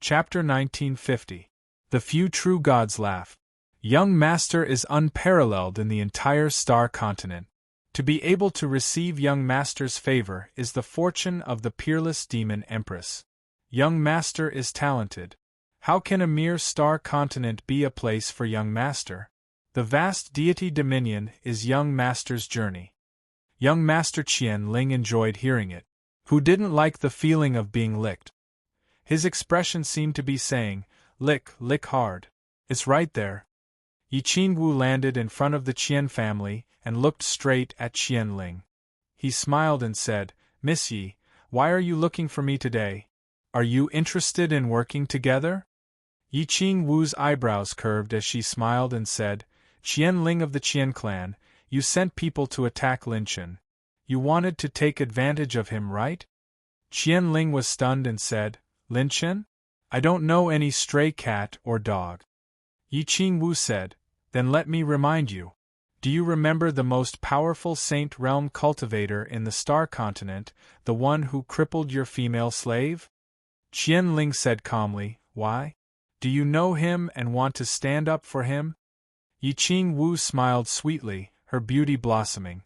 Chapter 1950. The Few True Gods Laugh. Young Master is unparalleled in the entire star continent. To be able to receive Young Master's favor is the fortune of the peerless demon empress. Young Master is talented. How can a mere star continent be a place for Young Master? The vast deity dominion is Young Master's journey. Young Master Qian Ling enjoyed hearing it. Who didn't like the feeling of being licked? His expression seemed to be saying, lick, lick hard. It's right there. Yi Qingwu landed in front of the Qian family and looked straight at Qian Ling. He smiled and said, Miss Yi, why are you looking for me today? Are you interested in working together? Yi Qingwu's eyebrows curved as she smiled and said, Qian Ling of the Qian clan, you sent people to attack Lin Chen. You wanted to take advantage of him, right? Qian Ling was stunned and said, Lin Chen? I don't know any stray cat or dog. Yi Qingwu said, then let me remind you. Do you remember the most powerful Saint Realm cultivator in the Star Continent, the one who crippled your female slave? Qian Ling said calmly, why? Do you know him and want to stand up for him? Yi Qingwu smiled sweetly, her beauty blossoming.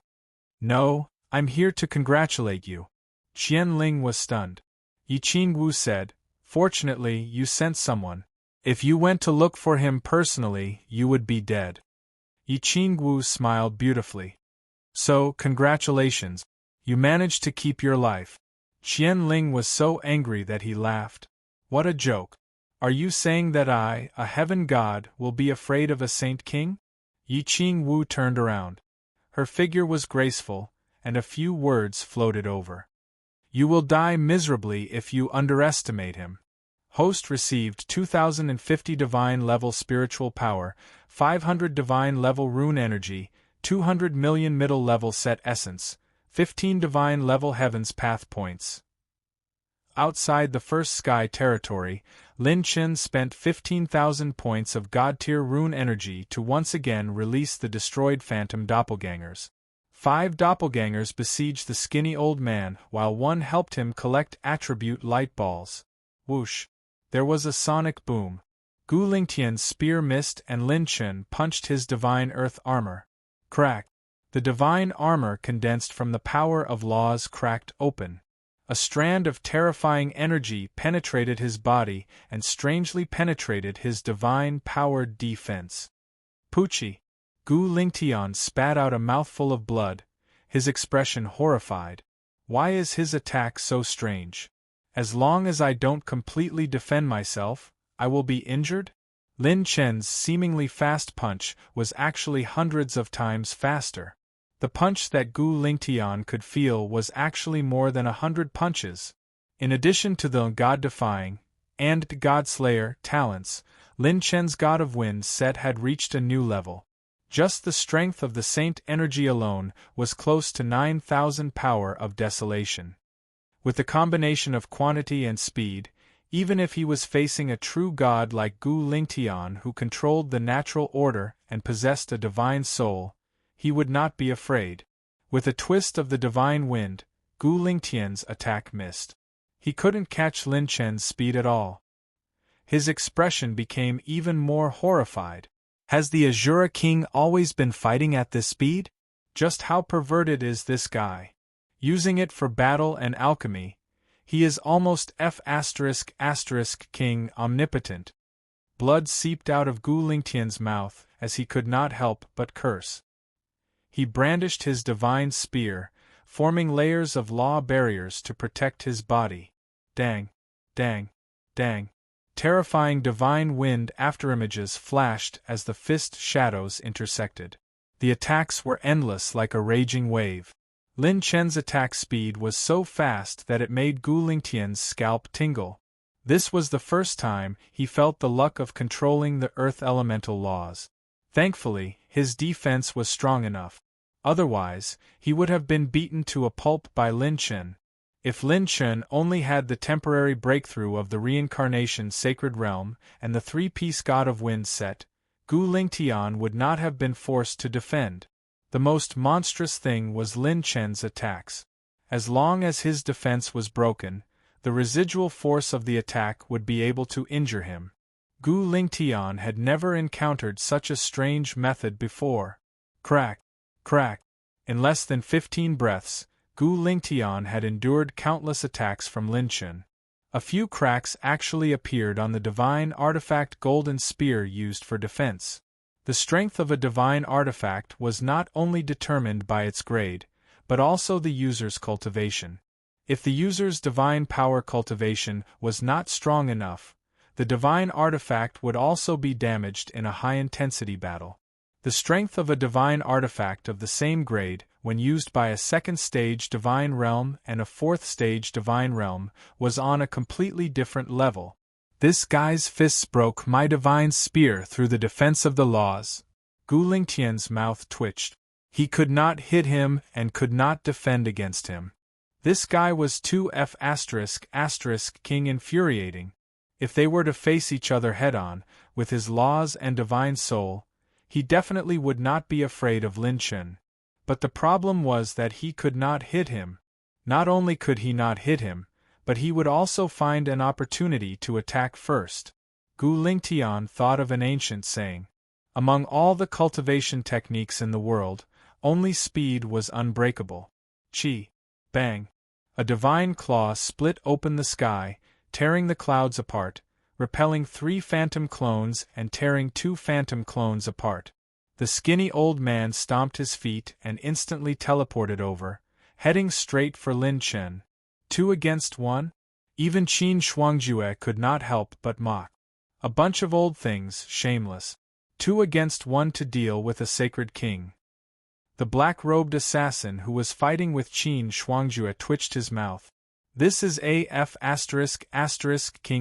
No, I'm here to congratulate you. Qian Ling was stunned. Yi Qingwu said, fortunately you sent someone. If you went to look for him personally, you would be dead. Yi Qingwu smiled beautifully. So, congratulations. You managed to keep your life. Qian Ling was so angry that he laughed. What a joke. Are you saying that I, a heaven god, will be afraid of a saint king? Yi Qingwu turned around. Her figure was graceful, and a few words floated over. You will die miserably if you underestimate him. Host received 2050 divine level spiritual power, 500 divine level rune energy, 200 million middle level set essence, 15 divine level heavens path points. Outside the first sky territory, Lin Chen spent 15,000 points of god-tier rune energy to once again release the destroyed phantom doppelgangers. 5 doppelgangers besieged the skinny old man while one helped him collect attribute light balls. Whoosh! There was a sonic boom. Gu Lingtian's spear missed and Lin Chen punched his divine earth armor. Crack! The divine armor condensed from the power of laws cracked open. A strand of terrifying energy penetrated his body and strangely penetrated his divine-powered defense. Poochie! Gu Lingtian spat out a mouthful of blood, his expression horrified. Why is his attack so strange? As long as I don't completely defend myself, I will be injured? Lin Chen's seemingly fast punch was actually hundreds of times faster. The punch that Gu Lingtian could feel was actually more than 100 punches. In addition to the God-defying and God-slayer talents, Lin Chen's God of Wind set had reached a new level. Just the strength of the Saint energy alone was close to 9,000 power of desolation. With the combination of quantity and speed, even if he was facing a true god like Gu Lingtian who controlled the natural order and possessed a divine soul, he would not be afraid. With a twist of the divine wind, Gu Lingtian's attack missed. He couldn't catch Lin Chen's speed at all. His expression became even more horrified. Has the Azura King always been fighting at this speed? Just how perverted is this guy? Using it for battle and alchemy, he is almost King omnipotent. Blood seeped out of Gu Lingtian's mouth as he could not help but curse. He brandished his divine spear, forming layers of law barriers to protect his body. Dang, dang, dang. Terrifying divine wind afterimages flashed as the fist shadows intersected. The attacks were endless like a raging wave. Lin Chen's attack speed was so fast that it made Gu Lingtian's scalp tingle. This was the first time he felt the luck of controlling the earth elemental laws. Thankfully, his defense was strong enough. Otherwise, he would have been beaten to a pulp by Lin Chen. If Lin Chen only had the temporary breakthrough of the reincarnation sacred realm and the three-piece God of Wind set, Gu Lingtian would not have been forced to defend. The most monstrous thing was Lin Chen's attacks. As long as his defense was broken, the residual force of the attack would be able to injure him. Gu Lingtian had never encountered such a strange method before. Crack, crack. In less than 15 breaths, Gu Lingtian had endured countless attacks from Lin Chen. A few cracks actually appeared on the divine artifact golden spear used for defense. The strength of a divine artifact was not only determined by its grade, but also the user's cultivation. If the user's divine power cultivation was not strong enough, the divine artifact would also be damaged in a high-intensity battle. The strength of a divine artifact of the same grade, when used by a second-stage divine realm and a fourth-stage divine realm, was on a completely different level. This guy's fists broke my divine spear through the defense of the laws. Gu Lingtian's mouth twitched. He could not hit him and could not defend against him. This guy was too ***king infuriating. If they were to face each other head-on, with his laws and divine soul, he definitely would not be afraid of Lin Chen. But the problem was that he could not hit him. Not only could he not hit him, but he would also find an opportunity to attack first. Gu Lingtian thought of an ancient saying. Among all the cultivation techniques in the world, only speed was unbreakable. Chi. Bang. A divine claw split open the sky, tearing the clouds apart, repelling 3 phantom clones and tearing 2 phantom clones apart. The skinny old man stomped his feet and instantly teleported over, heading straight for Lin Chen. 2 against 1? Even Qin Shuangjue could not help but mock. A bunch of old things, shameless. 2 against 1 to deal with a sacred king. The black-robed assassin who was fighting with Qin Shuangjue twitched his mouth. This is ***king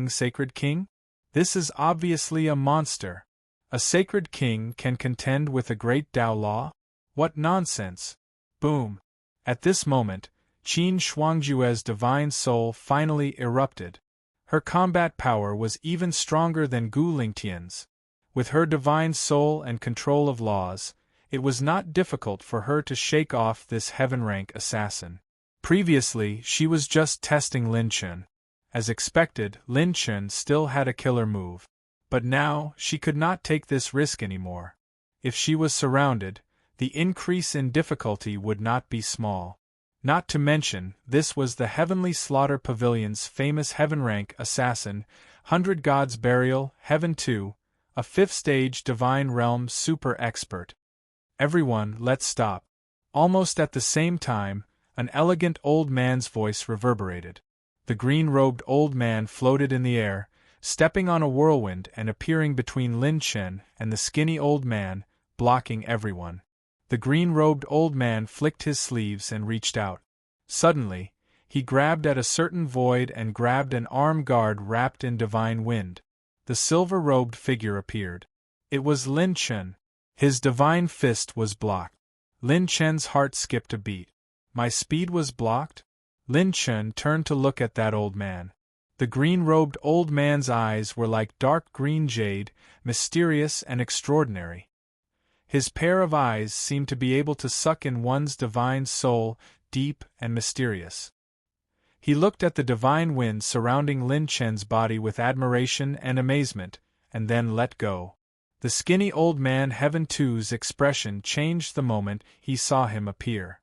sacred king? This is obviously a monster. A sacred king can contend with a great Tao law? What nonsense! Boom! At this moment, Qin Shuangjue's divine soul finally erupted. Her combat power was even stronger than Gu Lingtian's. With her divine soul and control of laws, it was not difficult for her to shake off this heaven-rank assassin. Previously, she was just testing Lin Chen. As expected, Lin Chen still had a killer move. But now, she could not take this risk anymore. If she was surrounded, the increase in difficulty would not be small. Not to mention, this was the Heavenly Slaughter Pavilion's famous heaven-rank assassin, 100 Gods Burial, Heaven 2, a 5th-stage Divine Realm super expert. Everyone, let's stop. Almost at the same time, an elegant old man's voice reverberated. The green-robed old man floated in the air, stepping on a whirlwind and appearing between Lin Chen and the skinny old man, blocking everyone. The green-robed old man flicked his sleeves and reached out. Suddenly, he grabbed at a certain void and grabbed an arm guard wrapped in divine wind. The silver-robed figure appeared. It was Lin Chen. His divine fist was blocked. Lin Chen's heart skipped a beat. My speed was blocked? Lin Chen turned to look at that old man. The green-robed old man's eyes were like dark green jade, mysterious and extraordinary. His pair of eyes seemed to be able to suck in one's divine soul, deep and mysterious. He looked at the divine wind surrounding Lin Chen's body with admiration and amazement, and then let go. The skinny old man Heaven 2's expression changed the moment he saw him appear.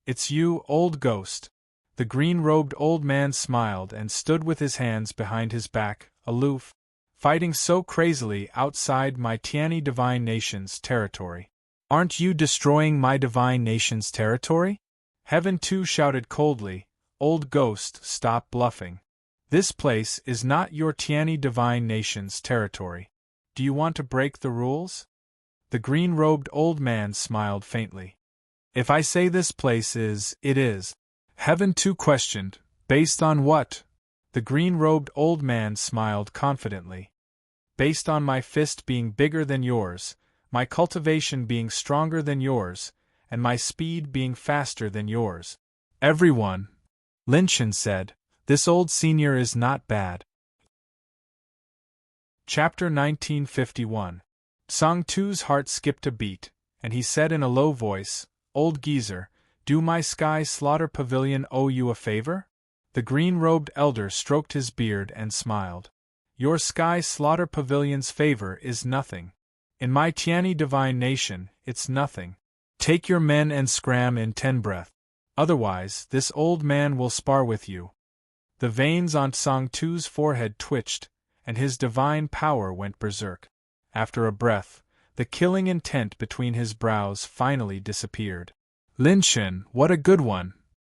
It's you, old ghost. The green-robed old man smiled and stood with his hands behind his back, aloof, fighting so crazily outside my Tiani divine nation's territory. Aren't you destroying my divine nation's territory? Heaven 2 shouted coldly, old ghost, stop bluffing. This place is not your Tiani divine nation's territory. Do you want to break the rules? The green-robed old man smiled faintly. If I say this place is, it is. Heaven 2 questioned, based on what? The green-robed old man smiled confidently. Based on my fist being bigger than yours, my cultivation being stronger than yours, and my speed being faster than yours. Everyone, Lin Chen said, this old senior is not bad. Chapter 1951. Song 2's heart skipped a beat, and he said in a low voice, Old geezer, do my Sky Slaughter Pavilion owe you a favor? The green-robed elder stroked his beard and smiled. Your sky slaughter pavilion's favor is nothing. In my Tiani divine nation, it's nothing. Take your men and scram in 10 breath. Otherwise, this old man will spar with you. The veins on Tsang Tu's forehead twitched, and his divine power went berserk. After a breath, the killing intent between his brows finally disappeared. Lin Shen, what a good one!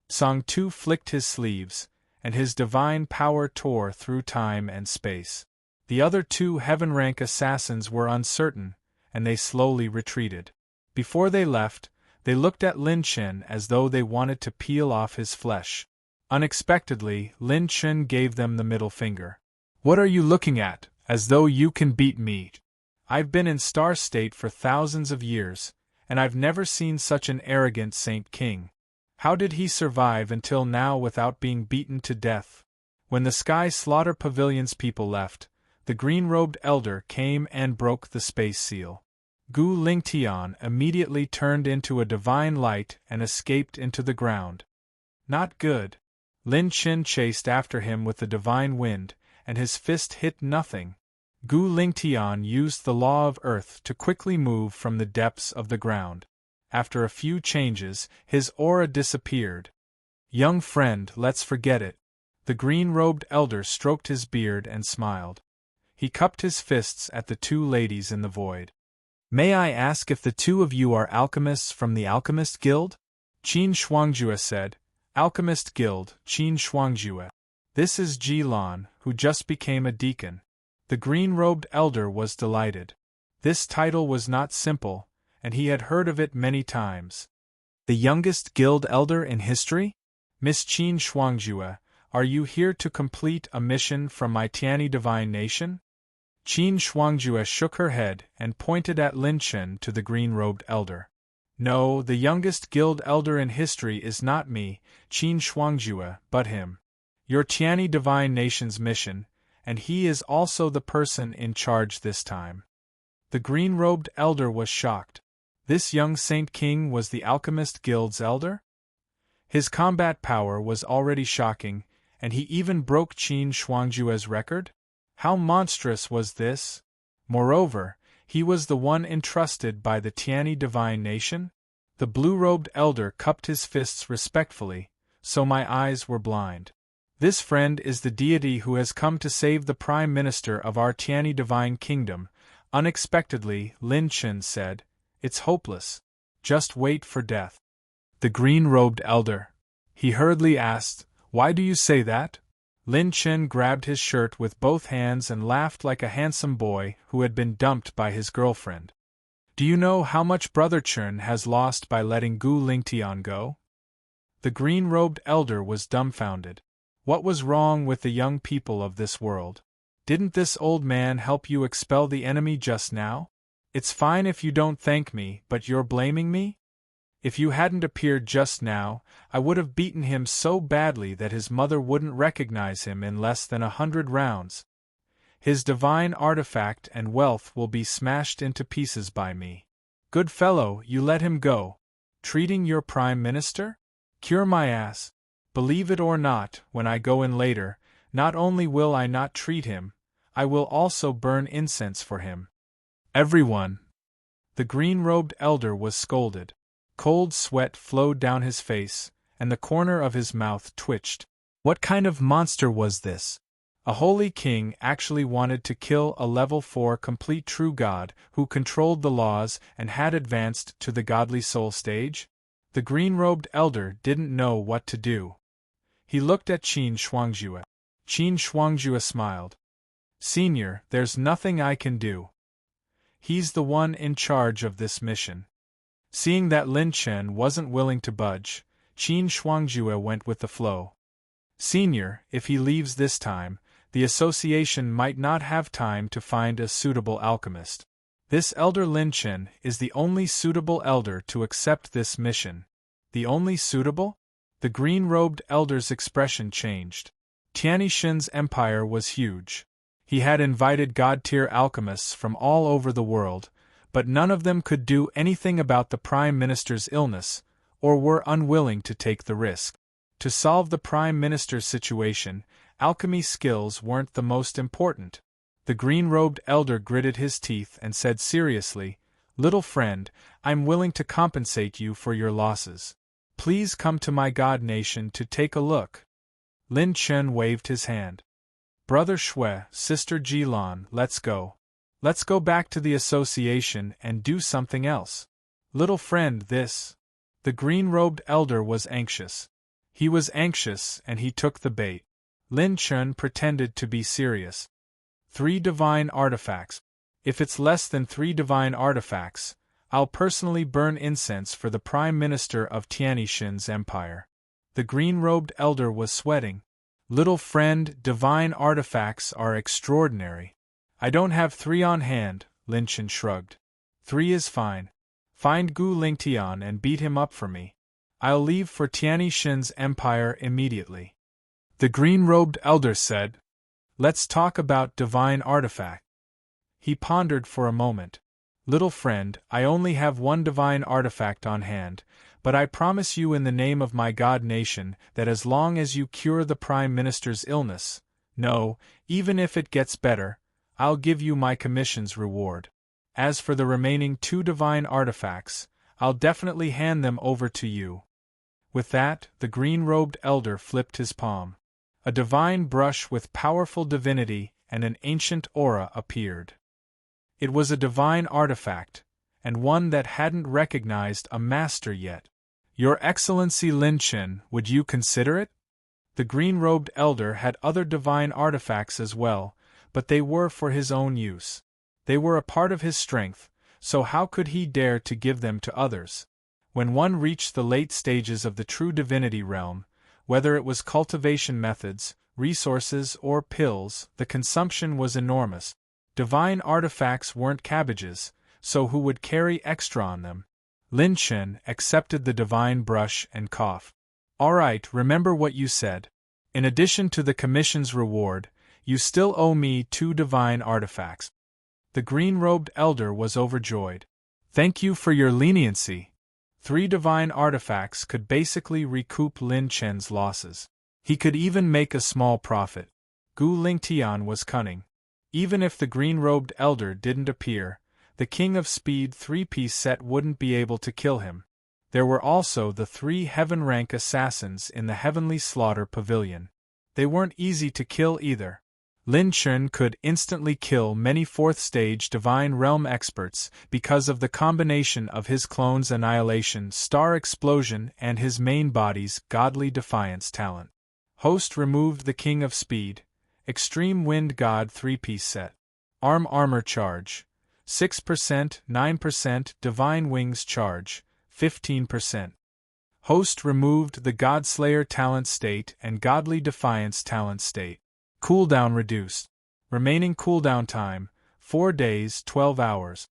Tsang Tu flicked his sleeves, and his divine power tore through time and space. The other 2 heaven-rank assassins were uncertain, and they slowly retreated. Before they left, they looked at Lin Chen as though they wanted to peel off his flesh. Unexpectedly, Lin Chen gave them the middle finger. What are you looking at, as though you can beat me? I've been in Star State for thousands of years, and I've never seen such an arrogant Saint King. How did he survive until now without being beaten to death? When the Sky Slaughter Pavilion's people left, the green-robed elder came and broke the space seal. Gu Lingtian immediately turned into a divine light and escaped into the ground. Not good. Lin Chen chased after him with the divine wind, and his fist hit nothing. Gu Lingtian used the law of earth to quickly move from the depths of the ground. After a few changes, his aura disappeared. Young friend, let's forget it. The green-robed elder stroked his beard and smiled. He cupped his fists at the 2 ladies in the void. May I ask if the 2 of you are alchemists from the Alchemist Guild? Qin Shuangjue said. Alchemist Guild, Qin Shuangjue. This is Ji Lan, who just became a deacon. The green-robed elder was delighted. This title was not simple, and he had heard of it many times. The youngest guild elder in history? Miss Qin Shuangjue, are you here to complete a mission from my Tiani divine nation? Qin Shuangjue shook her head and pointed at Lin Chen to the green-robed elder. No, the youngest guild elder in history is not me, Qin Shuangjue, but him. Your Tiani divine nation's mission, and he is also the person in charge this time. The green-robed elder was shocked. This young Saint King was the Alchemist Guild's elder? His combat power was already shocking, and he even broke Qin Shuangjue's record? How monstrous was this? Moreover, he was the one entrusted by the Tiani divine nation? The blue-robed elder cupped his fists respectfully, so my eyes were blind. This friend is the deity who has come to save the prime minister of our Tiani divine kingdom. Unexpectedly, Lin Chen said, It's hopeless. Just wait for death. The green-robed elder. He hurriedly asked, Why do you say that? Lin Chen grabbed his shirt with both hands and laughed like a handsome boy who had been dumped by his girlfriend. Do you know how much Brother Chen has lost by letting Gu Lingtian go? The green-robed elder was dumbfounded. What was wrong with the young people of this world? Didn't this old man help you expel the enemy just now? It's fine if you don't thank me, but you're blaming me? If you hadn't appeared just now, I would have beaten him so badly that his mother wouldn't recognize him in less than 100 rounds. His divine artifact and wealth will be smashed into pieces by me. Good fellow, you let him go. Treating your prime minister? Cure my ass. Believe it or not, when I go in later, not only will I not treat him, I will also burn incense for him. Everyone! The green-robed elder was scolded. Cold sweat flowed down his face, and the corner of his mouth twitched. What kind of monster was this? A holy king actually wanted to kill a level 4 complete true god who controlled the laws and had advanced to the godly soul stage? The green-robed elder didn't know what to do. He looked at Qin Shuangjue. Qin Shuangjue smiled. Senior, there's nothing I can do. He's the one in charge of this mission. Seeing that Lin Chen wasn't willing to budge, Qin Shuangjue went with the flow. Senior, if he leaves this time, the association might not have time to find a suitable alchemist. This elder Lin Chen is the only suitable elder to accept this mission. The only suitable? The green-robed elder's expression changed. Tianixin's empire was huge. He had invited god-tier alchemists from all over the world, but none of them could do anything about the Prime Minister's illness, or were unwilling to take the risk. To solve the Prime Minister's situation, alchemy skills weren't the most important. The green-robed elder gritted his teeth and said seriously, "Little friend, I'm willing to compensate you for your losses. Please come to my god nation to take a look." Lin Chen waved his hand. "Brother Shui, Sister Jilan, let's go. Let's go back to the association and do something else." "Little friend, this..." The green-robed elder was anxious. He was anxious and he took the bait. Lin Chen pretended to be serious. 3 divine artifacts. If it's less than 3 divine artifacts, I'll personally burn incense for the Prime Minister of Tianixin's empire. The green-robed elder was sweating. "Little friend, divine artifacts are extraordinary. I don't have 3 on hand," Lin Chen shrugged. 3 is fine. Find Gu Lingtian and beat him up for me. I'll leave for Tianixin's empire immediately." The green-robed elder said, "Let's talk about divine artifact." He pondered for a moment. "Little friend, I only have 1 divine artifact on hand, but I promise you in the name of my god nation that as long as you cure the Prime Minister's illness, no, even if it gets better, I'll give you my commission's reward. As for the remaining 2 divine artifacts, I'll definitely hand them over to you." With that, the green-robed elder flipped his palm. A divine brush with powerful divinity and an ancient aura appeared. It was a divine artifact, and one that hadn't recognized a master yet. "Your Excellency Lin Chen, would you consider it?" The green-robed elder had other divine artifacts as well, but they were for his own use. They were a part of his strength, so how could he dare to give them to others? When one reached the late stages of the true divinity realm, whether it was cultivation methods, resources, or pills, the consumption was enormous. Divine artifacts weren't cabbages, so who would carry extra on them? Lin Chen accepted the divine brush and coughed. "All right, remember what you said. In addition to the commission's reward, you still owe me 2 divine artifacts." The green-robed elder was overjoyed. "Thank you for your leniency." 3 divine artifacts could basically recoup Lin Chen's losses. He could even make a small profit. Gu Lingtian was cunning. Even if the green-robed elder didn't appear, the King of Speed 3-piece set wouldn't be able to kill him. There were also the 3 heaven-rank assassins in the Heavenly Slaughter Pavilion. They weren't easy to kill either. Lin Chen could instantly kill many 4th-stage Divine Realm experts because of the combination of his clone's Annihilation Star Explosion and his main body's Godly Defiance talent. Host removed the King of Speed, Extreme Wind God 3-piece set. Armor charge, 6%, 9%, Divine Wings charge, 15%. Host removed the Godslayer talent state and Godly Defiance talent state. Cooldown reduced. Remaining cooldown time, 4 days, 12 hours.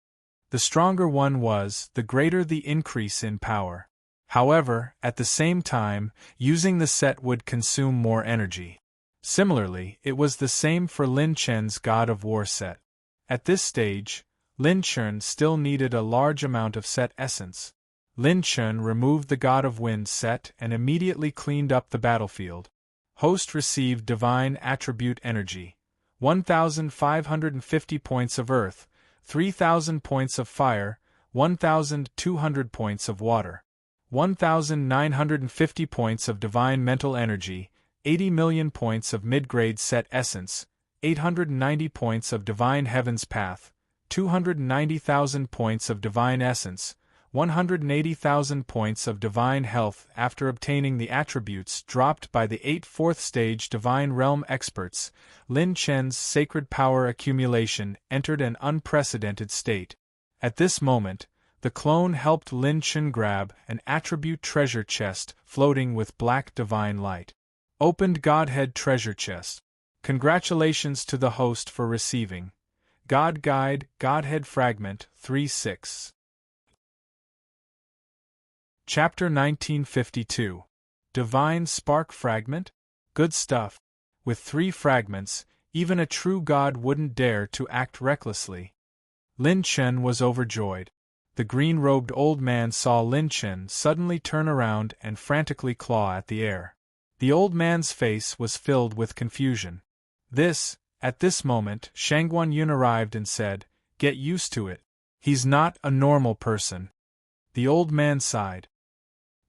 The stronger one was, the greater the increase in power. However, at the same time, using the set would consume more energy. Similarly, it was the same for Lin Chen's God of War set. At this stage, Lin Chen still needed a large amount of set essence. Lin Chen removed the God of Wind set and immediately cleaned up the battlefield. Host received Divine Attribute Energy, 1,550 points of Earth, 3,000 points of Fire, 1,200 points of Water, 1,950 points of Divine Mental Energy, 80 million points of Mid-Grade Set Essence, 890 points of Divine Heaven's Path, 290,000 points of Divine Essence, 180,000 points of Divine Health after obtaining the attributes dropped by the 8 4th-stage Divine Realm experts. Lin Chen's sacred power accumulation entered an unprecedented state. At this moment, the clone helped Lin Chen grab an attribute treasure chest floating with black divine light. Opened Godhead treasure chest. Congratulations to the host for receiving God Guide Godhead Fragment 3-6. Chapter 1952. Divine Spark Fragment? Good stuff. With 3 fragments, even a true god wouldn't dare to act recklessly. Lin Chen was overjoyed. The green-robed old man saw Lin Chen suddenly turn around and frantically claw at the air. The old man's face was filled with confusion. At this moment, Shangguan Yun arrived and said, "Get used to it. He's not a normal person." The old man sighed.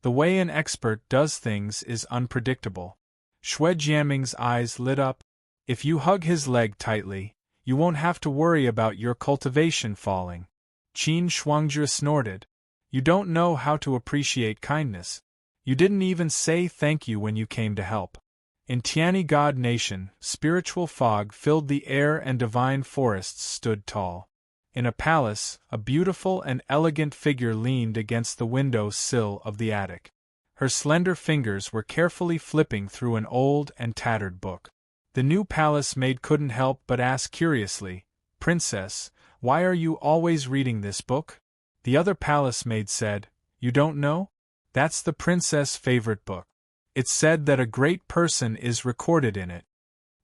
The way an expert does things is unpredictable. Xue Jianming's eyes lit up. If you hug his leg tightly, you won't have to worry about your cultivation falling. Qin Shuangzhi snorted. You don't know how to appreciate kindness. You didn't even say thank you when you came to help. In Tiani God Nation, spiritual fog filled the air and divine forests stood tall. In a palace, a beautiful and elegant figure leaned against the window sill of the attic. Her slender fingers were carefully flipping through an old and tattered book. The new palace maid couldn't help but ask curiously, "Princess, why are you always reading this book?" The other palace maid said, "You don't know? That's the princess' favorite book. It's said that a great person is recorded in it."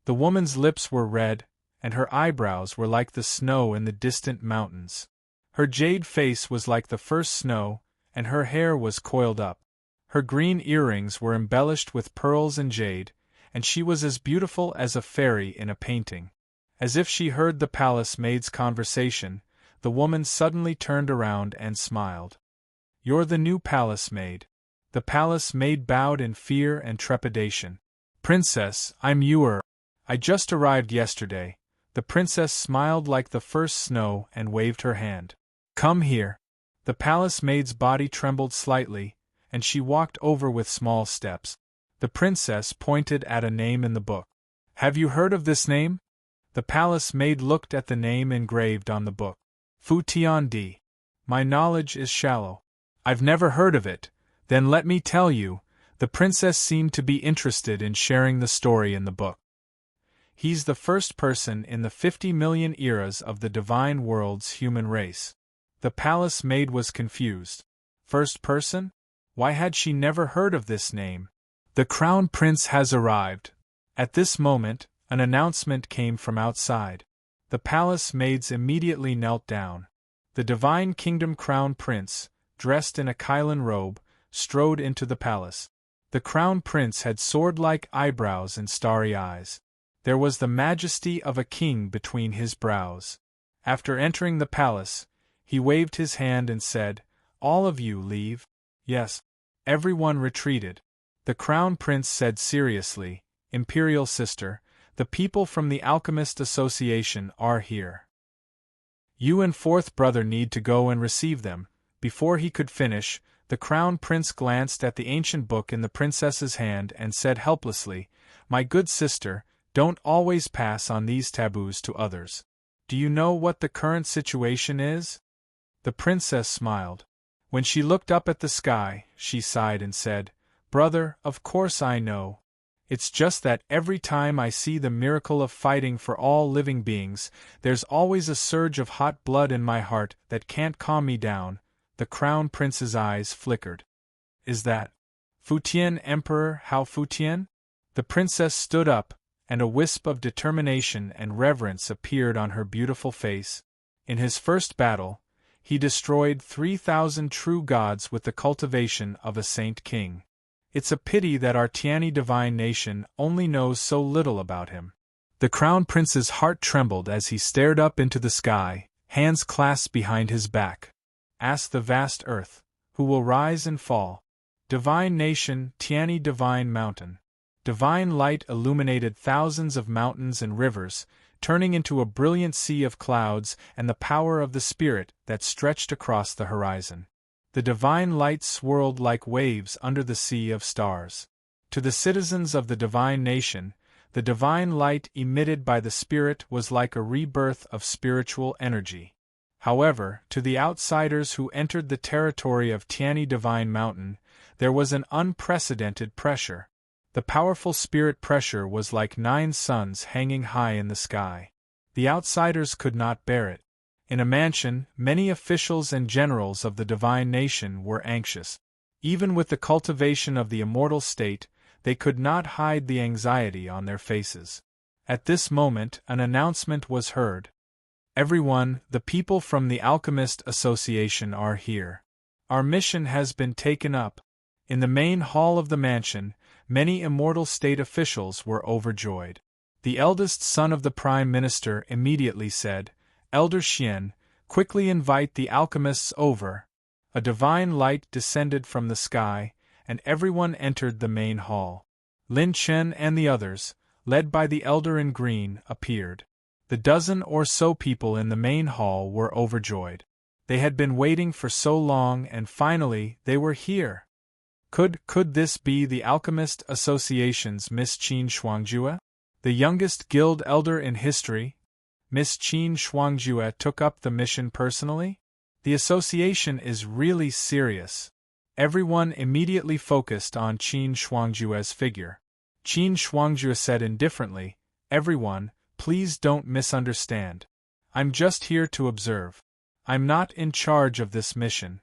The woman's lips were red, and her eyebrows were like the snow in the distant mountains. Her jade face was like the first snow, and her hair was coiled up. Her green earrings were embellished with pearls and jade, and she was as beautiful as a fairy in a painting. As if she heard the palace maid's conversation, the woman suddenly turned around and smiled. "You're the new palace maid." The palace maid bowed in fear and trepidation. "Princess, I'm Yuer. I just arrived yesterday." The princess smiled like the first snow and waved her hand. "Come here." The palace maid's body trembled slightly, and she walked over with small steps. The princess pointed at a name in the book. "Have you heard of this name?" The palace maid looked at the name engraved on the book. "Fu Tian Di. My knowledge is shallow. I've never heard of it." "Then let me tell you." The princess seemed to be interested in sharing the story in the book. "He's the first person in the 50 million eras of the divine world's human race." The palace maid was confused. First person? Why had she never heard of this name? "The crown prince has arrived." At this moment, an announcement came from outside. The palace maids immediately knelt down. The divine kingdom crown prince, dressed in a Kylan robe, strode into the palace. The crown prince had sword-like eyebrows and starry eyes. There was the majesty of a king between his brows. After entering the palace, he waved his hand and said, "All of you leave." Yes. Everyone retreated. The crown prince said seriously, "Imperial sister, the people from the Alchemist Association are here. You and fourth brother need to go and receive them." Before he could finish, the crown prince glanced at the ancient book in the princess's hand and said helplessly, "My good sister, don't always pass on these taboos to others. Do you know what the current situation is?" The princess smiled. When she looked up at the sky, she sighed and said, "Brother, of course I know. It's just that every time I see the miracle of fighting for all living beings, there's always a surge of hot blood in my heart that can't calm me down." The crown prince's eyes flickered. "Is that Futian Emperor Hao Futian?" The princess stood up, and a wisp of determination and reverence appeared on her beautiful face. "In his first battle, he destroyed 3,000 true gods with the cultivation of a saint king. It's a pity that our Tiani divine nation only knows so little about him." The crown prince's heart trembled as he stared up into the sky, hands clasped behind his back. "Ask the vast earth, who will rise and fall. Divine nation, Tiani divine mountain." Divine light illuminated thousands of mountains and rivers, turning into a brilliant sea of clouds and the power of the spirit that stretched across the horizon. The divine light swirled like waves under the sea of stars. To the citizens of the divine nation, the divine light emitted by the spirit was like a rebirth of spiritual energy. However, to the outsiders who entered the territory of Tiani Divine Mountain, there was an unprecedented pressure. The powerful spirit pressure was like 9 suns hanging high in the sky. The outsiders could not bear it. In a mansion, many officials and generals of the divine nation were anxious. Even with the cultivation of the immortal state, they could not hide the anxiety on their faces. At this moment, an announcement was heard. "Everyone, the people from the Alchemist Association are here. Our mission has been taken up." In the main hall of the mansion, many immortal state officials were overjoyed. The eldest son of the prime minister immediately said, "Elder Xian, quickly invite the alchemists over." A divine light descended from the sky, and everyone entered the main hall. Lin Chen and the others, led by the elder in green, appeared. The dozen or so people in the main hall were overjoyed. They had been waiting for so long and finally they were here. Could this be the Alchemist Association's Miss Qin Shuangjue? The youngest guild elder in history? Miss Qin Shuangjue took up the mission personally? The association is really serious. Everyone immediately focused on Qin Shuangjue's figure. Qin Shuangjue said indifferently, "Everyone, please don't misunderstand. I'm just here to observe. I'm not in charge of this mission."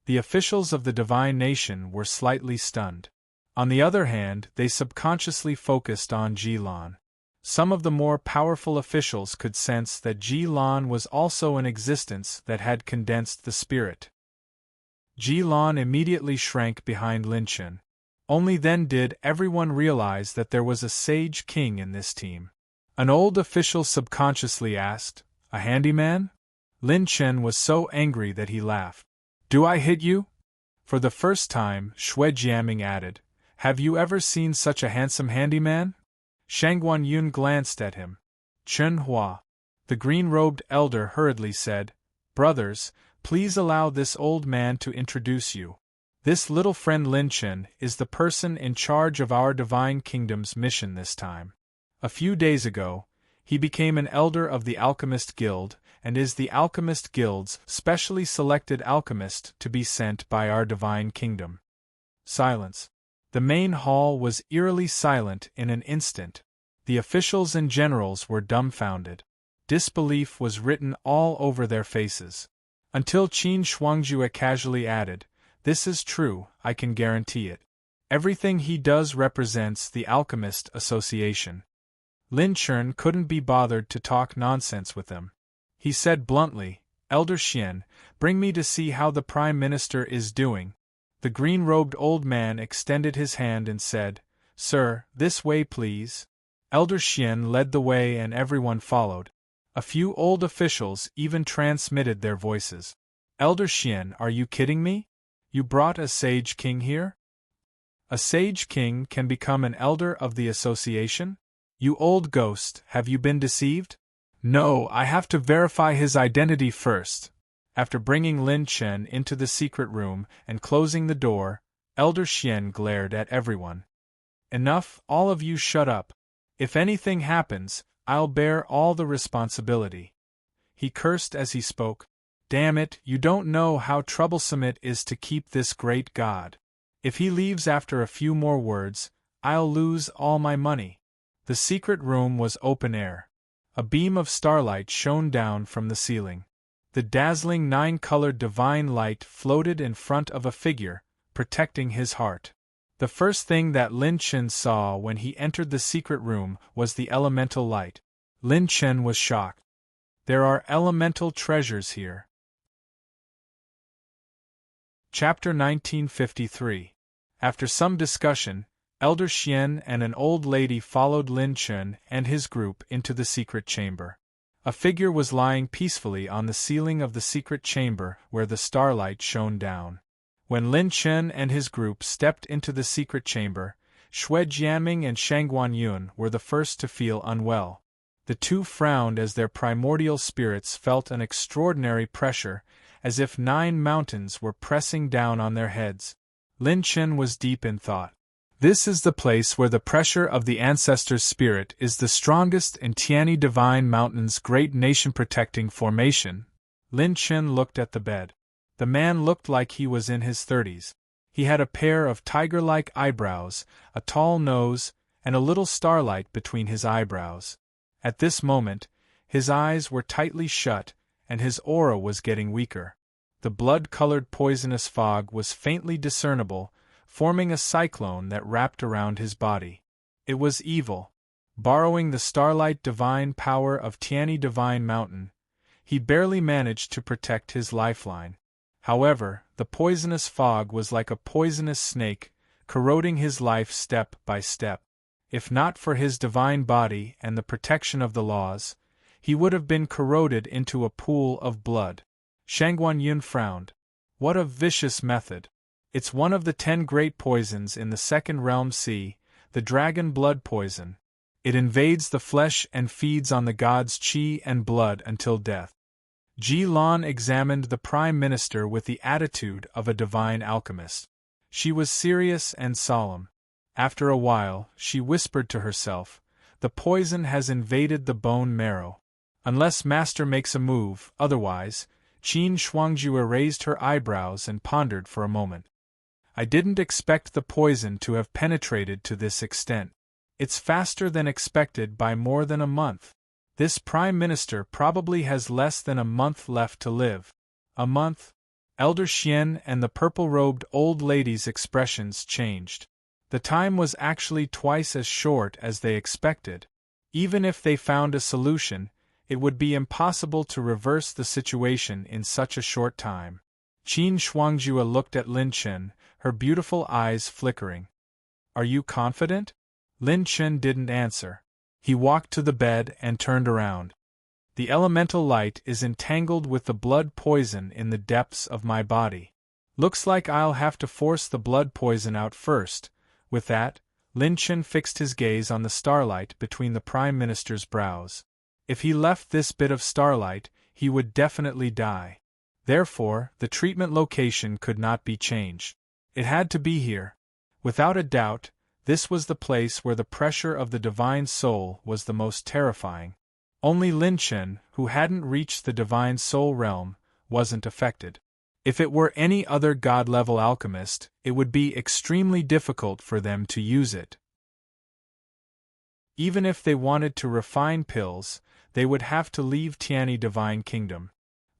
The officials of the Divine Nation were slightly stunned. On the other hand, they subconsciously focused on Ji Lan. Some of the more powerful officials could sense that Ji Lan was also an existence that had condensed the spirit. Ji Lan immediately shrank behind Lin Chen. Only then did everyone realize that there was a sage king in this team. An old official subconsciously asked, "A handyman?" Lin Chen was so angry that he laughed. "Do I hit you?" For the first time, Shui Jiaming added, "Have you ever seen such a handsome handyman?" Shangguan Yun glanced at him. "Chen Hua." The green-robed elder hurriedly said, "Brothers, please allow this old man to introduce you. This little friend Lin Chen is the person in charge of our Divine Kingdom's mission this time. A few days ago, he became an elder of the Alchemist Guild, and is the Alchemist Guild's specially selected alchemist to be sent by our Divine Kingdom." Silence. The main hall was eerily silent in an instant. The officials and generals were dumbfounded. Disbelief was written all over their faces. Until Qin Shuangjue casually added, "This is true, I can guarantee it. Everything he does represents the Alchemist Association." Lin Chen couldn't be bothered to talk nonsense with them. He said bluntly, "Elder Xian, bring me to see how the Prime Minister is doing." The green-robed old man extended his hand and said, "Sir, this way please." Elder Xian led the way and everyone followed. A few old officials even transmitted their voices. "Elder Xian, are you kidding me? You brought a sage king here? A sage king can become an elder of the association? You old ghost, have you been deceived?" "No, I have to verify his identity first." After bringing Lin Chen into the secret room and closing the door, Elder Xian glared at everyone. "Enough, all of you shut up. If anything happens, I'll bear all the responsibility." He cursed as he spoke. "Damn it, you don't know how troublesome it is to keep this great god. If he leaves after a few more words, I'll lose all my money." The secret room was open air. A beam of starlight shone down from the ceiling. The dazzling 9-colored divine light floated in front of a figure, protecting his heart. The first thing that Lin Chen saw when he entered the secret room was the elemental light. Lin Chen was shocked. There are elemental treasures here. Chapter 1953. After some discussion, Elder Xian and an old lady followed Lin Chen and his group into the secret chamber. A figure was lying peacefully on the ceiling of the secret chamber where the starlight shone down. When Lin Chen and his group stepped into the secret chamber, Shui Jiaming and Shangguan Yun were the first to feel unwell. The two frowned as their primordial spirits felt an extraordinary pressure, as if 9 mountains were pressing down on their heads. Lin Chen was deep in thought. This is the place where the pressure of the ancestor's spirit is the strongest in Tianyi Divine Mountain's great nation-protecting formation. Lin Chen looked at the bed. The man looked like he was in his 30s. He had a pair of tiger-like eyebrows, a tall nose, and a little starlight between his eyebrows. At this moment, his eyes were tightly shut, and his aura was getting weaker. The blood-colored poisonous fog was faintly discernible, forming a cyclone that wrapped around his body. It was evil. Borrowing the starlight divine power of Tianyi Divine Mountain, he barely managed to protect his lifeline. However, the poisonous fog was like a poisonous snake, corroding his life step by step. If not for his divine body and the protection of the laws, he would have been corroded into a pool of blood. Shangguan Yun frowned. What a vicious method! It's one of the 10 great poisons in the second realm. See, the dragon blood poison. It invades the flesh and feeds on the god's qi and blood until death. Ji Lan examined the prime minister with the attitude of a divine alchemist. She was serious and solemn. After a while, she whispered to herself, "The poison has invaded the bone marrow. Unless master makes a move, otherwise." Qin Shuangjue raised her eyebrows and pondered for a moment. "I didn't expect the poison to have penetrated to this extent. It's faster than expected by more than a month. This prime minister probably has less than a month left to live." A month? Elder Xian and the purple-robed old lady's expressions changed. The time was actually twice as short as they expected. Even if they found a solution, it would be impossible to reverse the situation in such a short time. Qin Shuangjue looked at Lin Chen, her beautiful eyes flickering. "Are you confident?" Lin Chen didn't answer. He walked to the bed and turned around. "The elemental light is entangled with the blood poison in the depths of my body. Looks like I'll have to force the blood poison out first." With that, Lin Chen fixed his gaze on the starlight between the prime minister's brows. If he left this bit of starlight, he would definitely die. Therefore, the treatment location could not be changed. It had to be here. Without a doubt, this was the place where the pressure of the divine soul was the most terrifying. Only Lin Chen, who hadn't reached the divine soul realm, wasn't affected. If it were any other god-level alchemist, it would be extremely difficult for them to use it. Even if they wanted to refine pills, they would have to leave Tianyi Divine Kingdom.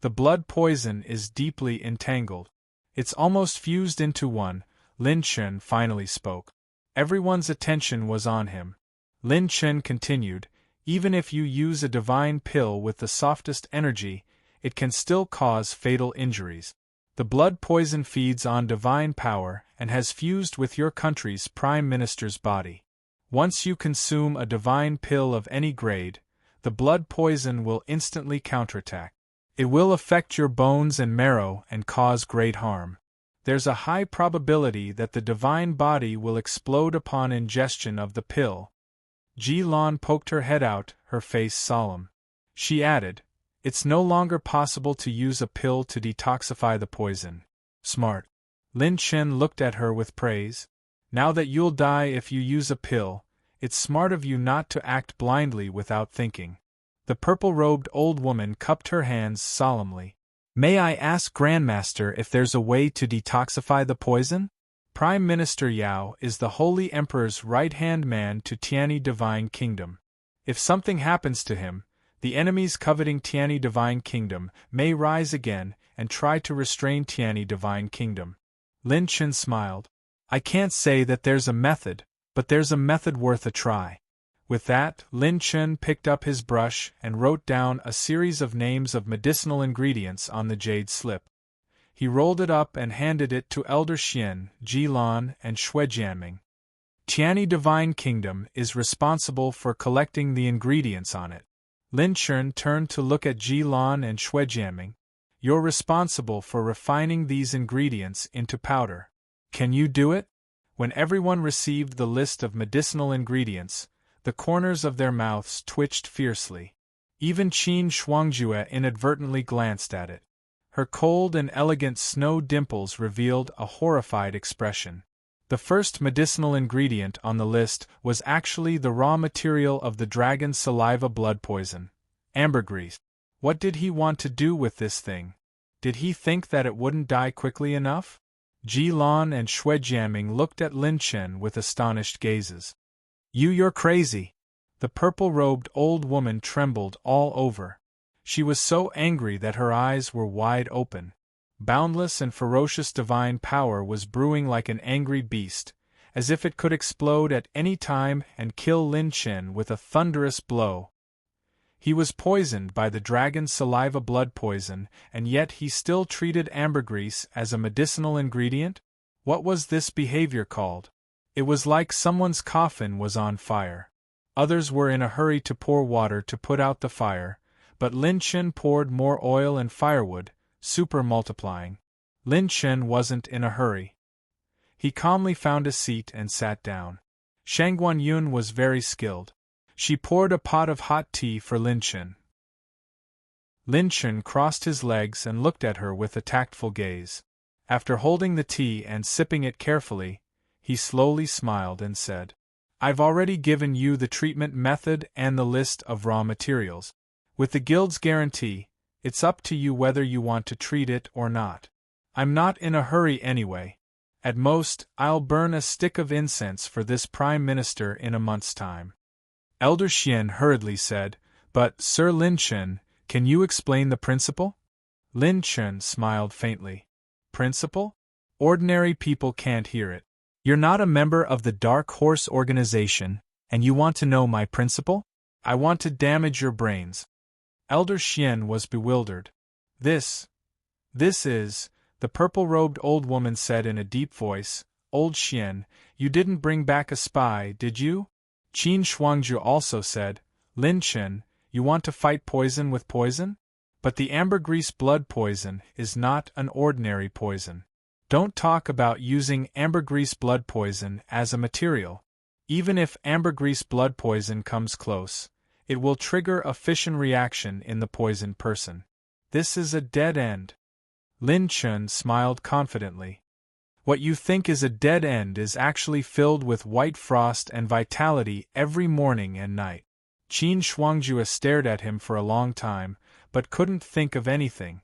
The blood poison is deeply entangled. It's almost fused into one. Lin Chen finally spoke. Everyone's attention was on him. Lin Chen continued, "Even if you use a divine pill with the softest energy, it can still cause fatal injuries. The blood poison feeds on divine power and has fused with your country's prime minister's body. Once you consume a divine pill of any grade, the blood poison will instantly counterattack. It will affect your bones and marrow and cause great harm. There's a high probability that the divine body will explode upon ingestion of the pill." Ji Lan poked her head out, her face solemn. She added, "It's no longer possible to use a pill to detoxify the poison." "Smart." Lin Chen looked at her with praise. "Now that you'll die if you use a pill, it's smart of you not to act blindly without thinking." The purple-robed old woman cupped her hands solemnly. "May I ask Grandmaster if there's a way to detoxify the poison?" Prime Minister Yao is the Holy Emperor's right-hand man to Tianyi Divine Kingdom. If something happens to him, the enemies coveting Tianyi Divine Kingdom may rise again and try to restrain Tianyi Divine Kingdom. Lin Chen smiled. "I can't say that there's a method, but there's a method worth a try." With that, Lin Chen picked up his brush and wrote down a series of names of medicinal ingredients on the jade slip. He rolled it up and handed it to Elder Xian, Ji Lan, and Shui Jianming. Tianyi Divine Kingdom is responsible for collecting the ingredients on it. Lin Chen turned to look at Ji Lan and Shui Jianming. "You're responsible for refining these ingredients into powder. Can you do it?" When everyone received the list of medicinal ingredients, the corners of their mouths twitched fiercely. Even Qin Shuangjue inadvertently glanced at it. Her cold and elegant snow dimples revealed a horrified expression. The first medicinal ingredient on the list was actually the raw material of the dragon's saliva blood poison, ambergris. What did he want to do with this thing? Did he think that it wouldn't die quickly enough? Ji Lan and Shui Jianming looked at Lin Chen with astonished gazes. You're crazy." The purple-robed old woman trembled all over. She was so angry that her eyes were wide open. Boundless and ferocious divine power was brewing like an angry beast, as if it could explode at any time and kill Lin Chen with a thunderous blow. He was poisoned by the dragon's saliva blood poison, and yet he still treated ambergris as a medicinal ingredient? What was this behavior called? It was like someone's coffin was on fire. Others were in a hurry to pour water to put out the fire, but Lin Chen poured more oil and firewood, super multiplying. Lin Chen wasn't in a hurry. He calmly found a seat and sat down. Shang Guanyun was very skilled. She poured a pot of hot tea for Lin Chen. Lin Chen crossed his legs and looked at her with a tactful gaze. After holding the tea and sipping it carefully, he slowly smiled and said, "I've already given you the treatment method and the list of raw materials. With the guild's guarantee, it's up to you whether you want to treat it or not. I'm not in a hurry anyway. At most, I'll burn a stick of incense for this Prime Minister in a month's time." Elder Xian hurriedly said, "But, Sir Lin Chen, can you explain the principle?" Lin Chen smiled faintly. "Principle? Ordinary people can't hear it. You're not a member of the Dark Horse organization, and you want to know my principle? I want to damage your brains." Elder Xian was bewildered. This is, the purple-robed old woman said in a deep voice. "Old Xian, you didn't bring back a spy, did you?" Qin Shuangju also said, "Lin Chen, you want to fight poison with poison? But the ambergris blood poison is not an ordinary poison. Don't talk about using ambergris blood poison as a material. Even if ambergris blood poison comes close, it will trigger a fission reaction in the poisoned person. This is a dead end." Lin Chen smiled confidently. "What you think is a dead end is actually filled with white frost and vitality every morning and night." Qin Shuangju stared at him for a long time, but couldn't think of anything.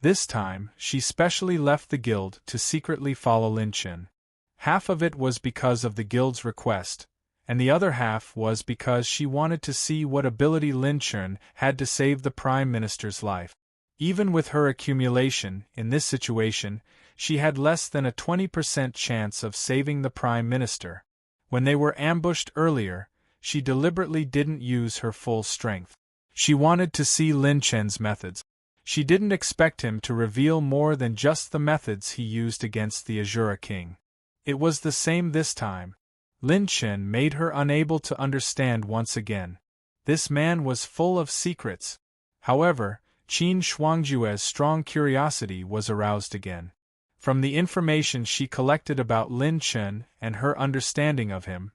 This time, she specially left the guild to secretly follow Lin Chen. Half of it was because of the guild's request, and the other half was because she wanted to see what ability Lin Chen had to save the Prime Minister's life. Even with her accumulation, in this situation, she had less than a 20% chance of saving the Prime Minister. When they were ambushed earlier, she deliberately didn't use her full strength. She wanted to see Lin Chen's methods. She didn't expect him to reveal more than just the methods he used against the Azura King. It was the same this time. Lin Chen made her unable to understand once again. This man was full of secrets. However, Qin Shuangjue's strong curiosity was aroused again. From the information she collected about Lin Chen and her understanding of him,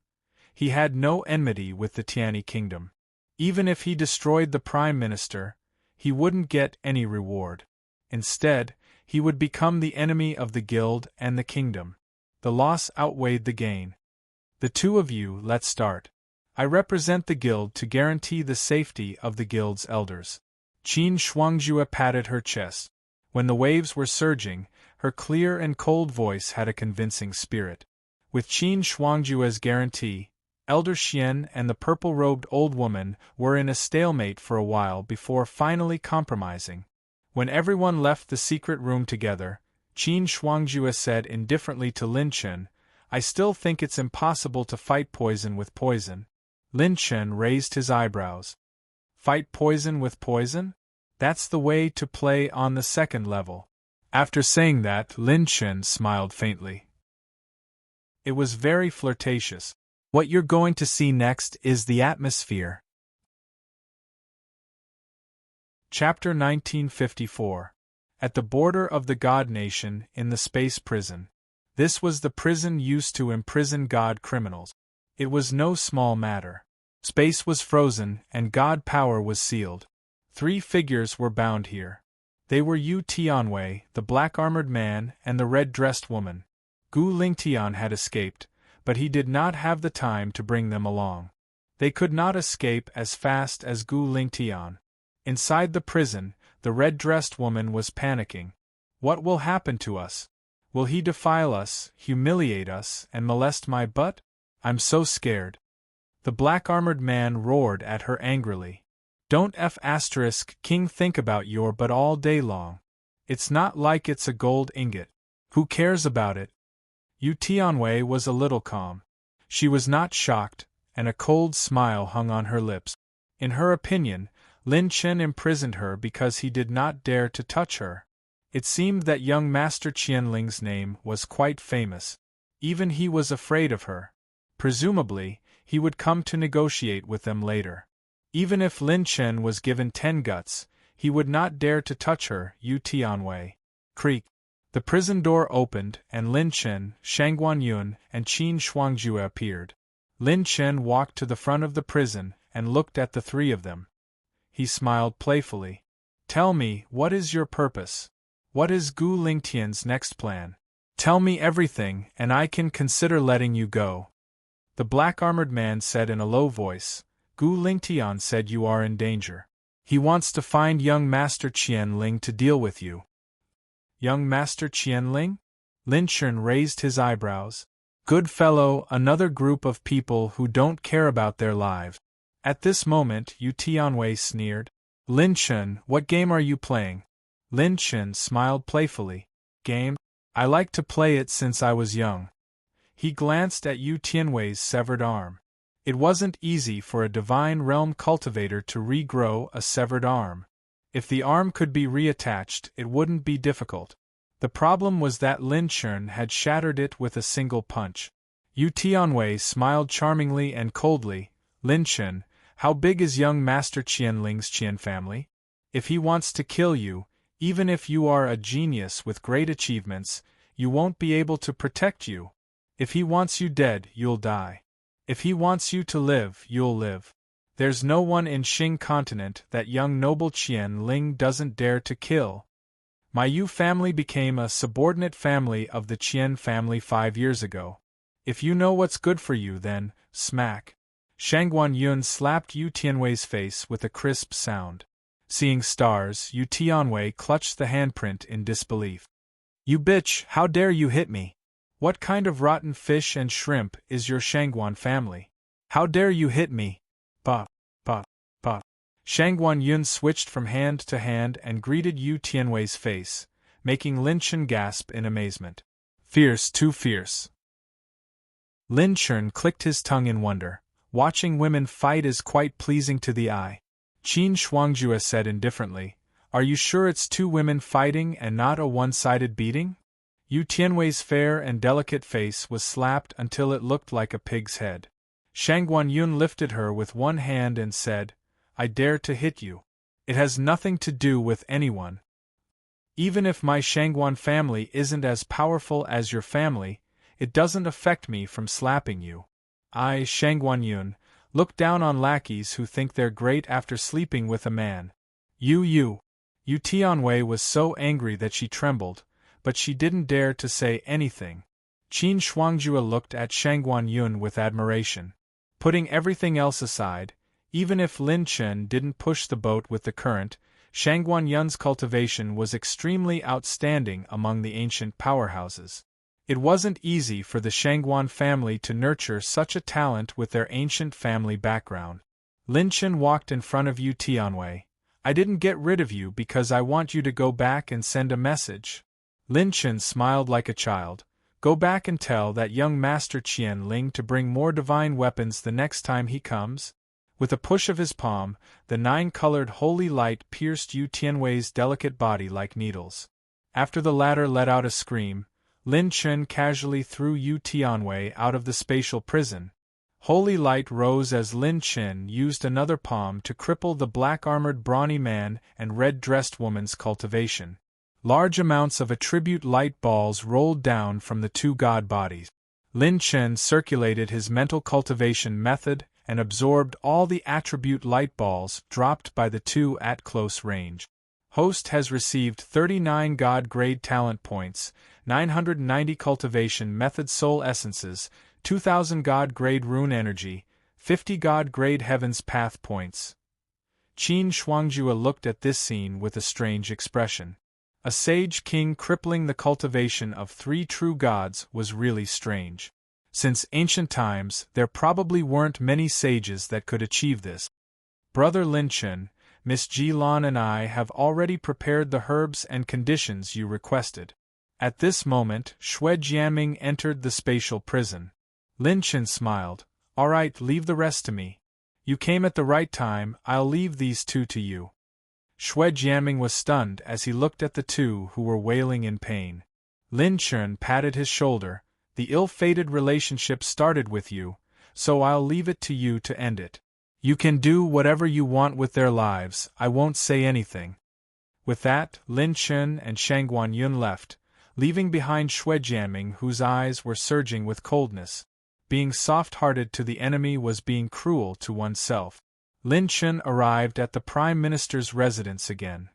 he had no enmity with the Tianyi kingdom. Even if he destroyed the Prime Minister, he wouldn't get any reward. Instead, he would become the enemy of the guild and the kingdom. The loss outweighed the gain. "The two of you, let's start. I represent the guild to guarantee the safety of the guild's elders." Qin Shuangju patted her chest. When the waves were surging, her clear and cold voice had a convincing spirit. With Qin Shuangju's guarantee, Elder Xian and the purple-robed old woman were in a stalemate for a while before finally compromising. When everyone left the secret room together, Qin Shuangju said indifferently to Lin Chen, "I still think it's impossible to fight poison with poison." Lin Chen raised his eyebrows. "Fight poison with poison? That's the way to play on the second level." After saying that, Lin Chen smiled faintly. It was very flirtatious. What you're going to see next is the atmosphere. Chapter 1954. At the border of the God Nation in the space prison. This was the prison used to imprison God criminals. It was no small matter. Space was frozen and God power was sealed. 3 figures were bound here. They were Yu Tianwei, the black-armored man, and the red-dressed woman. Gu Lingtian had escaped, but he did not have the time to bring them along. They could not escape as fast as Gu Lingtian. Inside the prison, the red-dressed woman was panicking. "What will happen to us? Will he defile us, humiliate us, and molest my butt? I'm so scared." The black-armored man roared at her angrily. "Don't King think about your butt all day long. It's not like it's a gold ingot. Who cares about it?" Yu Tianwei was a little calm. She was not shocked, and a cold smile hung on her lips. In her opinion, Lin Chen imprisoned her because he did not dare to touch her. It seemed that young Master Qianling's name was quite famous. Even he was afraid of her. Presumably, he would come to negotiate with them later. Even if Lin Chen was given 10 guts, he would not dare to touch her. Yu Tianwei. Creak. The prison door opened, and Lin Chen, Shangguan Yun, and Qin Shuangjue appeared. Lin Chen walked to the front of the prison and looked at the three of them. He smiled playfully. Tell me, what is your purpose? What is Gu Lingtian's next plan? Tell me everything, and I can consider letting you go. The black-armored man said in a low voice. Gu Lingtian said you are in danger. He wants to find young Master Qianling to deal with you. Young Master Qianling? Lin Chen raised his eyebrows. Good fellow, another group of people who don't care about their lives. At this moment, Yu Tianwei sneered. Lin Chen, what game are you playing? Lin Chen smiled playfully. Game? I like to play it since I was young. He glanced at Yu Tianwei's severed arm. It wasn't easy for a divine realm cultivator to regrow a severed arm. If the arm could be reattached, it wouldn't be difficult. The problem was that Lin Chen had shattered it with a single punch. Yu Tianwei smiled charmingly and coldly. Lin Chen, how big is young Master Qianling's Qian family? If he wants to kill you, even if you are a genius with great achievements, you won't be able to protect you. If he wants you dead, you'll die. If he wants you to live, you'll live. There's no one in Xing continent that young noble Qianling doesn't dare to kill. My Yu family became a subordinate family of the Qian family 5 years ago. If you know what's good for you, then, smack. Shangguan Yun slapped Yu Tianwei's face with a crisp sound. Seeing stars, Yu Tianwei clutched the handprint in disbelief. You bitch, how dare you hit me? What kind of rotten fish and shrimp is your Shangguan family? How dare you hit me? Bah, bah, bah. Shangguan Yun switched from hand to hand and greeted Yu Tianwei's face, making Lin Chen gasp in amazement. Fierce, too fierce. Lin Chen clicked his tongue in wonder. Watching women fight is quite pleasing to the eye. Qin Shuangjue said indifferently, Are you sure it's 2 women fighting and not a one-sided beating? Yu Tianwei's fair and delicate face was slapped until it looked like a pig's head. Shangguan Yun lifted her with one hand and said, I dare to hit you. It has nothing to do with anyone. Even if my Shangguan family isn't as powerful as your family, it doesn't affect me from slapping you. I, Shangguan Yun, look down on lackeys who think they're great after sleeping with a man. Yu Tianwei was so angry that she trembled, but she didn't dare to say anything. Qin Shuangjue looked at Shangguan Yun with admiration. Putting everything else aside, even if Lin Chen didn't push the boat with the current, Shangguan Yun's cultivation was extremely outstanding among the ancient powerhouses. It wasn't easy for the Shangguan family to nurture such a talent with their ancient family background. Lin Chen walked in front of Yu Tianwei. I didn't get rid of you because I want you to go back and send a message. Lin Chen smiled like a child. Go back and tell that young Master Qianling to bring more divine weapons the next time he comes. With a push of his palm, the 9-colored holy light pierced Yu Tianwei's delicate body like needles. After the latter let out a scream, Lin Chen casually threw Yu Tianwei out of the spatial prison. Holy light rose as Lin Chen used another palm to cripple the black-armored brawny man and red-dressed woman's cultivation. Large amounts of attribute light balls rolled down from the 2 god bodies. Lin Chen circulated his mental cultivation method and absorbed all the attribute light balls dropped by the 2 at close range. Host has received 39 God-grade talent points, 990 cultivation method soul essences, 2000 God-grade rune energy, 50 God-grade heavens path points. Qin Shuangjue looked at this scene with a strange expression. A sage king crippling the cultivation of 3 true gods was really strange. Since ancient times, there probably weren't many sages that could achieve this. Brother Lin Chen, Miss Ji Lan and I have already prepared the herbs and conditions you requested. At this moment, Xue Jianming entered the spatial prison. Lin Chen smiled. All right, leave the rest to me. You came at the right time, I'll leave these 2 to you. Xue Jianming was stunned as he looked at the 2 who were wailing in pain. Lin Chen patted his shoulder. The ill-fated relationship started with you, so I'll leave it to you to end it. You can do whatever you want with their lives, I won't say anything." With that, Lin Chen and Shang Guanyun left, leaving behind Shui Jianming, whose eyes were surging with coldness. Being soft-hearted to the enemy was being cruel to oneself. Lin Chen arrived at the Prime Minister's residence again.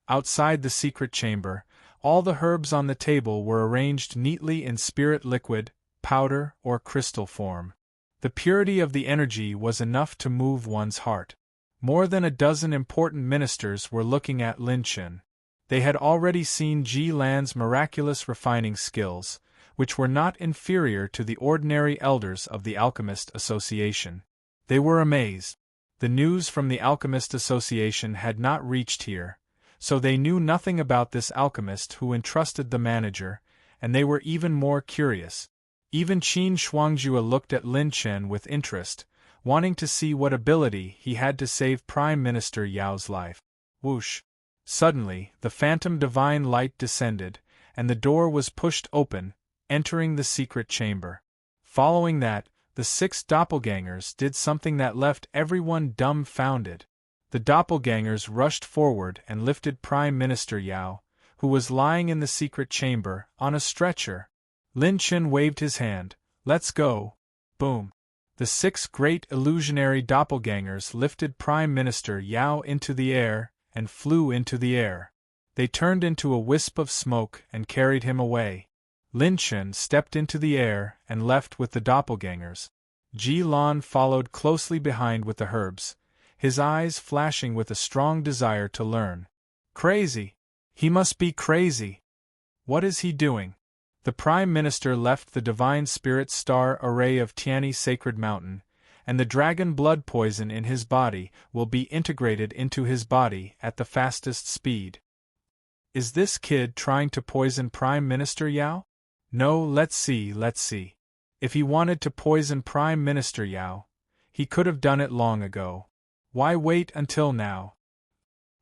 Outside the secret chamber, all the herbs on the table were arranged neatly in spirit liquid, powder, or crystal form. The purity of the energy was enough to move one's heart. More than a dozen important ministers were looking at Lin Chen. They had already seen Ji Lan's miraculous refining skills, which were not inferior to the ordinary elders of the Alchemist Association. They were amazed. The news from the Alchemist Association had not reached here, so they knew nothing about this alchemist who entrusted the manager, and they were even more curious. Even Qin Shuangjue looked at Lin Chen with interest, wanting to see what ability he had to save Prime Minister Yao's life. Whoosh! Suddenly, the phantom divine light descended, and the door was pushed open, entering the secret chamber. Following that, the 6 doppelgangers did something that left everyone dumbfounded. The doppelgangers rushed forward and lifted Prime Minister Yao, who was lying in the secret chamber, on a stretcher. Lin Chen waved his hand. "Let's go." Boom! The 6 great illusionary doppelgangers lifted Prime Minister Yao into the air, and flew into the air. They turned into a wisp of smoke and carried him away. Lin Chen stepped into the air and left with the doppelgangers. Ji Lan followed closely behind with the herbs, his eyes flashing with a strong desire to learn. Crazy! He must be crazy! What is he doing? The Prime Minister left the Divine Spirit Star Array of Tianyi Sacred Mountain, and the dragon blood poison in his body will be integrated into his body at the fastest speed. Is this kid trying to poison Prime Minister Yao? No, let's see. If he wanted to poison Prime Minister Yao, he could have done it long ago. Why wait until now?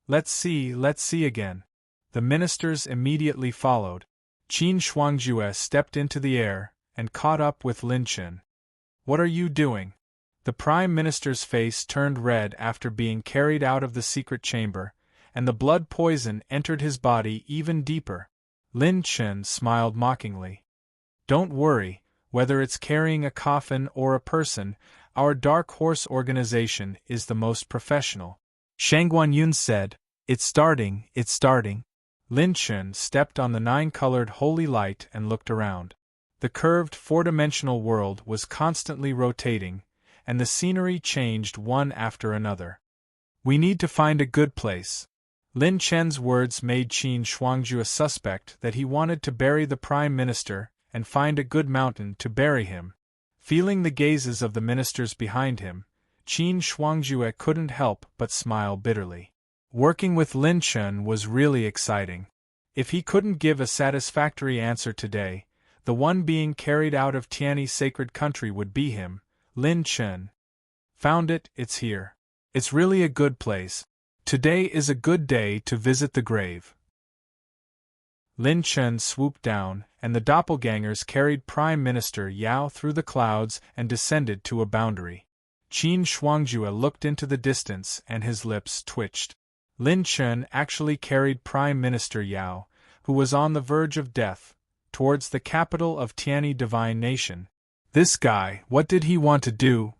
Let's see again. The ministers immediately followed. Qin Shuangjue stepped into the air and caught up with Lin Chen. What are you doing? The Prime Minister's face turned red after being carried out of the secret chamber, and the blood poison entered his body even deeper. Lin Chen smiled mockingly. Don't worry, whether it's carrying a coffin or a person, our Dark Horse organization is the most professional. Shang Guanyun said, It's starting. Lin Chen stepped on the 9-colored holy light and looked around. The curved 4-dimensional world was constantly rotating, and the scenery changed one after another. We need to find a good place. Lin Chen's words made Qin Shuangjue suspect that he wanted to bury the Prime Minister and find a good mountain to bury him. Feeling the gazes of the ministers behind him, Qin Shuangjue couldn't help but smile bitterly. Working with Lin Chen was really exciting. If he couldn't give a satisfactory answer today, the one being carried out of Tianyi Sacred Country would be him, Lin Chen. Found it, it's here. It's really a good place. Today is a good day to visit the grave. Lin Chen swooped down, and the doppelgangers carried Prime Minister Yao through the clouds and descended to a boundary. Qin Shuangjue looked into the distance and his lips twitched. Lin Chen actually carried Prime Minister Yao, who was on the verge of death, towards the capital of Tianyi Divine Nation. This guy, what did he want to do?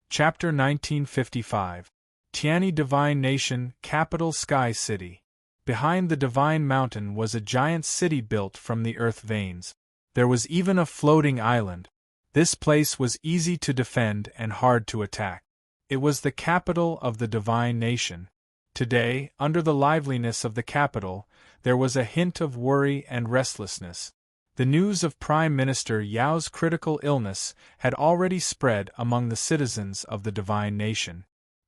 Chapter 1955. Tianyi Divine Nation, Capital Sky City. Behind the Divine Mountain was a giant city built from the earth veins. There was even a floating island. This place was easy to defend and hard to attack. It was the capital of the Divine Nation. Today, under the liveliness of the capital, there was a hint of worry and restlessness. The news of Prime Minister Yao's critical illness had already spread among the citizens of the Divine Nation.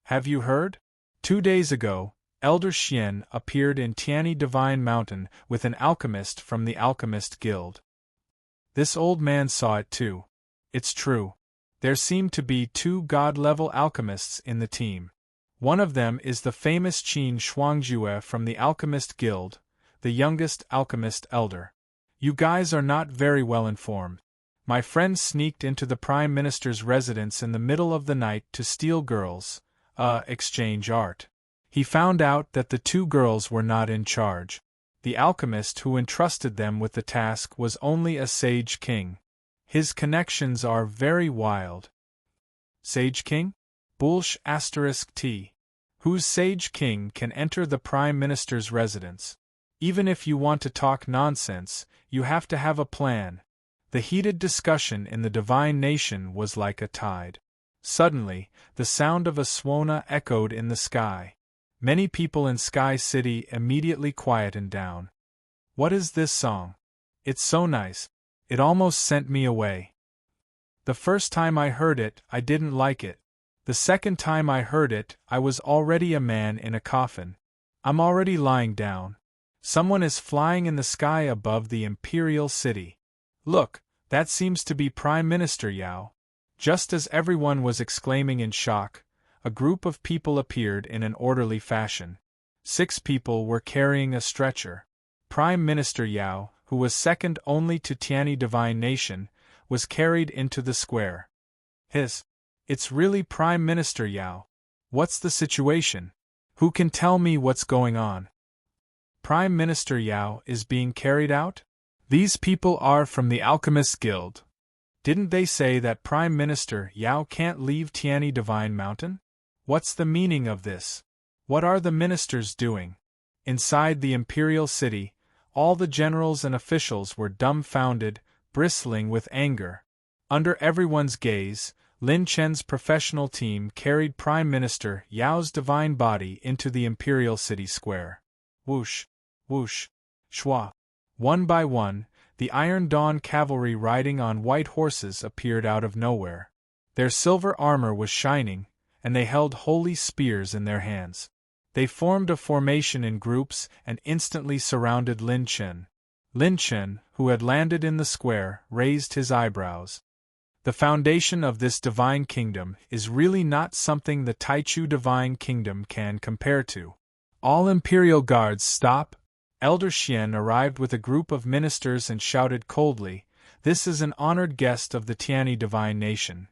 Have you heard? 2 days ago, Elder Xian appeared in Tianyi Divine Mountain with an alchemist from the Alchemist Guild. This old man saw it too. It's true. There seem to be 2 god-level alchemists in the team. One of them is the famous Qin Shuangjue from the Alchemist Guild, the youngest alchemist elder. You guys are not very well informed. My friend sneaked into the Prime Minister's residence in the middle of the night to steal girls, exchange art. He found out that the 2 girls were not in charge. The alchemist who entrusted them with the task was only a sage king. His connections are very wild. Sage king? Bullsh *t. Whose sage king can enter the Prime Minister's residence? Even if you want to talk nonsense, you have to have a plan. The heated discussion in the divine nation was like a tide. Suddenly, the sound of a swona echoed in the sky. Many people in Sky City immediately quietened down. What is this song? It's so nice. It almost sent me away. The first time I heard it, I didn't like it. The second time I heard it, I was already a man in a coffin. I'm already lying down. Someone is flying in the sky above the Imperial City. Look, that seems to be Prime Minister Yao. Just as everyone was exclaiming in shock, a group of people appeared in an orderly fashion. 6 people were carrying a stretcher. Prime Minister Yao, who was second only to Tiani Divine Nation, was carried into the square. It's really Prime Minister Yao. What's the situation? Who can tell me what's going on? Prime Minister Yao is being carried out? These people are from the Alchemists Guild. Didn't they say that Prime Minister Yao can't leave Tiani Divine Mountain? What's the meaning of this? What are the ministers doing? Inside the Imperial City, all the generals and officials were dumbfounded, bristling with anger. Under everyone's gaze, Lin Chen's professional team carried Prime Minister Yao's divine body into the Imperial City Square. Whoosh, whoosh, shwa. One by one, the Iron Dawn cavalry riding on white horses appeared out of nowhere. Their silver armor was shining, and they held holy spears in their hands. They formed a formation in groups and instantly surrounded Lin Chen. Lin Chen, who had landed in the square, raised his eyebrows. The foundation of this divine kingdom is really not something the Taichu divine kingdom can compare to. All imperial guards stop. Elder Xian arrived with a group of ministers and shouted coldly, "This is an honored guest of the Tiani divine nation.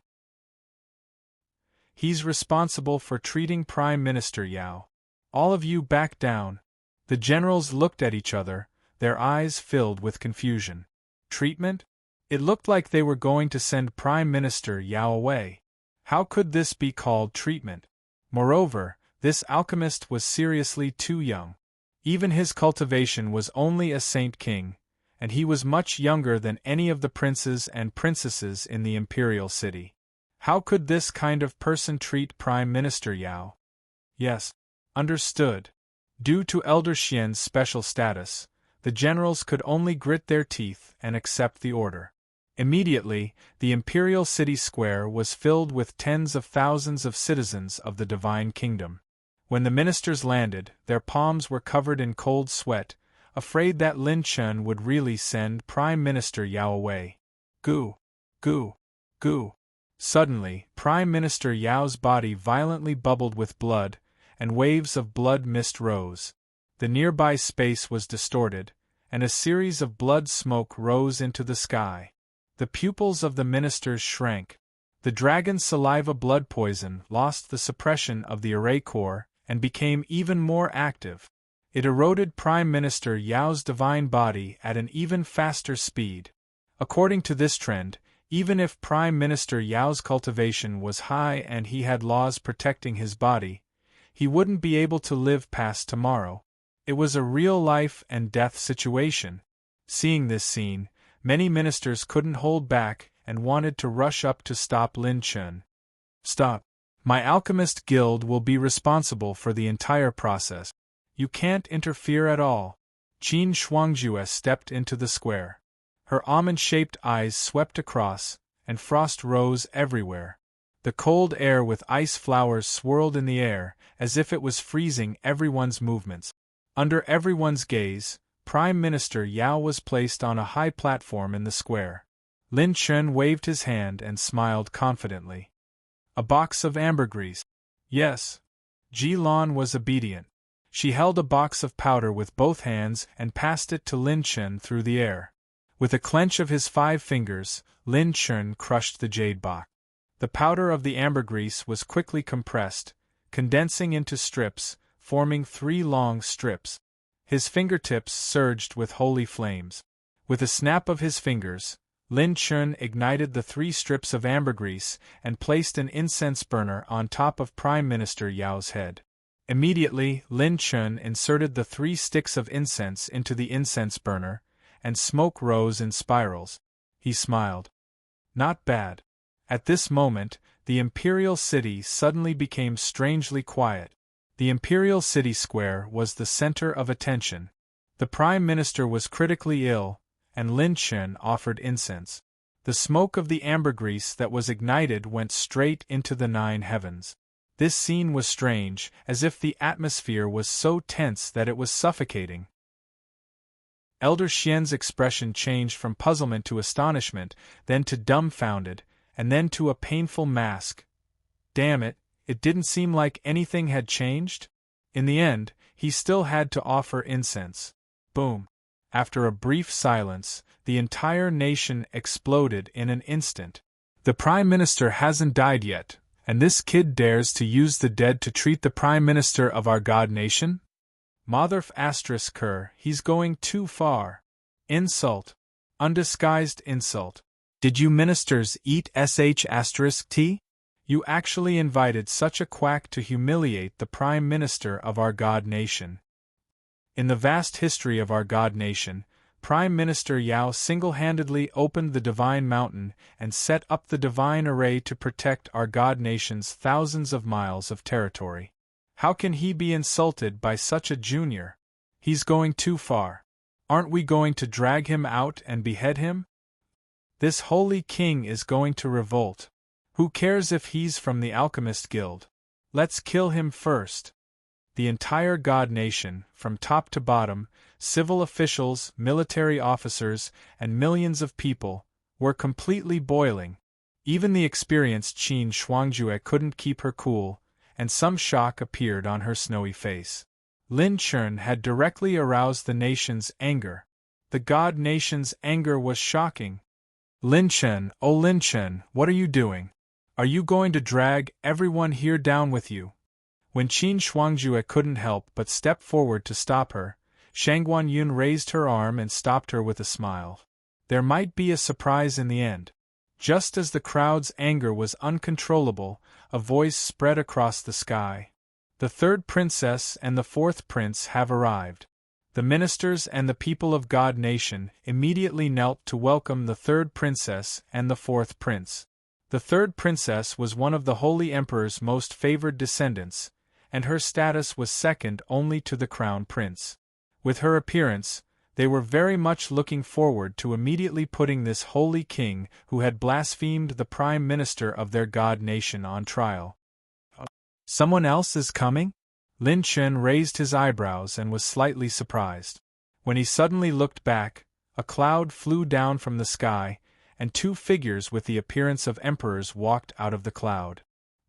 He's responsible for treating Prime Minister Yao. All of you back down." The generals looked at each other, their eyes filled with confusion. Treatment? It looked like they were going to send Prime Minister Yao away. How could this be called treatment? Moreover, this alchemist was seriously too young. Even his cultivation was only a Saint King, and he was much younger than any of the princes and princesses in the Imperial City. How could this kind of person treat Prime Minister Yao? Yes, understood. Due to Elder Xian's special status, the generals could only grit their teeth and accept the order. Immediately, the Imperial City Square was filled with tens of thousands of citizens of the Divine Kingdom. When the ministers landed, their palms were covered in cold sweat, afraid that Lin Chen would really send Prime Minister Yao away. Goo! Goo! Goo! Suddenly, Prime Minister Yao's body violently bubbled with blood, and waves of blood mist rose. The nearby space was distorted, and a series of blood smoke rose into the sky. The pupils of the ministers shrank. The dragon's saliva blood poison lost the suppression of the array core and became even more active. It eroded Prime Minister Yao's divine body at an even faster speed. According to this trend, even if Prime Minister Yao's cultivation was high and he had laws protecting his body, he wouldn't be able to live past tomorrow. It was a real life and death situation. Seeing this scene, many ministers couldn't hold back and wanted to rush up to stop Lin Chen. "Stop. My alchemist guild will be responsible for the entire process. You can't interfere at all." Qin Shuangjue stepped into the square. Her almond-shaped eyes swept across, and frost rose everywhere. The cold air with ice flowers swirled in the air, as if it was freezing everyone's movements. Under everyone's gaze, Prime Minister Yao was placed on a high platform in the square. Lin Chen waved his hand and smiled confidently. "A box of ambergris." "Yes." Ji Lan was obedient. She held a box of powder with both hands and passed it to Lin Chen through the air. With a clench of his 5 fingers, Lin Chun crushed the jade box. The powder of the ambergris was quickly compressed, condensing into strips, forming 3 long strips. His fingertips surged with holy flames. With a snap of his fingers, Lin Chun ignited the 3 strips of ambergris and placed an incense burner on top of Prime Minister Yao's head. Immediately, Lin Chun inserted the 3 sticks of incense into the incense burner, and smoke rose in spirals. He smiled. Not bad. At this moment, the imperial city suddenly became strangely quiet. The imperial city square was the center of attention. The prime minister was critically ill, and Lin Chun offered incense. The smoke of the ambergris that was ignited went straight into the 9 heavens. This scene was strange, as if the atmosphere was so tense that it was suffocating. Elder Xian's expression changed from puzzlement to astonishment, then to dumbfounded, and then to a painful mask. Damn it, it didn't seem like anything had changed? In the end, he still had to offer incense. Boom. After a brief silence, the entire nation exploded in an instant. The Prime Minister hasn't died yet, and this kid dares to use the dead to treat the Prime Minister of our god nation? Motherf asterisk her, he's going too far. Insult. Undisguised insult. Did you ministers eat sh*t? You actually invited such a quack to humiliate the Prime Minister of our god nation. In the vast history of our god nation, Prime Minister Yao single-handedly opened the Divine Mountain and set up the Divine Array to protect our god nation's thousands of miles of territory. How can he be insulted by such a junior? He's going too far. Aren't we going to drag him out and behead him? This holy king is going to revolt. Who cares if he's from the Alchemist Guild? Let's kill him first. The entire god nation, from top to bottom, civil officials, military officers, and millions of people, were completely boiling. Even the experienced Qin Shuangjue couldn't keep her cool, and some shock appeared on her snowy face. Lin Chun had directly aroused the nation's anger. The god nation's anger was shocking. Lin Chun, oh Lin Chun, what are you doing? Are you going to drag everyone here down with you? When Qin Shuangjue couldn't help but step forward to stop her, Shangguan Yun raised her arm and stopped her with a smile. There might be a surprise in the end. Just as the crowd's anger was uncontrollable, a voice spread across the sky. The 3rd princess and the 4th prince have arrived. The ministers and the people of God Nation immediately knelt to welcome the 3rd princess and the 4th prince. The 3rd princess was one of the Holy Emperor's most favored descendants, and her status was second only to the crown prince. With her appearance, they were very much looking forward to immediately putting this holy king who had blasphemed the prime minister of their god nation on trial. Someone else is coming? Lin Chun raised his eyebrows and was slightly surprised. When he suddenly looked back, a cloud flew down from the sky, and 2 figures with the appearance of emperors walked out of the cloud.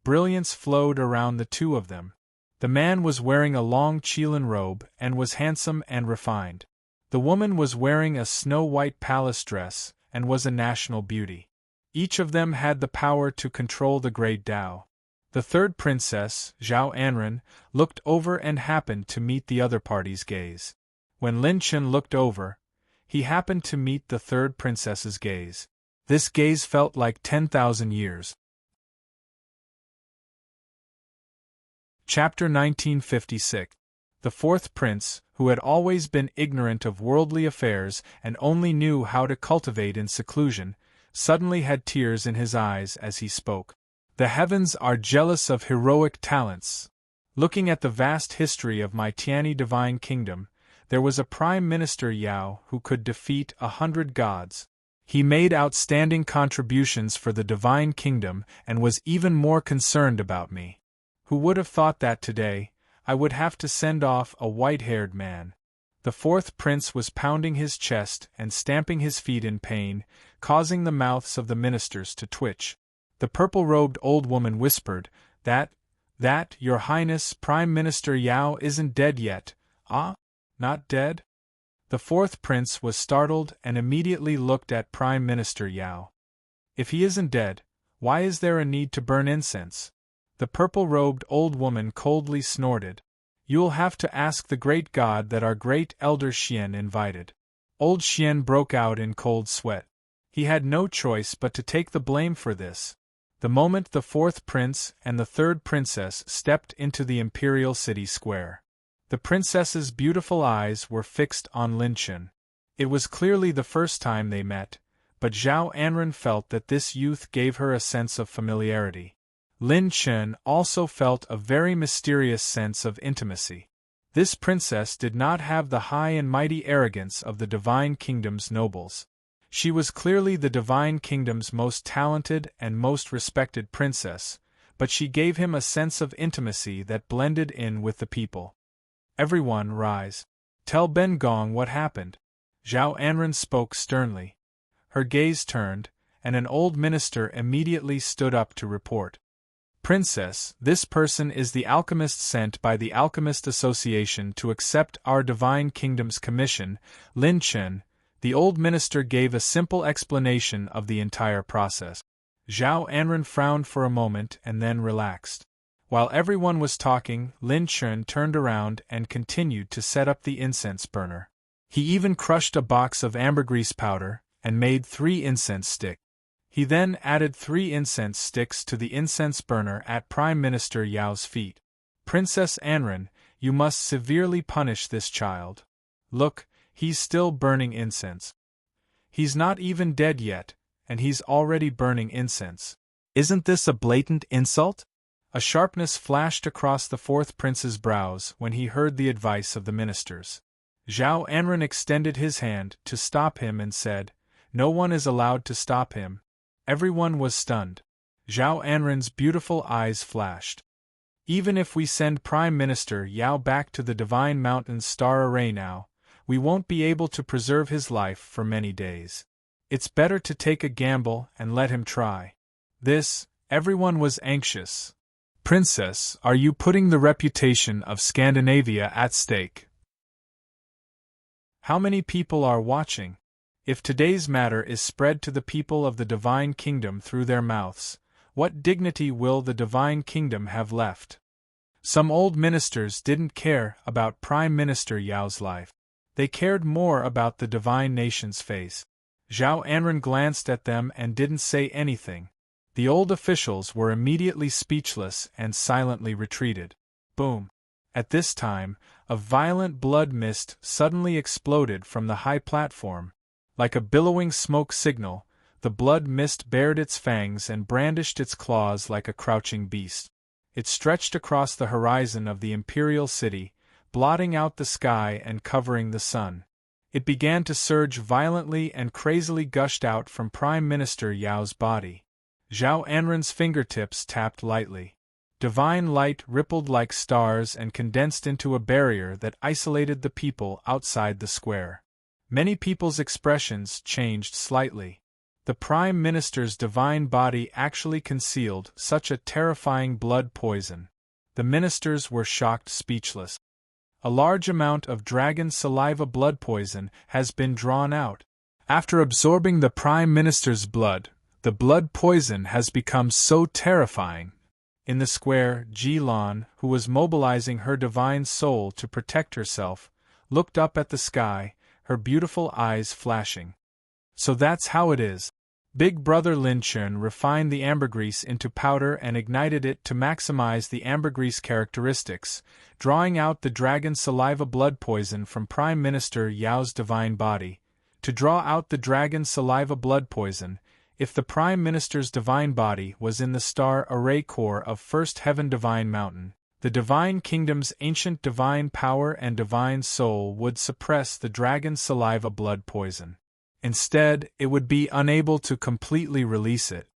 Brilliance flowed around the 2 of them. The man was wearing a long Qilin robe and was handsome and refined. The woman was wearing a snow-white palace dress and was a national beauty. Each of them had the power to control the great Tao. The 3rd princess, Zhao Anren, looked over and happened to meet the other party's gaze. When Lin Chun looked over, he happened to meet the 3rd princess's gaze. This gaze felt like 10,000 years. Chapter 1956. The 4th prince, who had always been ignorant of worldly affairs and only knew how to cultivate in seclusion, suddenly had tears in his eyes as he spoke. The heavens are jealous of heroic talents. Looking at the vast history of my Tiani divine kingdom, there was a prime minister Yao who could defeat 100 gods. He made outstanding contributions for the divine kingdom and was even more concerned about me. Who would have thought that today, I would have to send off a white-haired man? The 4th prince was pounding his chest and stamping his feet in pain, causing the mouths of the ministers to twitch. The purple-robed old woman whispered, that, Your Highness, Prime Minister Yao isn't dead yet. Ah? Not dead? The fourth prince was startled and immediately looked at Prime Minister Yao. If he isn't dead, why is there a need to burn incense? The purple-robed old woman coldly snorted. You'll have to ask the great god that our great elder Xian invited. Old Xian broke out in cold sweat. He had no choice but to take the blame for this. The moment the fourth prince and the third princess stepped into the imperial city square, the princess's beautiful eyes were fixed on Lin Chun. It was clearly the first time they met, but Zhao Anren felt that this youth gave her a sense of familiarity. Lin Chun also felt a very mysterious sense of intimacy. This princess did not have the high and mighty arrogance of the Divine Kingdom's nobles. She was clearly the Divine Kingdom's most talented and most respected princess, but she gave him a sense of intimacy that blended in with the people. Everyone rise. Tell Ben Gong what happened. Zhao Anren spoke sternly. Her gaze turned, and an old minister immediately stood up to report. Princess, this person is the alchemist sent by the Alchemist Association to accept our Divine Kingdom's commission, Lin Chun. The old minister gave a simple explanation of the entire process. Zhao Anren frowned for a moment and then relaxed. While everyone was talking, Lin Chun turned around and continued to set up the incense burner. He even crushed a box of ambergris powder and made 3 incense sticks. He then added 3 incense sticks to the incense burner at Prime Minister Yao's feet. Princess Anren, you must severely punish this child. Look, he's still burning incense. He's not even dead yet, and he's already burning incense. Isn't this a blatant insult? A sharpness flashed across the fourth prince's brows when he heard the advice of the ministers. Zhao Anren extended his hand to stop him and said, "No one is allowed to stop him." Everyone was stunned. Zhao Anren's beautiful eyes flashed. Even if we send Prime Minister Yao back to the Divine Mountain's star array now, we won't be able to preserve his life for many days. It's better to take a gamble and let him try. Everyone was anxious. Princess, are you putting the reputation of Scandinavia at stake? How many people are watching? If today's matter is spread to the people of the Divine Kingdom through their mouths, what dignity will the Divine Kingdom have left? Some old ministers didn't care about Prime Minister Yao's life. They cared more about the divine nation's face. Zhao Anren glanced at them and didn't say anything. The old officials were immediately speechless and silently retreated. Boom! At this time, a violent blood mist suddenly exploded from the high platform. Like a billowing smoke signal, the blood mist bared its fangs and brandished its claws like a crouching beast. It stretched across the horizon of the imperial city, blotting out the sky and covering the sun. It began to surge violently and crazily gushed out from Prime Minister Yao's body. Zhao Anren's fingertips tapped lightly. Divine light rippled like stars and condensed into a barrier that isolated the people outside the square. Many people's expressions changed slightly. The Prime Minister's divine body actually concealed such a terrifying blood poison. The ministers were shocked speechless. A large amount of dragon saliva blood poison has been drawn out. After absorbing the Prime Minister's blood, the blood poison has become so terrifying. In the square, Ji Lan, who was mobilizing her divine soul to protect herself, looked up at the sky, her beautiful eyes flashing. So that's how it is. Big Brother Lin Chun refined the ambergris into powder and ignited it to maximize the ambergris characteristics, drawing out the dragon saliva blood poison from Prime Minister Yao's divine body. To draw out the dragon saliva blood poison, if the Prime Minister's divine body was in the star array core of First Heaven Divine Mountain, the Divine Kingdom's ancient divine power and divine soul would suppress the dragon saliva blood poison. Instead, it would be unable to completely release it.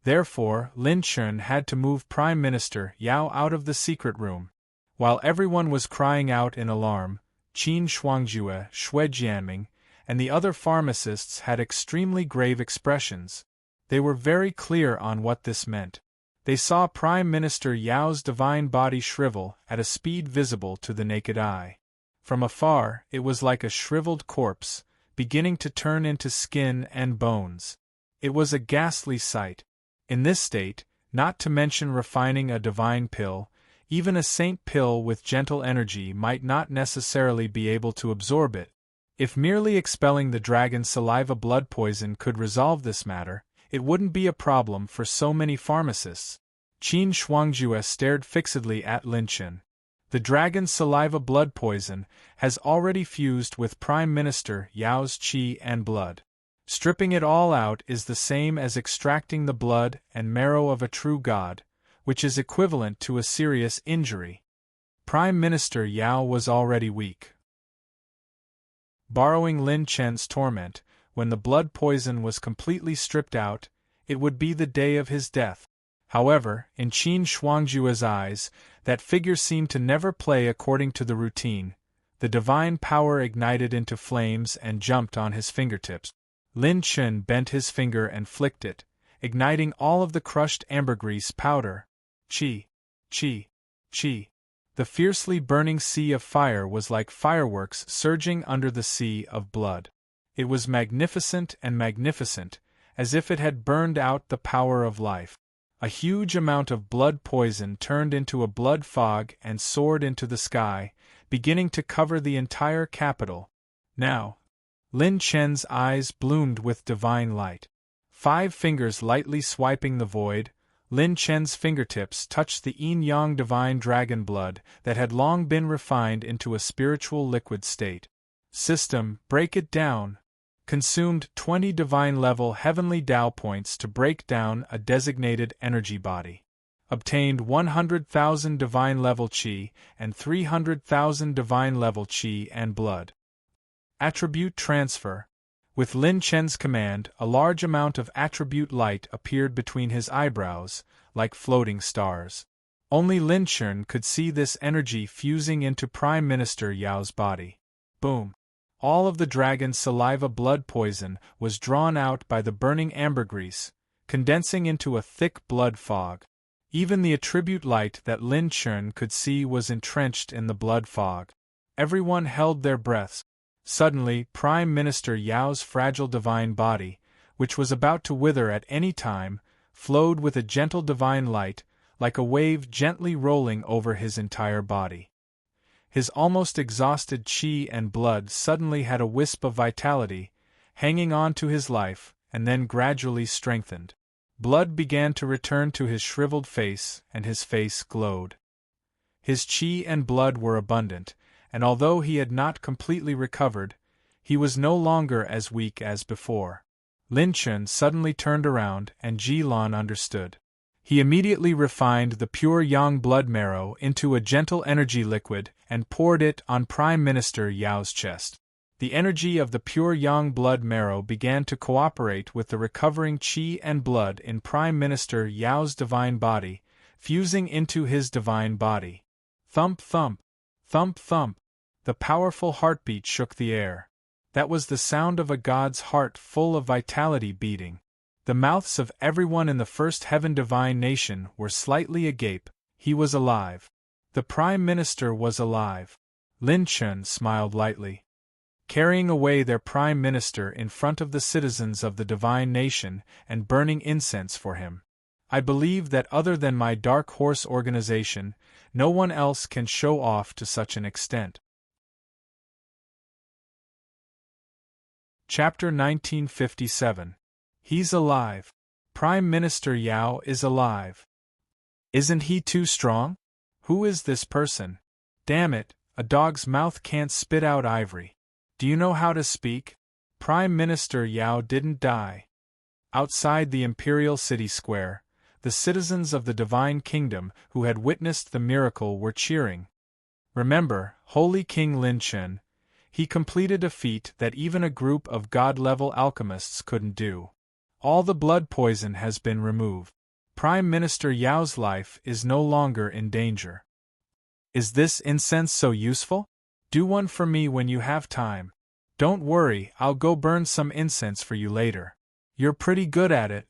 Therefore, Lin Chun had to move Prime Minister Yao out of the secret room. While everyone was crying out in alarm, Qin Shuangjue, Xue Jianming, and the other pharmacists had extremely grave expressions. They were very clear on what this meant. They saw Prime Minister Yao's divine body shrivel at a speed visible to the naked eye. From afar, it was like a shriveled corpse, beginning to turn into skin and bones. It was a ghastly sight. In this state, not to mention refining a divine pill, even a saint pill with gentle energy might not necessarily be able to absorb it. If merely expelling the dragon's saliva blood poison could resolve this matter, it wouldn't be a problem for so many pharmacists. Qin Shuangjue stared fixedly at Lin Chen. The dragon's saliva blood poison has already fused with Prime Minister Yao's qi and blood. Stripping it all out is the same as extracting the blood and marrow of a true god, which is equivalent to a serious injury. Prime Minister Yao was already weak. Borrowing Lin Chen's torment, when the blood poison was completely stripped out, it would be the day of his death. However, in Qin Shuangjue's eyes, that figure seemed to never play according to the routine. The divine power ignited into flames and jumped on his fingertips. Lin Chen bent his finger and flicked it, igniting all of the crushed ambergris powder. Qi, qi, qi. The fiercely burning sea of fire was like fireworks surging under the sea of blood. It was magnificent and magnificent, as if it had burned out the power of life. A huge amount of blood poison turned into a blood fog and soared into the sky, beginning to cover the entire capital. Now, Lin Chen's eyes bloomed with divine light. 5 fingers lightly swiping the void, Lin Chen's fingertips touched the yin-yang divine dragon blood that had long been refined into a spiritual liquid state. System, break it down. Consumed 20 divine-level heavenly Tao points to break down a designated energy body. Obtained 100,000 divine-level qi and 300,000 divine-level qi and blood. Attribute transfer. With Lin Chen's command, a large amount of attribute light appeared between his eyebrows, like floating stars. Only Lin Chen could see this energy fusing into Prime Minister Yao's body. Boom! All of the dragon's saliva blood poison was drawn out by the burning ambergris, condensing into a thick blood fog. Even the attribute light that Lin Chen could see was entrenched in the blood fog. Everyone held their breaths. Suddenly, Prime Minister Yao's fragile divine body, which was about to wither at any time, flowed with a gentle divine light, like a wave gently rolling over his entire body. His almost exhausted qi and blood suddenly had a wisp of vitality, hanging on to his life, and then gradually strengthened. Blood began to return to his shriveled face, and his face glowed. His qi and blood were abundant, and although he had not completely recovered, he was no longer as weak as before. Lin Chen suddenly turned around, and Ji Lan understood. He immediately refined the pure yang blood marrow into a gentle energy liquid and poured it on Prime Minister Yao's chest. The energy of the pure yang blood marrow began to cooperate with the recovering qi and blood in Prime Minister Yao's divine body, fusing into his divine body. Thump thump, thump thump. The powerful heartbeat shook the air. That was the sound of a god's heart full of vitality beating. The mouths of everyone in the first heaven divine nation were slightly agape. He was alive. The Prime Minister was alive. Lin Chen smiled lightly. Carrying away their Prime Minister in front of the citizens of the divine nation and burning incense for him. I believe that other than my Dark Horse organization, no one else can show off to such an extent. Chapter 1957. He's alive. Prime Minister Yao is alive. Isn't he too strong? Who is this person? Damn it, a dog's mouth can't spit out ivory. Do you know how to speak? Prime Minister Yao didn't die. Outside the imperial city square, the citizens of the divine kingdom who had witnessed the miracle were cheering. Remember, Holy King Lin Chen. He completed a feat that even a group of god-level alchemists couldn't do. All the blood poison has been removed. Prime Minister Yao's life is no longer in danger. Is this incense so useful? Do one for me when you have time. Don't worry, I'll go burn some incense for you later. You're pretty good at it.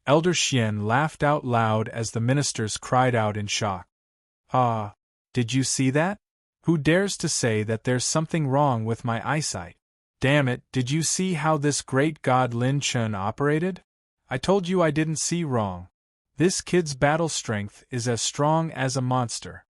Elder Xian laughed out loud as the ministers cried out in shock. Ah, did you see that? Who dares to say that there's something wrong with my eyesight? Damn it, did you see how this great god Lin Chun operated? I told you I didn't see wrong. This kid's battle strength is as strong as a monster.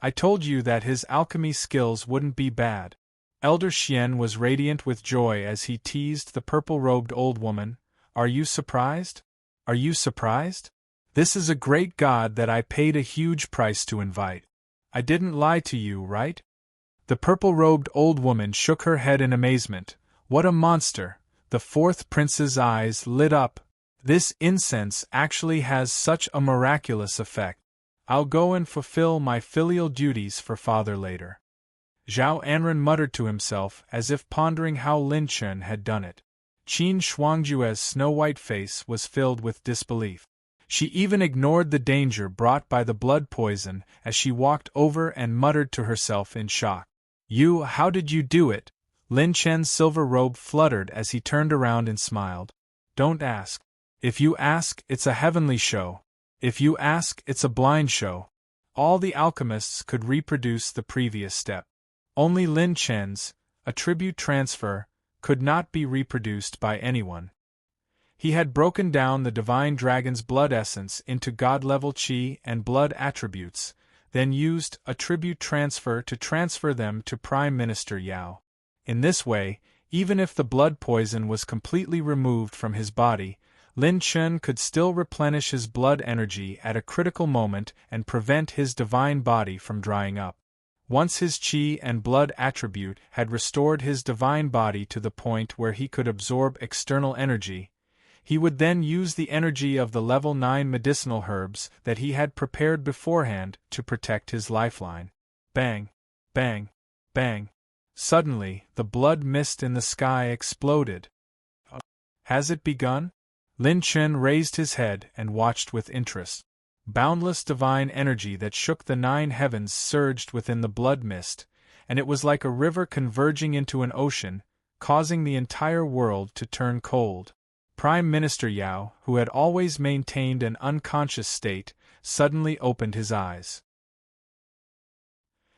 I told you that his alchemy skills wouldn't be bad. Elder Xian was radiant with joy as he teased the purple-robed old woman. Are you surprised? Are you surprised? This is a great god that I paid a huge price to invite. I didn't lie to you, right? The purple-robed old woman shook her head in amazement. What a monster! The fourth prince's eyes lit up. This incense actually has such a miraculous effect. I'll go and fulfill my filial duties for father later. Zhao Anren muttered to himself as if pondering how Lin Chun had done it. Qin Shuangjue's snow-white face was filled with disbelief. She even ignored the danger brought by the blood poison as she walked over and muttered to herself in shock. How did you do it? Lin Chen's silver robe fluttered as he turned around and smiled. Don't ask. If you ask, it's a heavenly show. If you ask, it's a blind show. All the alchemists could reproduce the previous step. Only Lin Chen's, a tribute transfer, could not be reproduced by anyone. He had broken down the divine dragon's blood essence into god-level qi and blood attributes, then used a tribute transfer to transfer them to Prime Minister Yao. In this way, even if the blood poison was completely removed from his body, Lin Chun could still replenish his blood energy at a critical moment and prevent his divine body from drying up. Once his qi and blood attribute had restored his divine body to the point where he could absorb external energy, he would then use the energy of the level 9 medicinal herbs that he had prepared beforehand to protect his lifeline. Bang! Bang! Bang! Suddenly, the blood mist in the sky exploded. Has it begun? Lin Chun raised his head and watched with interest. Boundless divine energy that shook the 9 heavens surged within the blood mist, and it was like a river converging into an ocean, causing the entire world to turn cold. Prime Minister Yao, who had always maintained an unconscious state, suddenly opened his eyes.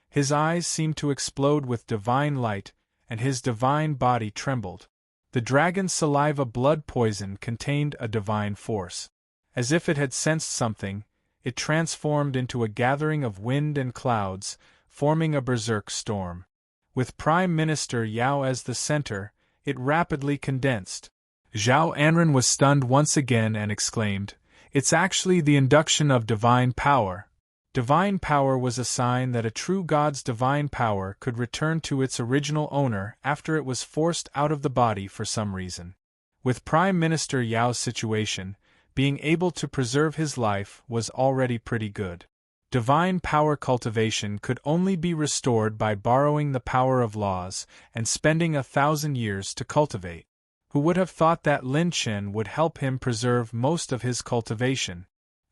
His eyes seemed to explode with divine light, and his divine body trembled. The dragon's saliva blood poison contained a divine force. As if it had sensed something, it transformed into a gathering of wind and clouds, forming a berserk storm. With Prime Minister Yao as the center, it rapidly condensed. Zhao Anren was stunned once again and exclaimed, "It's actually the induction of divine power." Divine power was a sign that a true god's divine power could return to its original owner after it was forced out of the body for some reason. With Prime Minister Yao's situation, being able to preserve his life was already pretty good. Divine power cultivation could only be restored by borrowing the power of laws and spending 1,000 years to cultivate. Who would have thought that Lin Chun would help him preserve most of his cultivation?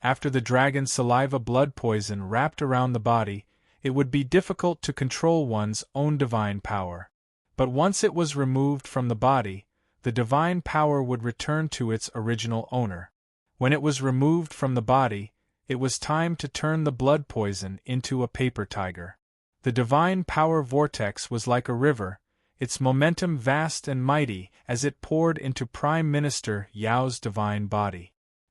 After the dragon's saliva blood poison wrapped around the body, it would be difficult to control one's own divine power. But once it was removed from the body, the divine power would return to its original owner. When it was removed from the body, it was time to turn the blood poison into a paper tiger. The divine power vortex was like a river, its momentum vast and mighty as it poured into Prime Minister Yao's divine body.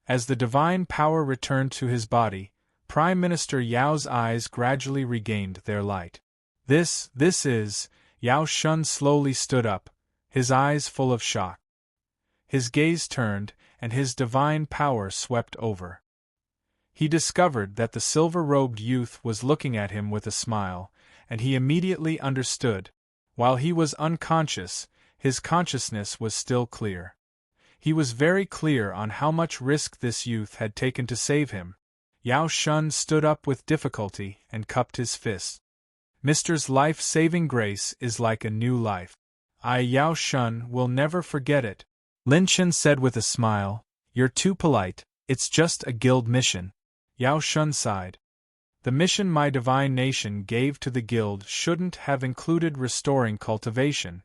As the divine power returned to his body, Prime Minister Yao's eyes gradually regained their light. This is... Yao Shun slowly stood up, his eyes full of shock. His gaze turned, and his divine power swept over. He discovered that the silver-robed youth was looking at him with a smile, and he immediately understood. While he was unconscious, his consciousness was still clear. He was very clear on how much risk this youth had taken to save him. Yao Shun stood up with difficulty and cupped his fists. Mister's life-saving grace is like a new life. I, Yao Shun, will never forget it. Lin Chun said with a smile, "You're too polite, it's just a guild mission." Yao Shun sighed. The mission my divine nation gave to the guild shouldn't have included restoring cultivation.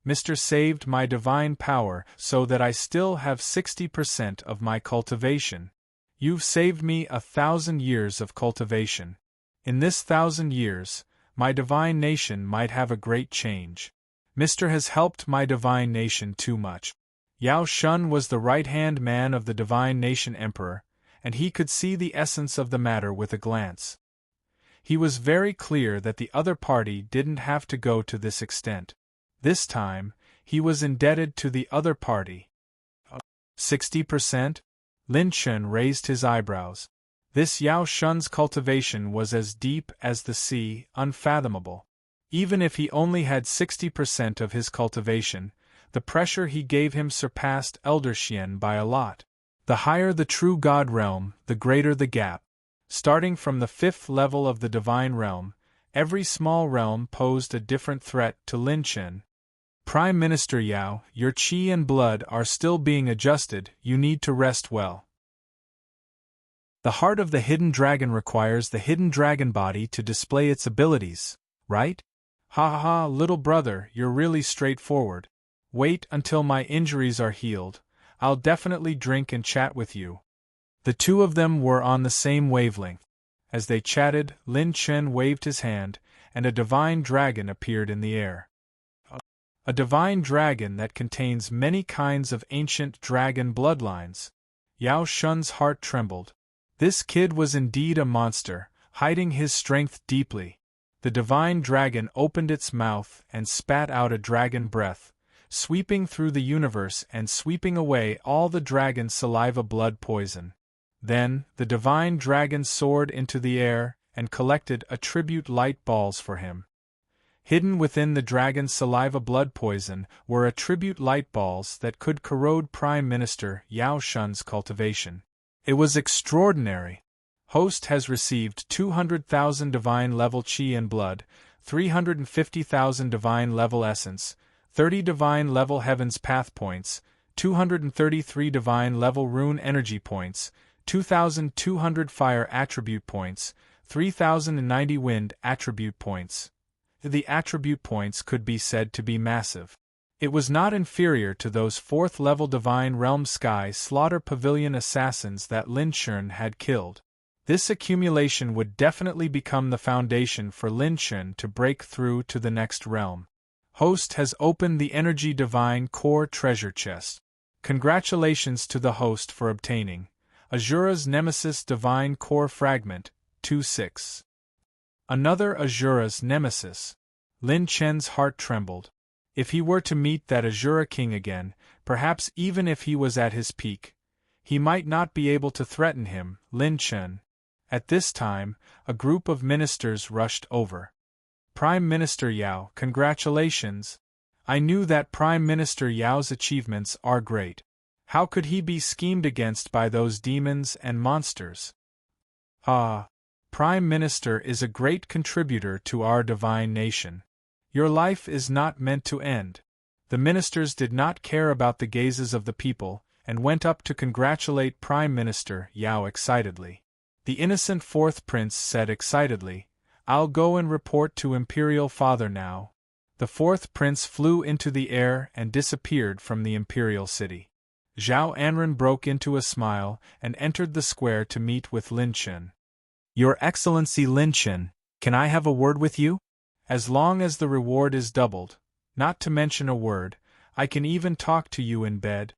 Mr. saved my divine power so that I still have 60% of my cultivation. You've saved me 1,000 years of cultivation. In this 1,000 years, my divine nation might have a great change. Mr. has helped my divine nation too much. Yao Shun was the right-hand man of the divine nation emperor, and he could see the essence of the matter with a glance. He was very clear that the other party didn't have to go to this extent. This time, he was indebted to the other party. 60%? Lin Chen raised his eyebrows. This Yao Shun's cultivation was as deep as the sea, unfathomable. Even if he only had 60% of his cultivation, the pressure he gave him surpassed Elder Xian by a lot. The higher the true God realm, the greater the gap. Starting from the 5th level of the divine realm, every small realm posed a different threat to Lin Chen. Prime Minister Yao, your qi and blood are still being adjusted, you need to rest well. The heart of the hidden dragon requires the hidden dragon body to display its abilities, right? Ha ha ha, little brother, you're really straightforward. Wait until my injuries are healed, I'll definitely drink and chat with you. The two of them were on the same wavelength. As they chatted, Lin Chen waved his hand, and a divine dragon appeared in the air. A divine dragon that contains many kinds of ancient dragon bloodlines. Yao Shun's heart trembled. This kid was indeed a monster, hiding his strength deeply. The divine dragon opened its mouth and spat out a dragon breath, sweeping through the universe and sweeping away all the dragon's saliva blood poison. Then, the divine dragon soared into the air and collected attribute light balls for him. Hidden within the dragon's saliva blood poison were attribute light balls that could corrode Prime Minister Yao Shun's cultivation. It was extraordinary. Host has received 200,000 divine level qi and blood, 350,000 divine level essence, 30 divine level heavens path points, 233 divine level rune energy points, 2,200 fire attribute points, 3,090 wind attribute points. The attribute points could be said to be massive. It was not inferior to those 4th-level Divine Realm Sky Slaughter Pavilion assassins that Lin Chen had killed. This accumulation would definitely become the foundation for Lin Chen to break through to the next realm. Host has opened the Energy Divine Core Treasure Chest. Congratulations to the host for obtaining Azura's Nemesis Divine Core Fragment, 2-6. Another Azura's Nemesis. Lin Chen's heart trembled. If he were to meet that Azura King again, perhaps even if he was at his peak, he might not be able to threaten him, Lin Chen. At this time, a group of ministers rushed over. Prime Minister Yao, congratulations. I knew that Prime Minister Yao's achievements are great. How could he be schemed against by those demons and monsters? Ah, Prime Minister is a great contributor to our divine nation. Your life is not meant to end. The ministers did not care about the gazes of the people, and went up to congratulate Prime Minister Yao excitedly. The innocent 4th Prince said excitedly, I'll go and report to Imperial Father now. The 4th Prince flew into the air and disappeared from the Imperial City. Zhao Anren broke into a smile and entered the square to meet with Lin Chen. Your Excellency Lin Chen, can I have a word with you? As long as the reward is doubled, not to mention a word, I can even talk to you in bed.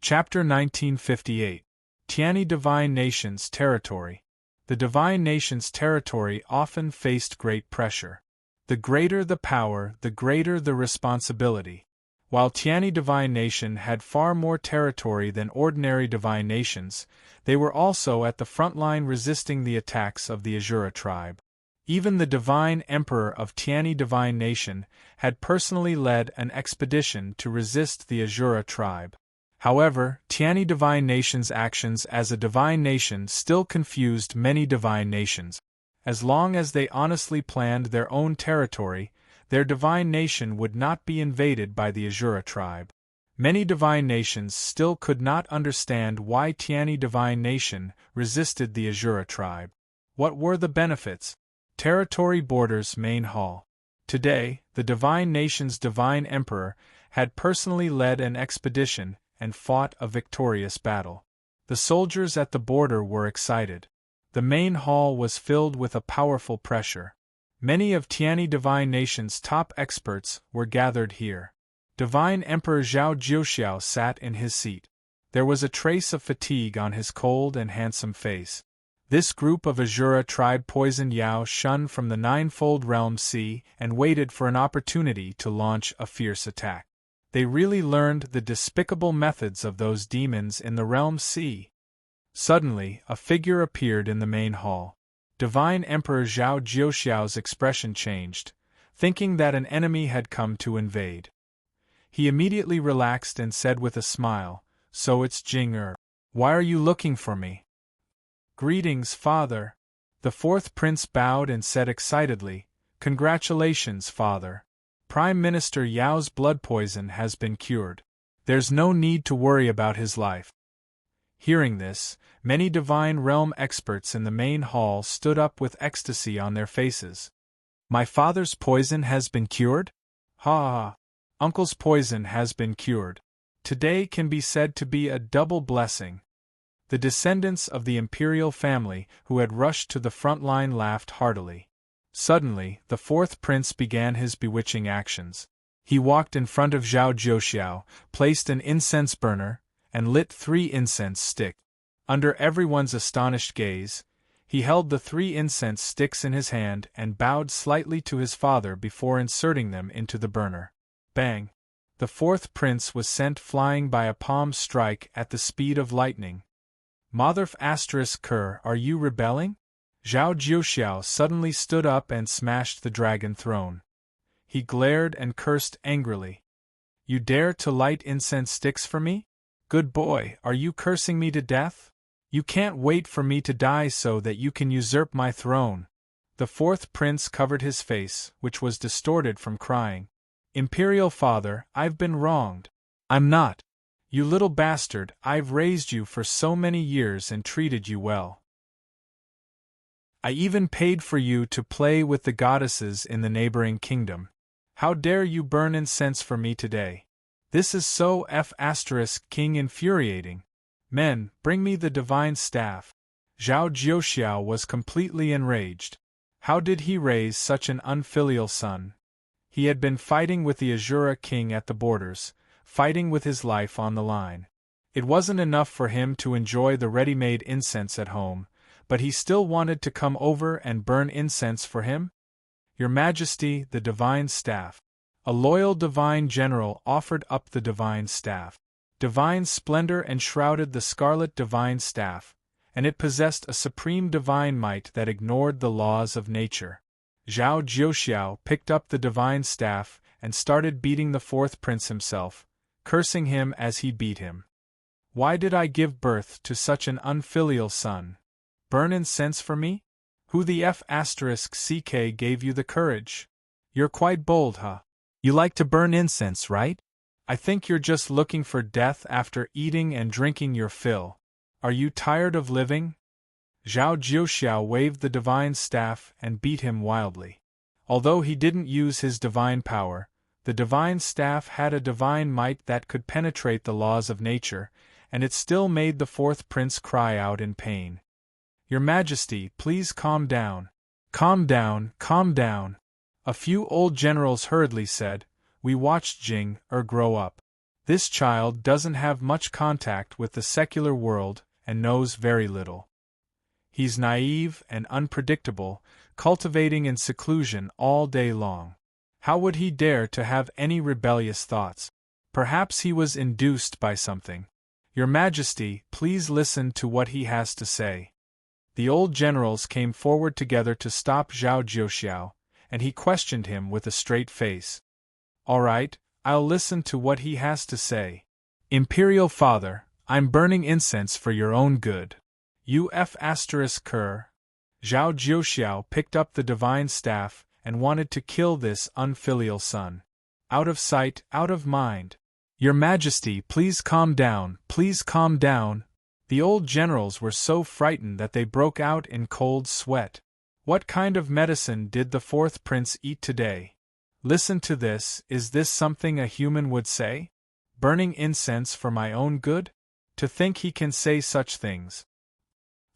Chapter 1958. Tiani Divine Nations Territory. The Divine Nations territory often faced great pressure. The greater the power, the greater the responsibility. While Tiani Divine Nation had far more territory than ordinary Divine Nations, they were also at the front line resisting the attacks of the Azura tribe. Even the Divine Emperor of Tiani Divine Nation had personally led an expedition to resist the Azura tribe. However, Tiani Divine Nation's actions as a divine nation still confused many divine nations. As long as they honestly planned their own territory, their divine nation would not be invaded by the Azura tribe. Many divine nations still could not understand why Tiani Divine Nation resisted the Azura tribe. What were the benefits? Territory Borders Main Hall. Today, the divine nation's divine emperor had personally led an expedition and fought a victorious battle. The soldiers at the border were excited. The main hall was filled with a powerful pressure. Many of Tiani Divine Nation's top experts were gathered here. Divine Emperor Zhao Jiuxiao sat in his seat. There was a trace of fatigue on his cold and handsome face. This group of Azura tribe poisoned Yao Shun from the Ninefold Realm Sea and waited for an opportunity to launch a fierce attack. They really learned the despicable methods of those demons in the Realm Sea. Suddenly, a figure appeared in the main hall. Divine Emperor Zhao Jiuxiao's expression changed, thinking that an enemy had come to invade. He immediately relaxed and said with a smile, "So it's Jing-er. Why are you looking for me?" "Greetings, father." The fourth prince bowed and said excitedly, "Congratulations, father. Prime Minister Yao's blood poison has been cured. There's no need to worry about his life." Hearing this, many Divine Realm experts in the main hall stood up with ecstasy on their faces. "My father's poison has been cured? Ha ha! Uncle's poison has been cured. Today can be said to be a double blessing." The descendants of the imperial family who had rushed to the front line laughed heartily. Suddenly, the fourth prince began his bewitching actions. He walked in front of Zhao Jiuxiao, placed an incense burner, and lit 3 incense sticks. Under everyone's astonished gaze, he held the 3 incense sticks in his hand and bowed slightly to his father before inserting them into the burner. Bang! The fourth prince was sent flying by a palm strike at the speed of lightning. "Motherf *Ker, are you rebelling?" Zhao Jiuxiao suddenly stood up and smashed the dragon throne. He glared and cursed angrily. "You dare to light incense sticks for me? Good boy, are you cursing me to death? You can't wait for me to die so that you can usurp my throne." The fourth prince covered his face, which was distorted from crying. "Imperial father, I've been wronged." "I'm not. You little bastard, I've raised you for so many years and treated you well. I even paid for you to play with the goddesses in the neighboring kingdom. How dare you burn incense for me today? This is so *King infuriating. Men, bring me the divine staff." Zhao Jiuxiao was completely enraged. How did he raise such an unfilial son? He had been fighting with the Azura king at the borders, fighting with his life on the line. It wasn't enough for him to enjoy the ready-made incense at home, but he still wanted to come over and burn incense for him? "Your Majesty, the divine staff." A loyal divine general offered up the divine staff. Divine splendor enshrouded the scarlet divine staff, and it possessed a supreme divine might that ignored the laws of nature. Zhao Jiuxiao picked up the divine staff and started beating the fourth prince himself, cursing him as he beat him. "Why did I give birth to such an unfilial son? Burn incense for me? Who the *CK gave you the courage? You're quite bold, huh? You like to burn incense, right? I think you're just looking for death after eating and drinking your fill. Are you tired of living?" Zhao Jiuxiao waved the divine staff and beat him wildly. Although he didn't use his divine power, the divine staff had a divine might that could penetrate the laws of nature, and it still made the fourth prince cry out in pain. "Your Majesty, please calm down." "Calm down, calm down." A few old generals hurriedly said, "We watched Jing-er grow up. This child doesn't have much contact with the secular world and knows very little. He's naive and unpredictable, cultivating in seclusion all day long. How would he dare to have any rebellious thoughts? Perhaps he was induced by something. Your Majesty, please listen to what he has to say." The old generals came forward together to stop Zhao Jiuxiao, and he questioned him with a straight face. "All right, I'll listen to what he has to say. Imperial Father, I'm burning incense for your own good. You *Ker." Zhao Jiuxiao picked up the divine staff and wanted to kill this unfilial son. Out of sight, out of mind. "Your Majesty, please calm down, please calm down." The old generals were so frightened that they broke out in cold sweat. What kind of medicine did the fourth prince eat today? Listen to this, is this something a human would say? Burning incense for my own good? To think he can say such things.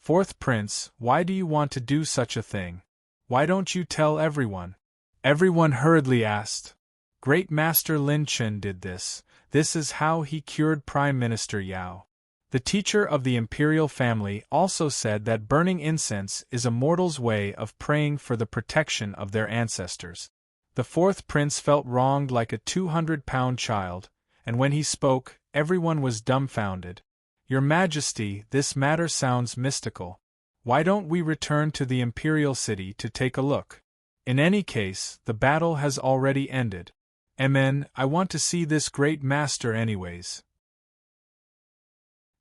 Fourth Prince, why do you want to do such a thing? Why don't you tell everyone? Everyone hurriedly asked. Great Master Lin Chen did this. This is how he cured Prime Minister Yao. The teacher of the imperial family also said that burning incense is a mortal's way of praying for the protection of their ancestors. The fourth prince felt wronged like a 200-pound child, and when he spoke, everyone was dumbfounded. Your Majesty, this matter sounds mystical. Why don't we return to the imperial city to take a look? In any case, the battle has already ended. Amen, I want to see this great master anyways.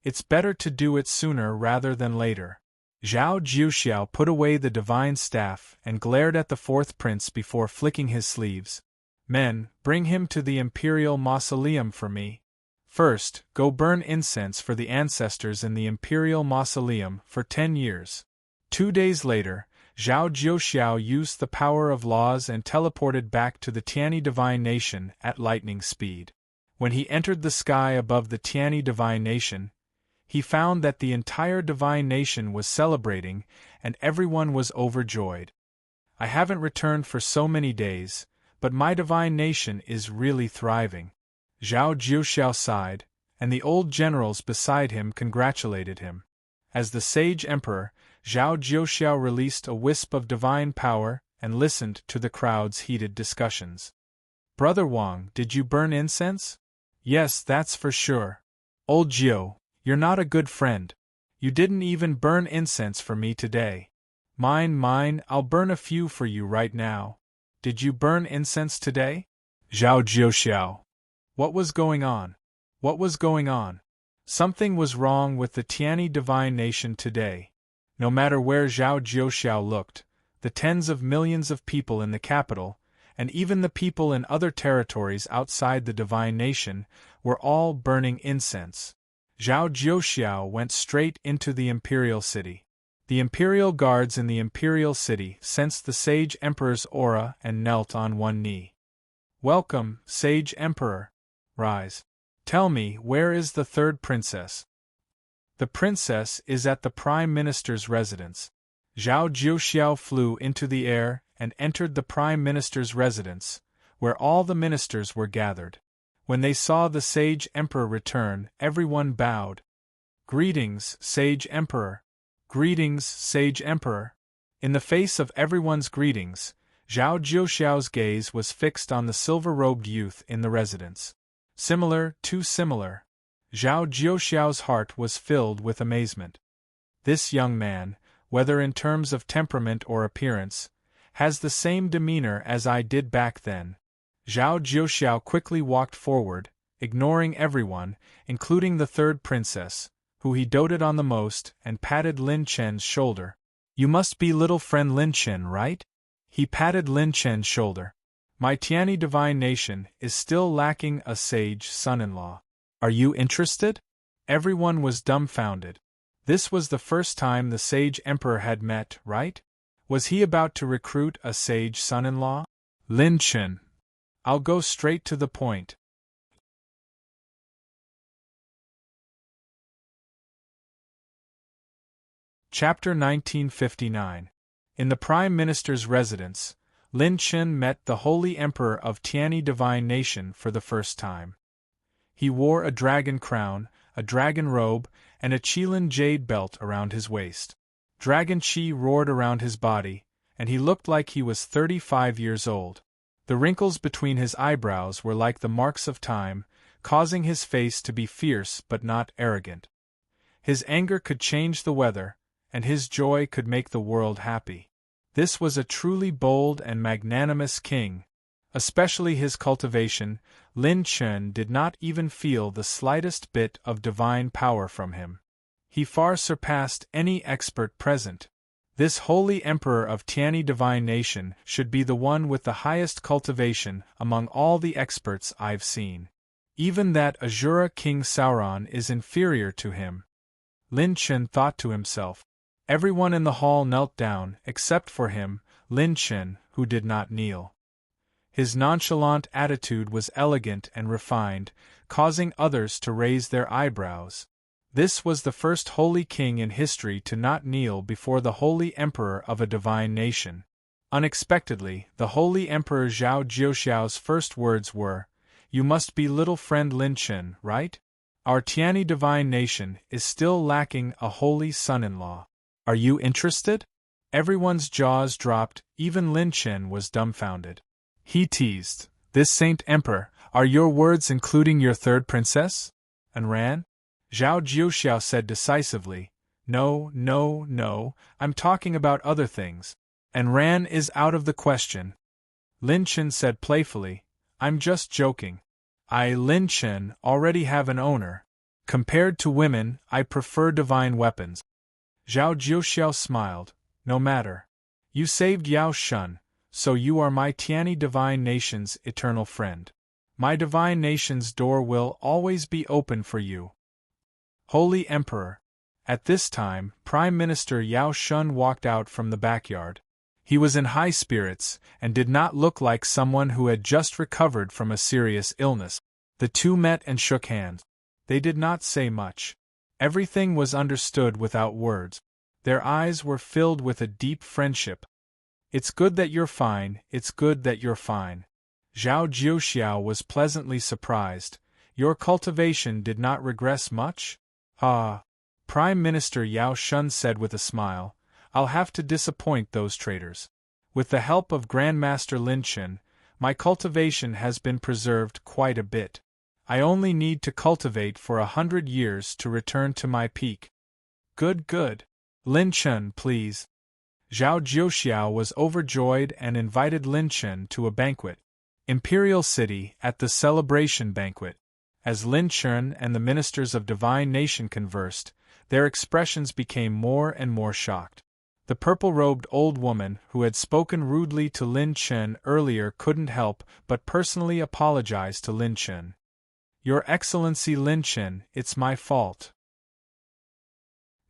It's better to do it sooner rather than later. Zhao Jiuxiao put away the divine staff and glared at the fourth prince before flicking his sleeves. Men, bring him to the imperial mausoleum for me. First, go burn incense for the ancestors in the imperial mausoleum for 10 years. 2 days later, Zhao Jiuxiao used the power of laws and teleported back to the Tianyi Divine Nation at lightning speed. When he entered the sky above the Tianyi Divine Nation, he found that the entire Divine Nation was celebrating and everyone was overjoyed. I haven't returned for so many days, but my Divine Nation is really thriving. Zhao Jiuxiao sighed, and the old generals beside him congratulated him. As the sage emperor, Zhao Jiuxiao released a wisp of divine power and listened to the crowd's heated discussions. Brother Wang, did you burn incense? Yes, that's for sure. Old Jiu, you're not a good friend. You didn't even burn incense for me today. Mine, I'll burn a few for you right now. Did you burn incense today? Zhao Jiuxiao. What was going on? What was going on? Something was wrong with the Tianyi Divine Nation today. No matter where Zhao Jiuxiao looked, the tens of millions of people in the capital, and even the people in other territories outside the Divine Nation, were all burning incense. Zhao Jiuxiao went straight into the imperial city. The imperial guards in the imperial city sensed the sage emperor's aura and knelt on one knee. Welcome, sage emperor. Rise. Tell me, where is the third princess? The princess is at the prime minister's residence. Zhao Jiuxiao flew into the air and entered the prime minister's residence, where all the ministers were gathered. When they saw the sage emperor return, everyone bowed. Greetings, sage emperor. Greetings, sage emperor. In the face of everyone's greetings, Zhao Jiuxiao's gaze was fixed on the silver-robed youth in the residence. Similar, too similar. Zhao Jiuxiao's heart was filled with amazement. This young man, whether in terms of temperament or appearance, has the same demeanor as I did back then. Zhao Jiuxiao quickly walked forward, ignoring everyone, including the third princess, who he doted on the most, and patted Lin Chen's shoulder. You must be little friend Lin Chen, right? He patted Lin Chen's shoulder. My Tianyi Divine Nation is still lacking a sage son-in-law. Are you interested? Everyone was dumbfounded. This was the first time the sage emperor had met, right? Was he about to recruit a sage son-in-law? Lin Chen. I'll go straight to the point. Chapter 1959. In the Prime Minister's residence, Lin Chen met the Holy Emperor of Tianyi Divine Nation for the first time. He wore a dragon crown, a dragon robe, and a Qilin jade belt around his waist. Dragon Qi roared around his body, and he looked like he was 35 years old. The wrinkles between his eyebrows were like the marks of time, causing his face to be fierce but not arrogant. His anger could change the weather, and his joy could make the world happy. This was a truly bold and magnanimous king. Especially his cultivation, Lin Chen did not even feel the slightest bit of divine power from him. He far surpassed any expert present. This holy emperor of Tianyi Divine Nation should be the one with the highest cultivation among all the experts I've seen. Even that Azura King Sauron is inferior to him. Lin Chen thought to himself. Everyone in the hall knelt down except for him, Lin Chen, who did not kneel. His nonchalant attitude was elegant and refined, causing others to raise their eyebrows. This was the first holy king in history to not kneel before the holy emperor of a divine nation. Unexpectedly, the holy emperor Zhao Jiuxiao's first words were, "You must be little friend Lin Chen, right? Our Tiani divine nation is still lacking a holy son-in-law. Are you interested?" Everyone's jaws dropped, even Lin Chen was dumbfounded. He teased, "This saint emperor, are your words including your third princess?" And ran? Zhao Jiuxiao said decisively, "No, no, no, I'm talking about other things. And ran is out of the question." Lin Chen said playfully, "I'm just joking. I, Lin Chen, already have an owner. Compared to women, I prefer divine weapons." Zhao Jiuxiao smiled, "No matter. You saved Yao Shun, so you are my Tiani divine nation's eternal friend. My divine nation's door will always be open for you." Holy Emperor. At this time, Prime Minister Yao Shun walked out from the backyard. He was in high spirits, and did not look like someone who had just recovered from a serious illness. The two met and shook hands. They did not say much. Everything was understood without words. Their eyes were filled with a deep friendship. "It's good that you're fine, it's good that you're fine." Zhao Jiuxiao was pleasantly surprised. "Your cultivation did not regress much?" "Ah," Prime Minister Yao Shun said with a smile, "I'll have to disappoint those traders. With the help of Grandmaster Lin Chen, my cultivation has been preserved quite a bit. I only need to cultivate for 100 years to return to my peak." "Good, good. Lin Chen, please." Zhao Jiuxiao was overjoyed and invited Lin Chen to a banquet. Imperial City, at the celebration banquet. As Lin Chen and the ministers of divine nation conversed, their expressions became more and more shocked. The purple-robed old woman who had spoken rudely to Lin Chen earlier couldn't help but personally apologize to Lin Chen. "Your Excellency Lin Chen, it's my fault.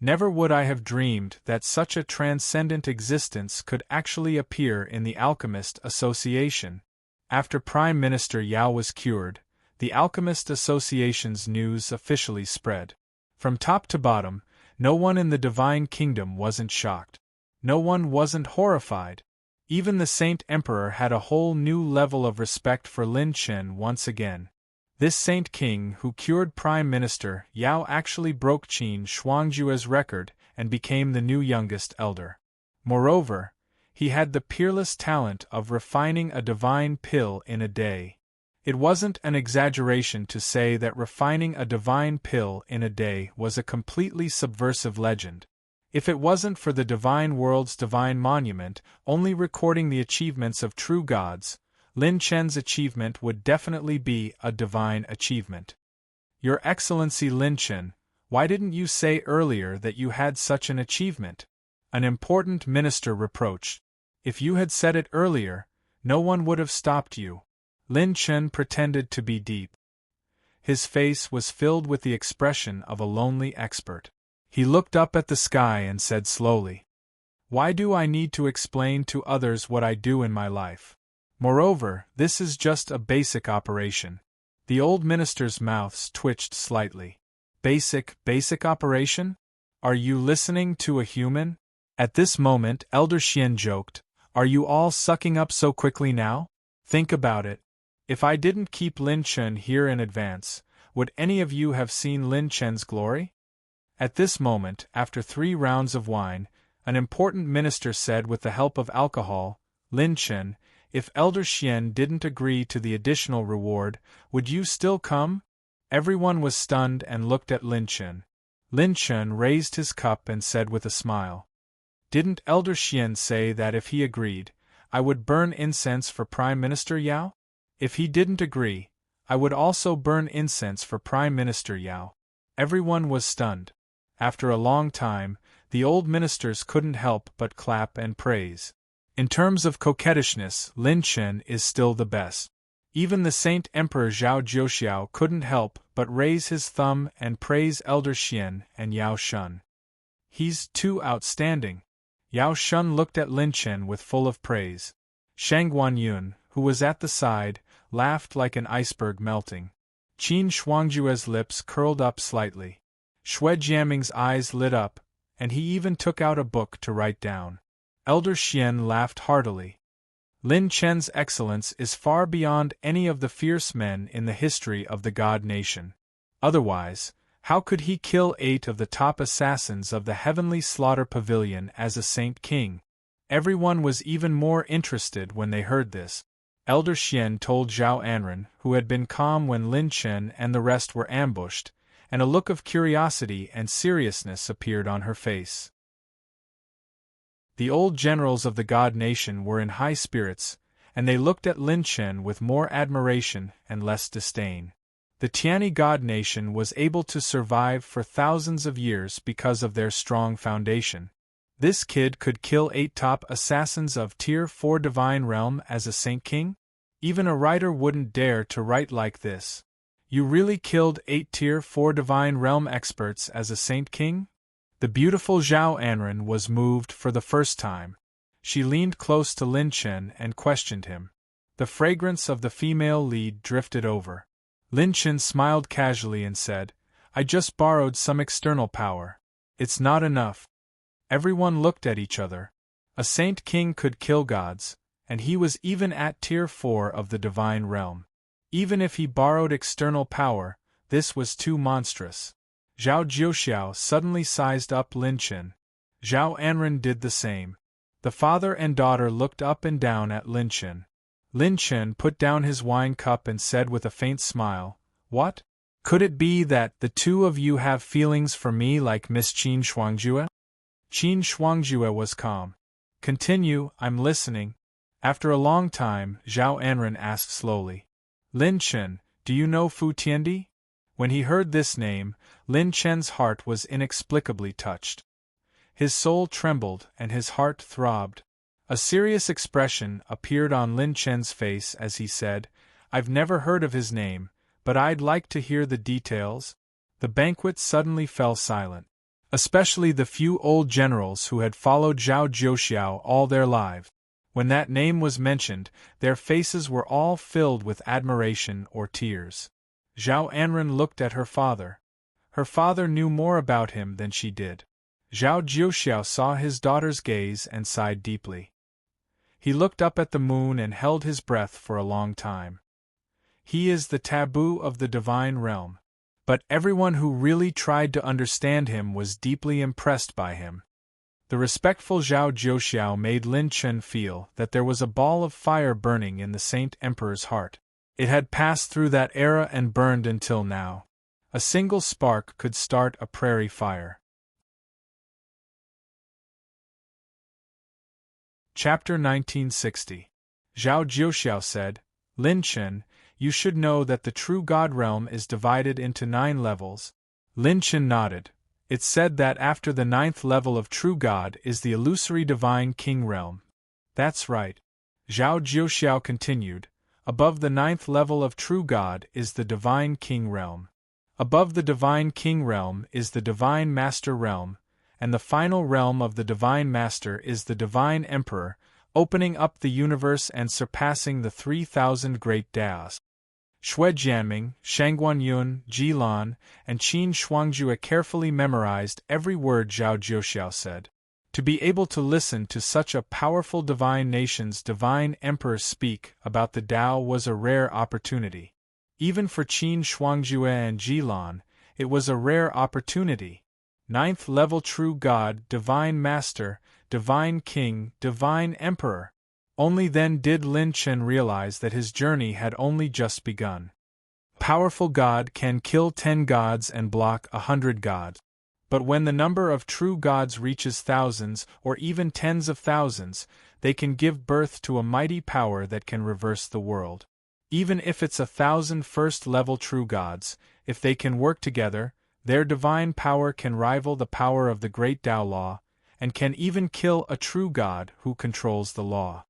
Never would I have dreamed that such a transcendent existence could actually appear in the Alchemist Association." After Prime Minister Yao was cured, the Alchemist Association's news officially spread. From top to bottom, no one in the Divine Kingdom wasn't shocked. No one wasn't horrified. Even the Saint Emperor had a whole new level of respect for Lin Chen once again. This Saint King who cured Prime Minister Yao actually broke Qin Shuangjue's record and became the new youngest elder. Moreover, he had the peerless talent of refining a divine pill in a day. It wasn't an exaggeration to say that refining a divine pill in a day was a completely subversive legend. If it wasn't for the divine world's divine monument only recording the achievements of true gods, Lin Chen's achievement would definitely be a divine achievement. "Your Excellency Lin Chen, why didn't you say earlier that you had such an achievement?" An important minister reproached. "If you had said it earlier, no one would have stopped you." Lin Chen pretended to be deep. His face was filled with the expression of a lonely expert. He looked up at the sky and said slowly, "Why do I need to explain to others what I do in my life? Moreover, this is just a basic operation." The old minister's mouths twitched slightly. Basic operation? Are you listening to a human?" At this moment, Elder Xian joked, "Are you all sucking up so quickly now? Think about it. If I didn't keep Lin Chen here in advance, would any of you have seen Lin Chen's glory?" At this moment, after 3 rounds of wine, an important minister said with the help of alcohol, "Lin Chen, if Elder Xian didn't agree to the additional reward, would you still come?" Everyone was stunned and looked at Lin Chen. Lin Chen raised his cup and said with a smile, "Didn't Elder Xian say that if he agreed, I would burn incense for Prime Minister Yao? If he didn't agree, I would also burn incense for Prime Minister Yao." Everyone was stunned. After a long time, the old ministers couldn't help but clap and praise. In terms of coquettishness, Lin Chen is still the best. Even the Saint Emperor Zhao Jiuxiao couldn't help but raise his thumb and praise Elder Xian and Yao Shun. "He's too outstanding." Yao Shun looked at Lin Chen with full of praise. Shang Guanyun, who was at the side, laughed like an iceberg melting. Qin Shuangjue's lips curled up slightly. Shui Jiaming's eyes lit up, and he even took out a book to write down. Elder Xian laughed heartily. Lin Chen's excellence is far beyond any of the fierce men in the history of the God Nation. Otherwise, how could he kill 8 of the top assassins of the Heavenly Slaughter Pavilion as a Saint King? Everyone was even more interested when they heard this. Elder Xian told Zhao Anren, who had been calm when Lin Chen and the rest were ambushed, and a look of curiosity and seriousness appeared on her face. The old generals of the God Nation were in high spirits, and they looked at Lin Chen with more admiration and less disdain. The Tiani God Nation was able to survive for thousands of years because of their strong foundation. This kid could kill 8 top assassins of Tier 4 Divine Realm as a Saint King? Even a writer wouldn't dare to write like this. You really killed 8 Tier 4 Divine Realm experts as a Saint King? The beautiful Zhao Anren was moved for the first time. She leaned close to Lin Chen and questioned him. The fragrance of the female lead drifted over. Lin Chen smiled casually and said, I just borrowed some external power. It's not enough. Everyone looked at each other. A Saint King could kill gods, and he was even at Tier 4 of the Divine Realm. Even if he borrowed external power, this was too monstrous. Zhao Jiuxiao suddenly sized up Lin Chen. Zhao Anren did the same. The father and daughter looked up and down at Lin Chen. Lin Chen put down his wine cup and said with a faint smile, What? Could it be that the two of you have feelings for me like Miss Qin Shuangjue? Qin Shuangjue was calm. Continue, I'm listening. After a long time, Zhao Anren asked slowly, Lin Chen, do you know Fu Tiandi? When he heard this name, Lin Chen's heart was inexplicably touched. His soul trembled and his heart throbbed. A serious expression appeared on Lin Chen's face as he said, I've never heard of his name, but I'd like to hear the details. The banquet suddenly fell silent. Especially the few old generals who had followed Zhao Jiuxiao all their lives. When that name was mentioned, their faces were all filled with admiration or tears. Zhao Anren looked at her father. Her father knew more about him than she did. Zhao Jiuxiao saw his daughter's gaze and sighed deeply. He looked up at the moon and held his breath for a long time. He is the taboo of the divine realm. But everyone who really tried to understand him was deeply impressed by him. The respectful Zhao Jiuxiao made Lin Chen feel that there was a ball of fire burning in the Saint Emperor's heart. It had passed through that era and burned until now. A single spark could start a prairie fire. Chapter 1960. Zhao Jiuxiao said, Lin Chen, you should know that the true God realm is divided into 9 levels. Lin Chen nodded. It's said that after the 9th level of true God is the illusory divine king realm. That's right. Zhao Jiuxiao continued. Above the 9th level of true God is the divine king realm. Above the divine king realm is the divine master realm, and the final realm of the divine master is the divine emperor, opening up the universe and surpassing the 3,000 great Daos. Shui Jianming, Shangguanyun, Jilan, and Qin Shuangjue carefully memorized every word Zhao Jiuxiao said. To be able to listen to such a powerful divine nation's divine emperor speak about the Tao was a rare opportunity. Even for Qin Shuangjue and Jilan, it was a rare opportunity. 9th level true God, divine master, divine king, divine emperor. Only then did Lin Chen realize that his journey had only just begun. Powerful God can kill 10 gods and block 100 gods. But when the number of true gods reaches thousands or even tens of thousands, they can give birth to a mighty power that can reverse the world. Even if it's 1,000 first-level true gods, if they can work together, their divine power can rival the power of the great Tao Law, and can even kill a true god who controls the law.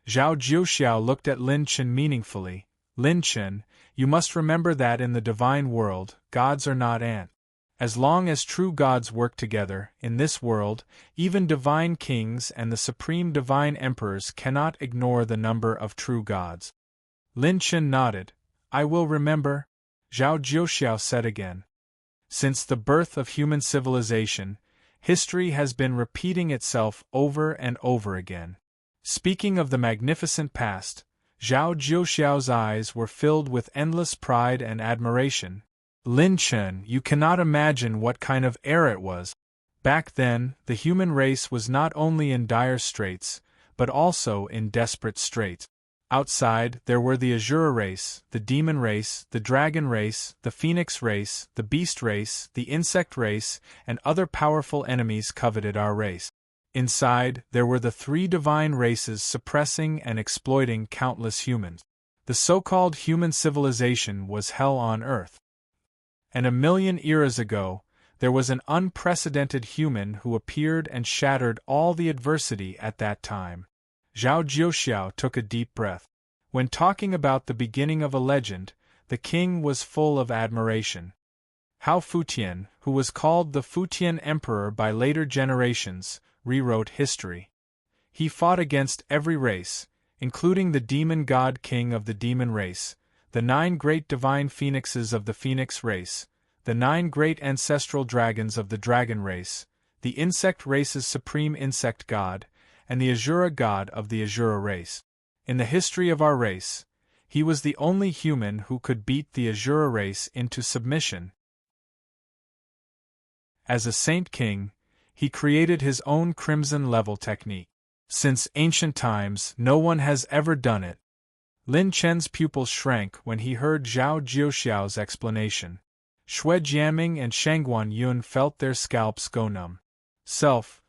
Zhao Jiuxiao looked at Lin Chen meaningfully. Lin Chen, you must remember that in the divine world, gods are not ants. As long as true gods work together, in this world, even divine kings and the supreme divine emperors cannot ignore the number of true gods. Lin Chen nodded. I will remember, Zhao Jiuxiao said again. Since the birth of human civilization, history has been repeating itself over and over again. Speaking of the magnificent past, Zhao Jiuxiao's eyes were filled with endless pride and admiration. Lin Chen, you cannot imagine what kind of era it was. Back then, the human race was not only in dire straits, but also in desperate straits. Outside, there were the Azura race, the demon race, the dragon race, the phoenix race, the beast race, the insect race, and other powerful enemies coveted our race. Inside, there were the three divine races suppressing and exploiting countless humans. The so-called human civilization was hell on earth. And 1,000,000 eras ago, there was an unprecedented human who appeared and shattered all the adversity at that time. Zhao Jiuxiao took a deep breath. When talking about the beginning of a legend, the king was full of admiration. Hao Futian, who was called the Futian Emperor by later generations, rewrote history. He fought against every race, including the demon god king of the demon race, the 9 great divine phoenixes of the phoenix race, the 9 great ancestral dragons of the dragon race, the insect race's supreme insect god, and the Azura god of the Azura race. In the history of our race, he was the only human who could beat the Azura race into submission. As a saint king, he created his own crimson level technique. Since ancient times, no one has ever done it. Lin Chen's pupils shrank when he heard Zhao Jiuxiao's explanation. Xue Jiaming and Shangguan Yun felt their scalps go numb.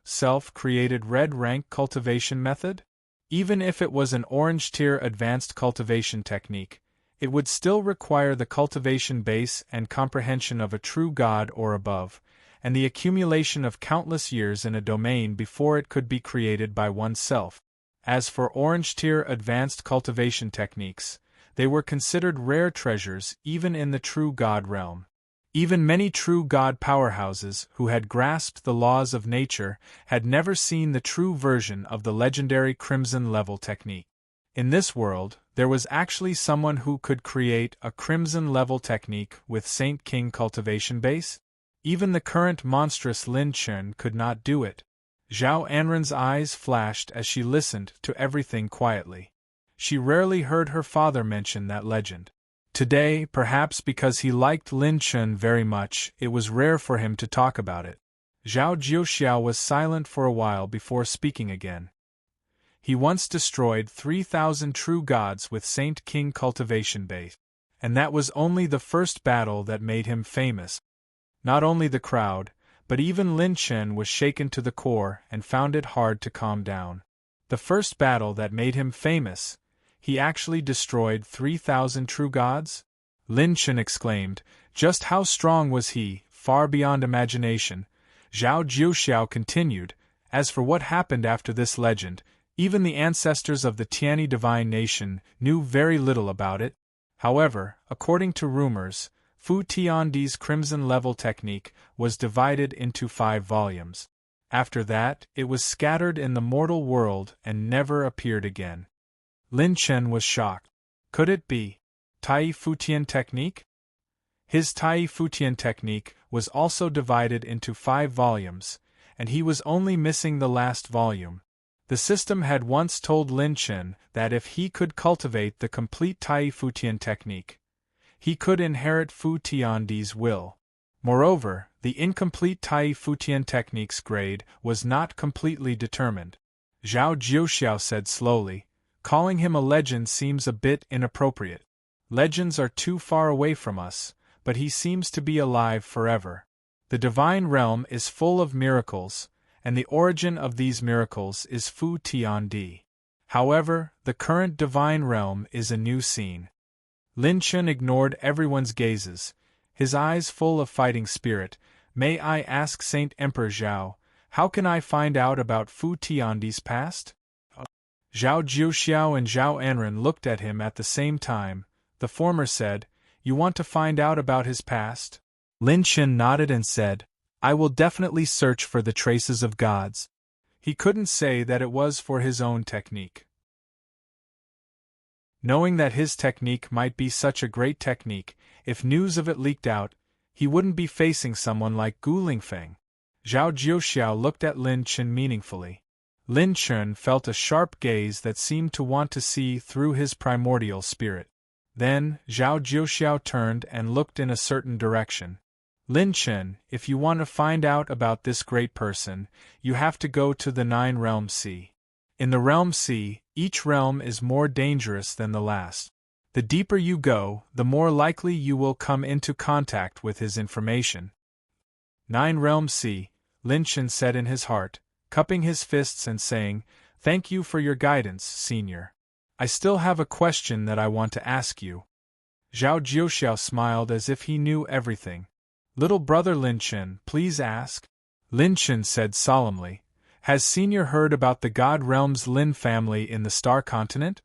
Self-created red rank cultivation method? Even if it was an orange tier advanced cultivation technique, it would still require the cultivation base and comprehension of a true god or above, and the accumulation of countless years in a domain before it could be created by oneself. As for orange tier advanced cultivation techniques, they were considered rare treasures even in the true god realm. Even many true god powerhouses who had grasped the laws of nature had never seen the true version of the legendary crimson level technique. In this world, there was actually someone who could create a crimson level technique with Saint King cultivation base? Even the current monstrous Lin Chen could not do it. Zhao Anren's eyes flashed as she listened to everything quietly. She rarely heard her father mention that legend. Today, perhaps because he liked Lin Chen very much, it was rare for him to talk about it. Zhao Jiuxiao was silent for a while before speaking again. He once destroyed 3,000 true gods with Saint King cultivation base, and that was only the first battle that made him famous. Not only the crowd, but even Lin Chen was shaken to the core and found it hard to calm down. The first battle that made him famous? He actually destroyed 3,000 true gods? Lin Chen exclaimed. Just how strong was he, far beyond imagination? Zhao Jiuxiao continued. As for what happened after this legend, even the ancestors of the Tiani divine nation knew very little about it. However, according to rumors, Fu Tiandi's crimson level technique was divided into 5 volumes. After that, it was scattered in the mortal world and never appeared again. Lin Chen was shocked. Could it be Tai Futian technique? His Tai Futian technique was also divided into 5 volumes, and he was only missing the last volume. The system had once told Lin Chen that if he could cultivate the complete Tai Futian technique, he could inherit Fu Tiandi's will. Moreover, the incomplete Tai Futian technique's grade was not completely determined. Zhao Jiuxiao said slowly, calling him a legend seems a bit inappropriate. Legends are too far away from us, but he seems to be alive forever. The divine realm is full of miracles, and the origin of these miracles is Fu Tiandi. However, the current divine realm is a new scene. Lin Chen ignored everyone's gazes, his eyes full of fighting spirit. May I ask Saint Emperor Zhao, how can I find out about Fu Tiandi's past? Zhao Jiuxiao and Zhao Anren looked at him at the same time. The former said, You want to find out about his past? Lin Chen nodded and said, I will definitely search for the traces of gods. He couldn't say that it was for his own technique. Knowing that his technique might be such a great technique, if news of it leaked out, he wouldn't be facing someone like Gu Lingfeng. Zhao Jiuxiao looked at Lin Chen meaningfully. Lin Chen felt a sharp gaze that seemed to want to see through his primordial spirit. Then, Zhao Jiuxiao turned and looked in a certain direction. Lin Chen, if you want to find out about this great person, you have to go to the 9 Realm Sea. In the Realm Sea, each realm is more dangerous than the last. The deeper you go, the more likely you will come into contact with his information. 9 Realm Sea, Lin Chen said in his heart, cupping his fists and saying, "Thank you for your guidance, Senior. I still have a question that I want to ask you." Zhao Jiuxiao smiled as if he knew everything. "Little brother Lin Chen, please ask." Lin Chen said solemnly, "Has Senior heard about the God Realm's Lin family in the Star Continent?"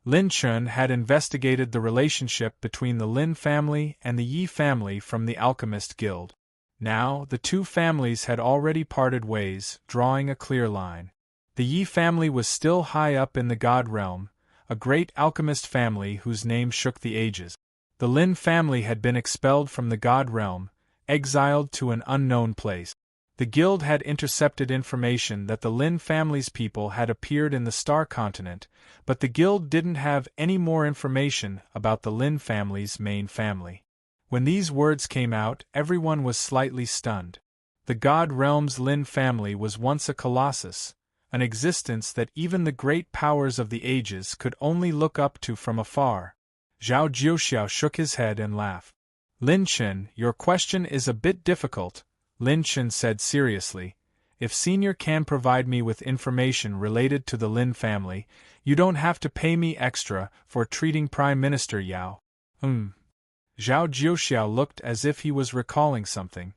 Lin Chen had investigated the relationship between the Lin family and the Yi family from the Alchemist Guild. Now, the two families had already parted ways, drawing a clear line. The Yi family was still high up in the God Realm, a great alchemist family whose name shook the ages. The Lin family had been expelled from the God Realm, exiled to an unknown place. The guild had intercepted information that the Lin family's people had appeared in the Star Continent, but the guild didn't have any more information about the Lin family's main family. When these words came out, everyone was slightly stunned. The God Realm's Lin family was once a colossus, an existence that even the great powers of the ages could only look up to from afar. Zhao Jiuxiao shook his head and laughed. "Lin Chen, your question is a bit difficult," Lin Chen said seriously. "If Senior can provide me with information related to the Lin family, you don't have to pay me extra for treating Prime Minister Yao." Zhao Jiuxiao looked as if he was recalling something.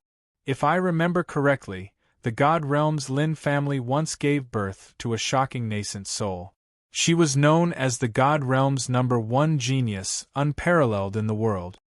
"If I remember correctly, the God Realm's Lin family once gave birth to a shocking nascent soul. She was known as the God Realm's #1 genius, unparalleled in the world.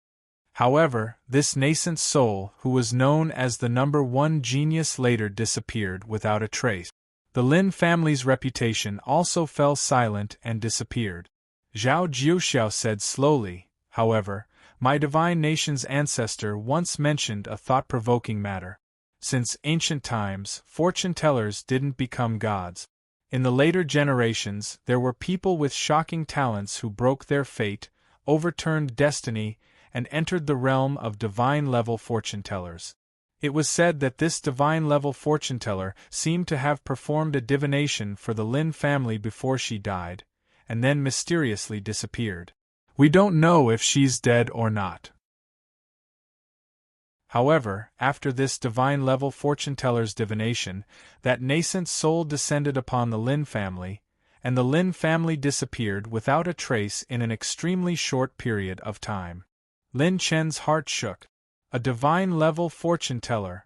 However, this nascent soul, who was known as the #1 genius, later disappeared without a trace. The Lin family's reputation also fell silent and disappeared." Zhao Jiuxiao said slowly, "However, my divine nation's ancestor once mentioned a thought-provoking matter. Since ancient times, fortune-tellers didn't become gods. In the later generations, there were people with shocking talents who broke their fate, overturned destiny, and entered the realm of divine-level fortune-tellers. It was said that this divine-level fortune-teller seemed to have performed a divination for the Lin family before she died, and then mysteriously disappeared. We don't know if she's dead or not. However, after this divine-level fortune-teller's divination, that nascent soul descended upon the Lin family, and the Lin family disappeared without a trace in an extremely short period of time." Lin Chen's heart shook. A divine-level fortune-teller.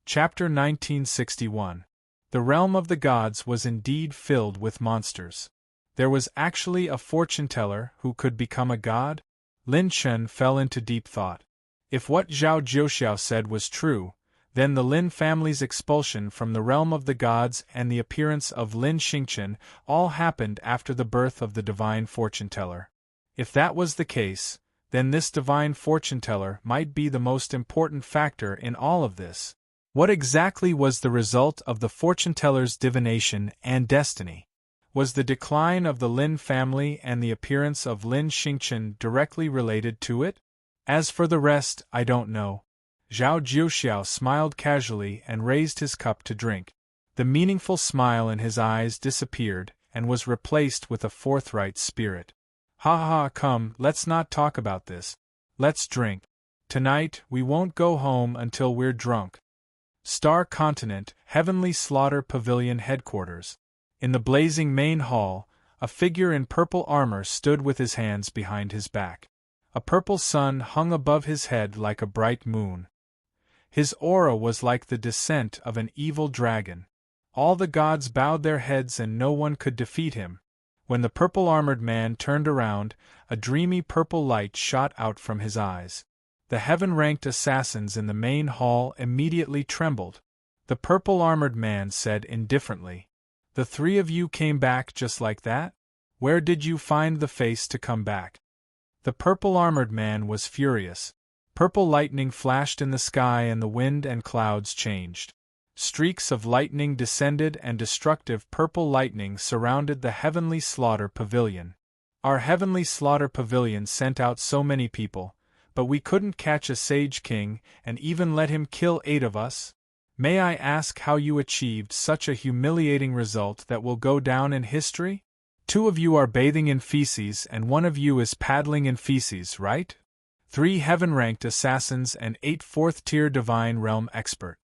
Chapter 1961. The realm of the gods was indeed filled with monsters. There was actually a fortune-teller who could become a god? Lin Chen fell into deep thought. If what Zhao Jiuxiao said was true, then the Lin family's expulsion from the realm of the gods and the appearance of Lin Xingchen all happened after the birth of the divine fortune-teller. If that was the case, then this divine fortune-teller might be the most important factor in all of this. What exactly was the result of the fortune-teller's divination and destiny? Was the decline of the Lin family and the appearance of Lin Xingchen directly related to it? As for the rest, I don't know. Zhao Jiuxiao smiled casually and raised his cup to drink. The meaningful smile in his eyes disappeared and was replaced with a forthright spirit. "Ha ha, come, let's not talk about this. Let's drink. Tonight, we won't go home until we're drunk." Star Continent, Heavenly Slaughter Pavilion Headquarters. In the blazing main hall, a figure in purple armor stood with his hands behind his back. A purple sun hung above his head like a bright moon. His aura was like the descent of an evil dragon. All the gods bowed their heads and no one could defeat him. When the purple-armored man turned around, a dreamy purple light shot out from his eyes. The heaven-ranked assassins in the main hall immediately trembled. The purple-armored man said indifferently, "The three of you came back just like that?" Where did you find the face to come back? The purple-armored man was furious. Purple lightning flashed in the sky and the wind and clouds changed. Streaks of lightning descended and destructive purple lightning surrounded the heavenly slaughter pavilion. Our heavenly slaughter pavilion sent out so many people, but we couldn't catch a sage king and even let him kill 8 of us? May I ask how you achieved such a humiliating result that will go down in history? 2 of you are bathing in feces and 1 of you is paddling in feces, right? 3 heaven-ranked assassins and 8 4th-tier divine realm expert.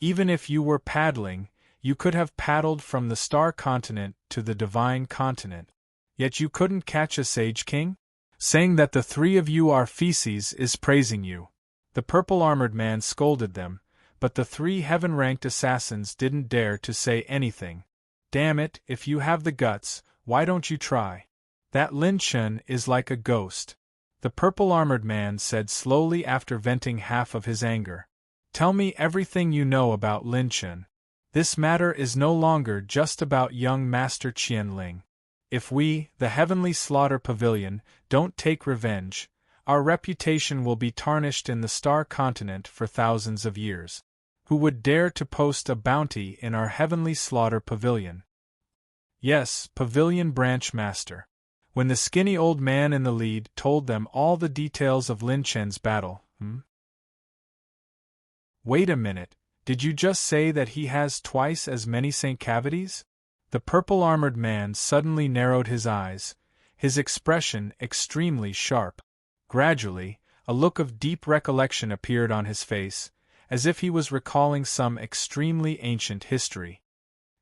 Even if you were paddling, you could have paddled from the star continent to the divine continent. Yet you couldn't catch a sage king? Saying that the 3 of you are feces is praising you. The purple-armored man scolded them, but the 3 heaven-ranked assassins didn't dare to say anything. Damn it, if you have the guts, why don't you try? That Lin Chen is like a ghost. The purple-armored man said slowly after venting half of his anger. Tell me everything you know about Lin Chen. This matter is no longer just about young Master Qianling. If we, the Heavenly Slaughter Pavilion, don't take revenge, our reputation will be tarnished in the Star Continent for thousands of years. Who would dare to post a bounty in our Heavenly Slaughter Pavilion? Yes, Pavilion Branch Master. When the skinny old man in the lead told them all the details of Lin Chen's battle, Wait a minute, did you just say that he has twice as many St. Cavities? The purple-armored man suddenly narrowed his eyes, his expression extremely sharp. Gradually, a look of deep recollection appeared on his face, as if he was recalling some extremely ancient history.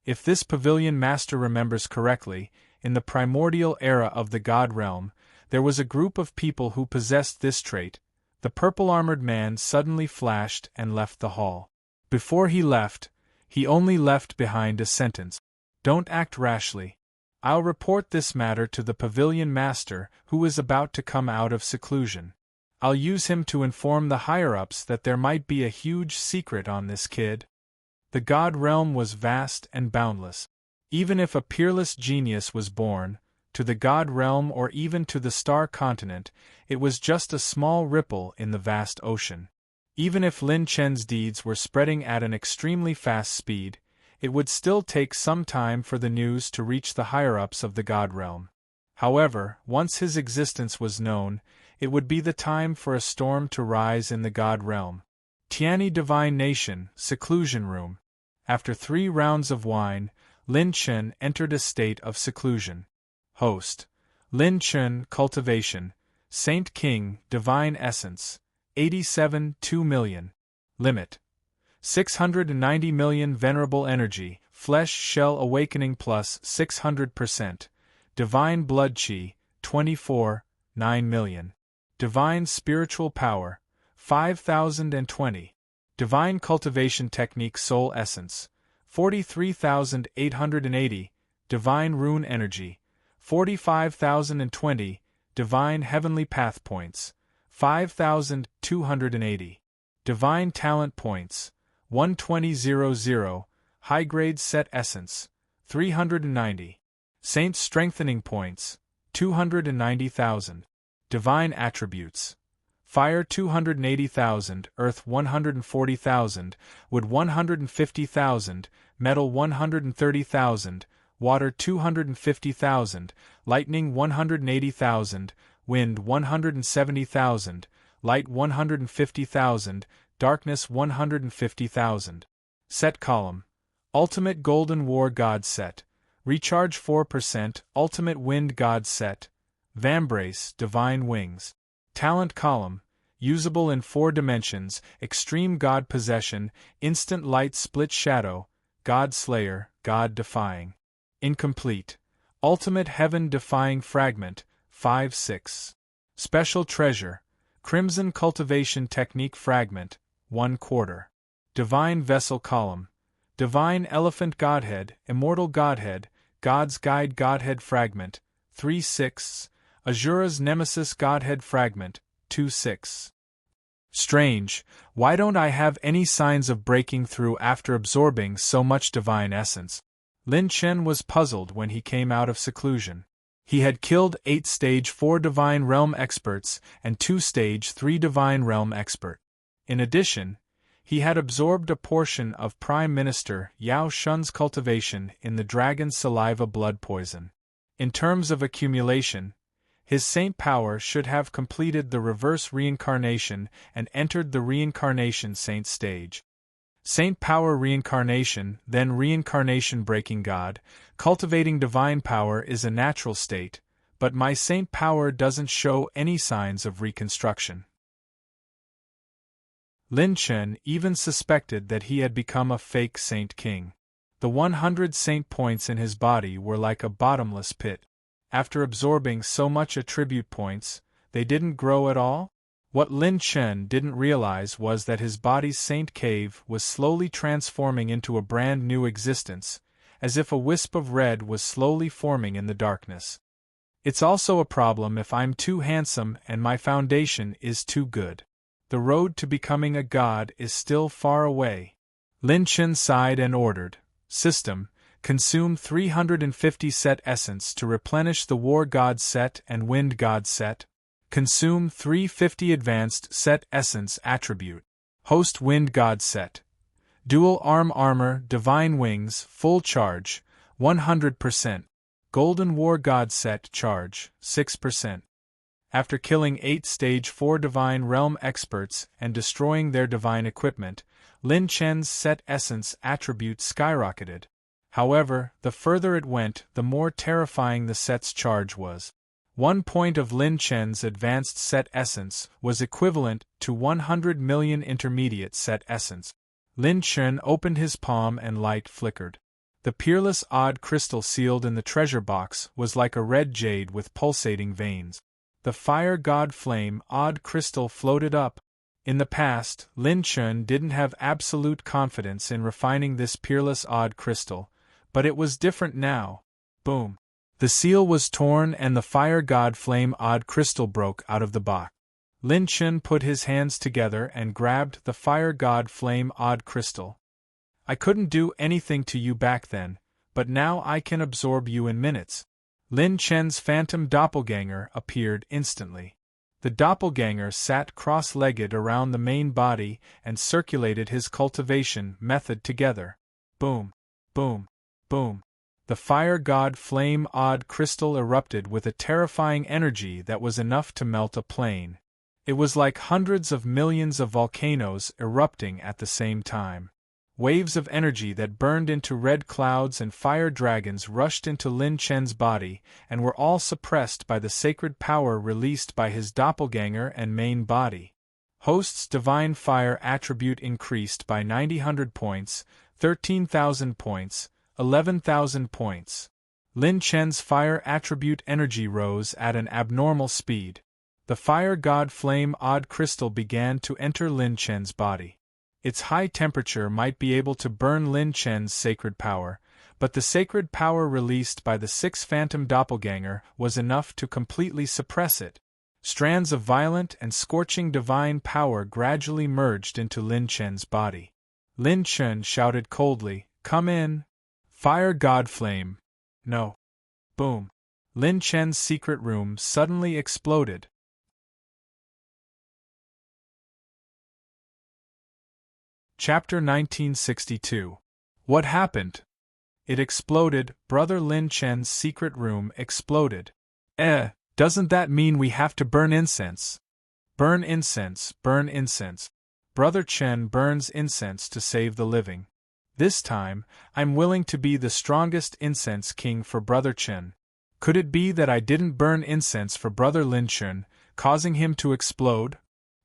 If this pavilion master remembers correctly, in the primordial era of the God realm, there was a group of people who possessed this trait. The purple-armored man suddenly flashed and left the hall. Before he left, he only left behind a sentence. Don't act rashly. I'll report this matter to the pavilion master who is about to come out of seclusion. I'll use him to inform the higher-ups that there might be a huge secret on this kid. The God realm was vast and boundless. Even if a peerless genius was born, to the God realm or even to the star continent, it was just a small ripple in the vast ocean. Even if Lin Chen's deeds were spreading at an extremely fast speed, it would still take some time for the news to reach the higher-ups of the God realm. However, once his existence was known, it would be the time for a storm to rise in the God realm. Tianyi Divine Nation, Seclusion Room. After 3 rounds of wine, Lin Chen entered a state of seclusion. Host: Lin Chen Cultivation, Saint King Divine Essence, 87 2 million. Limit: 690 million Venerable Energy, Flesh Shell Awakening plus 600%, Divine Blood Qi, 24, 9 million. Divine Spiritual Power, 5020. Divine Cultivation Technique Soul Essence, 43,880. Divine Rune Energy, 45,020. Divine Heavenly Path Points, 5,280. Divine Talent Points, 120,000. High-Grade Set Essence, 390. Saint Strengthening Points, 290,000. Divine Attributes: Fire 280,000, Earth 140,000, Wood 150,000, Metal 130,000, Water 250,000, Lightning 180,000, Wind 170,000, Light 150,000, Darkness 150,000. Set Column: Ultimate Golden War God Set, Recharge 4%, Ultimate Wind God Set, Vambrace Divine Wings. Talent Column: Usable in 4 dimensions, Extreme God Possession, Instant Light Split Shadow, God Slayer, God Defying. Incomplete: Ultimate Heaven Defying Fragment, 5/6. Special Treasure: Crimson Cultivation Technique Fragment, 1/4. Divine Vessel Column: Divine Elephant Godhead, Immortal Godhead, God's Guide Godhead Fragment, 3/6. Azura's Nemesis Godhead Fragment, 2/6. Strange, why don't I have any signs of breaking through after absorbing so much divine essence? Lin Chen was puzzled when he came out of seclusion. He had killed 8 Stage 4 Divine Realm experts and 2 Stage 3 Divine Realm expert. In addition, he had absorbed a portion of Prime Minister Yao Shun's cultivation in the dragon's saliva blood poison. In terms of accumulation, his saint power should have completed the reverse reincarnation and entered the reincarnation saint stage. Saint power reincarnation, then reincarnation breaking God, cultivating divine power is a natural state, but my saint power doesn't show any signs of reconstruction. Lin Chen even suspected that he had become a fake saint king. The 100 saint points in his body were like a bottomless pit. After absorbing so much attribute points, they didn't grow at all? What Lin Chen didn't realize was that his body's saint cave was slowly transforming into a brand new existence, as if a wisp of red was slowly forming in the darkness. It's also a problem if I'm too handsome and my foundation is too good. The road to becoming a god is still far away. Lin Chen sighed and ordered, "System, consume 350 set essence to replenish the War God set and Wind God set. Consume 350 advanced set essence attribute. Host Wind God set. Dual arm armor, divine wings, full charge, 100%. Golden War God set charge, 6%. After killing 8 Stage 4 Divine Realm experts and destroying their divine equipment, Lin Chen's set essence attribute skyrocketed. However, the further it went, the more terrifying the set's charge was. 1 point of Lin Chen's advanced set essence was equivalent to 100 million intermediate set essence. Lin Chen opened his palm and light flickered. The peerless odd crystal sealed in the treasure box was like a red jade with pulsating veins. The fire god flame odd crystal floated up. In the past, Lin Chen didn't have absolute confidence in refining this peerless odd crystal, but it was different now. Boom. The seal was torn and the fire god flame odd crystal broke out of the box. Lin Chen put his hands together and grabbed the fire god flame odd crystal. I couldn't do anything to you back then, but now I can absorb you in minutes. Lin Chen's phantom doppelganger appeared instantly. The doppelganger sat cross-legged around the main body and circulated his cultivation method together. Boom, boom, boom. The fire god flame odd crystal erupted with a terrifying energy that was enough to melt a plane. It was like hundreds of millions of volcanoes erupting at the same time. Waves of energy that burned into red clouds and fire dragons rushed into Lin Chen's body and were all suppressed by the sacred power released by his doppelganger and main body. Host's divine fire attribute increased by 900 points, 13,000 points, 11,000 points. Lin Chen's fire attribute energy rose at an abnormal speed. The fire god flame odd crystal began to enter Lin Chen's body. Its high temperature might be able to burn Lin Chen's sacred power, but the sacred power released by the 6 phantom doppelganger was enough to completely suppress it. Strands of violent and scorching divine power gradually merged into Lin Chen's body. Lin Chen shouted coldly, "Come in! Fire god flame!" No. Boom. Lin Chen's secret room suddenly exploded. Chapter 1962. What happened? It exploded. Brother Lin Chen's secret room exploded. Doesn't that mean we have to burn incense? Burn incense, burn incense. Brother Chen burns incense to save the living. This time, I'm willing to be the strongest incense king for Brother Chen. Could it be that I didn't burn incense for Brother Lin Chen, causing him to explode?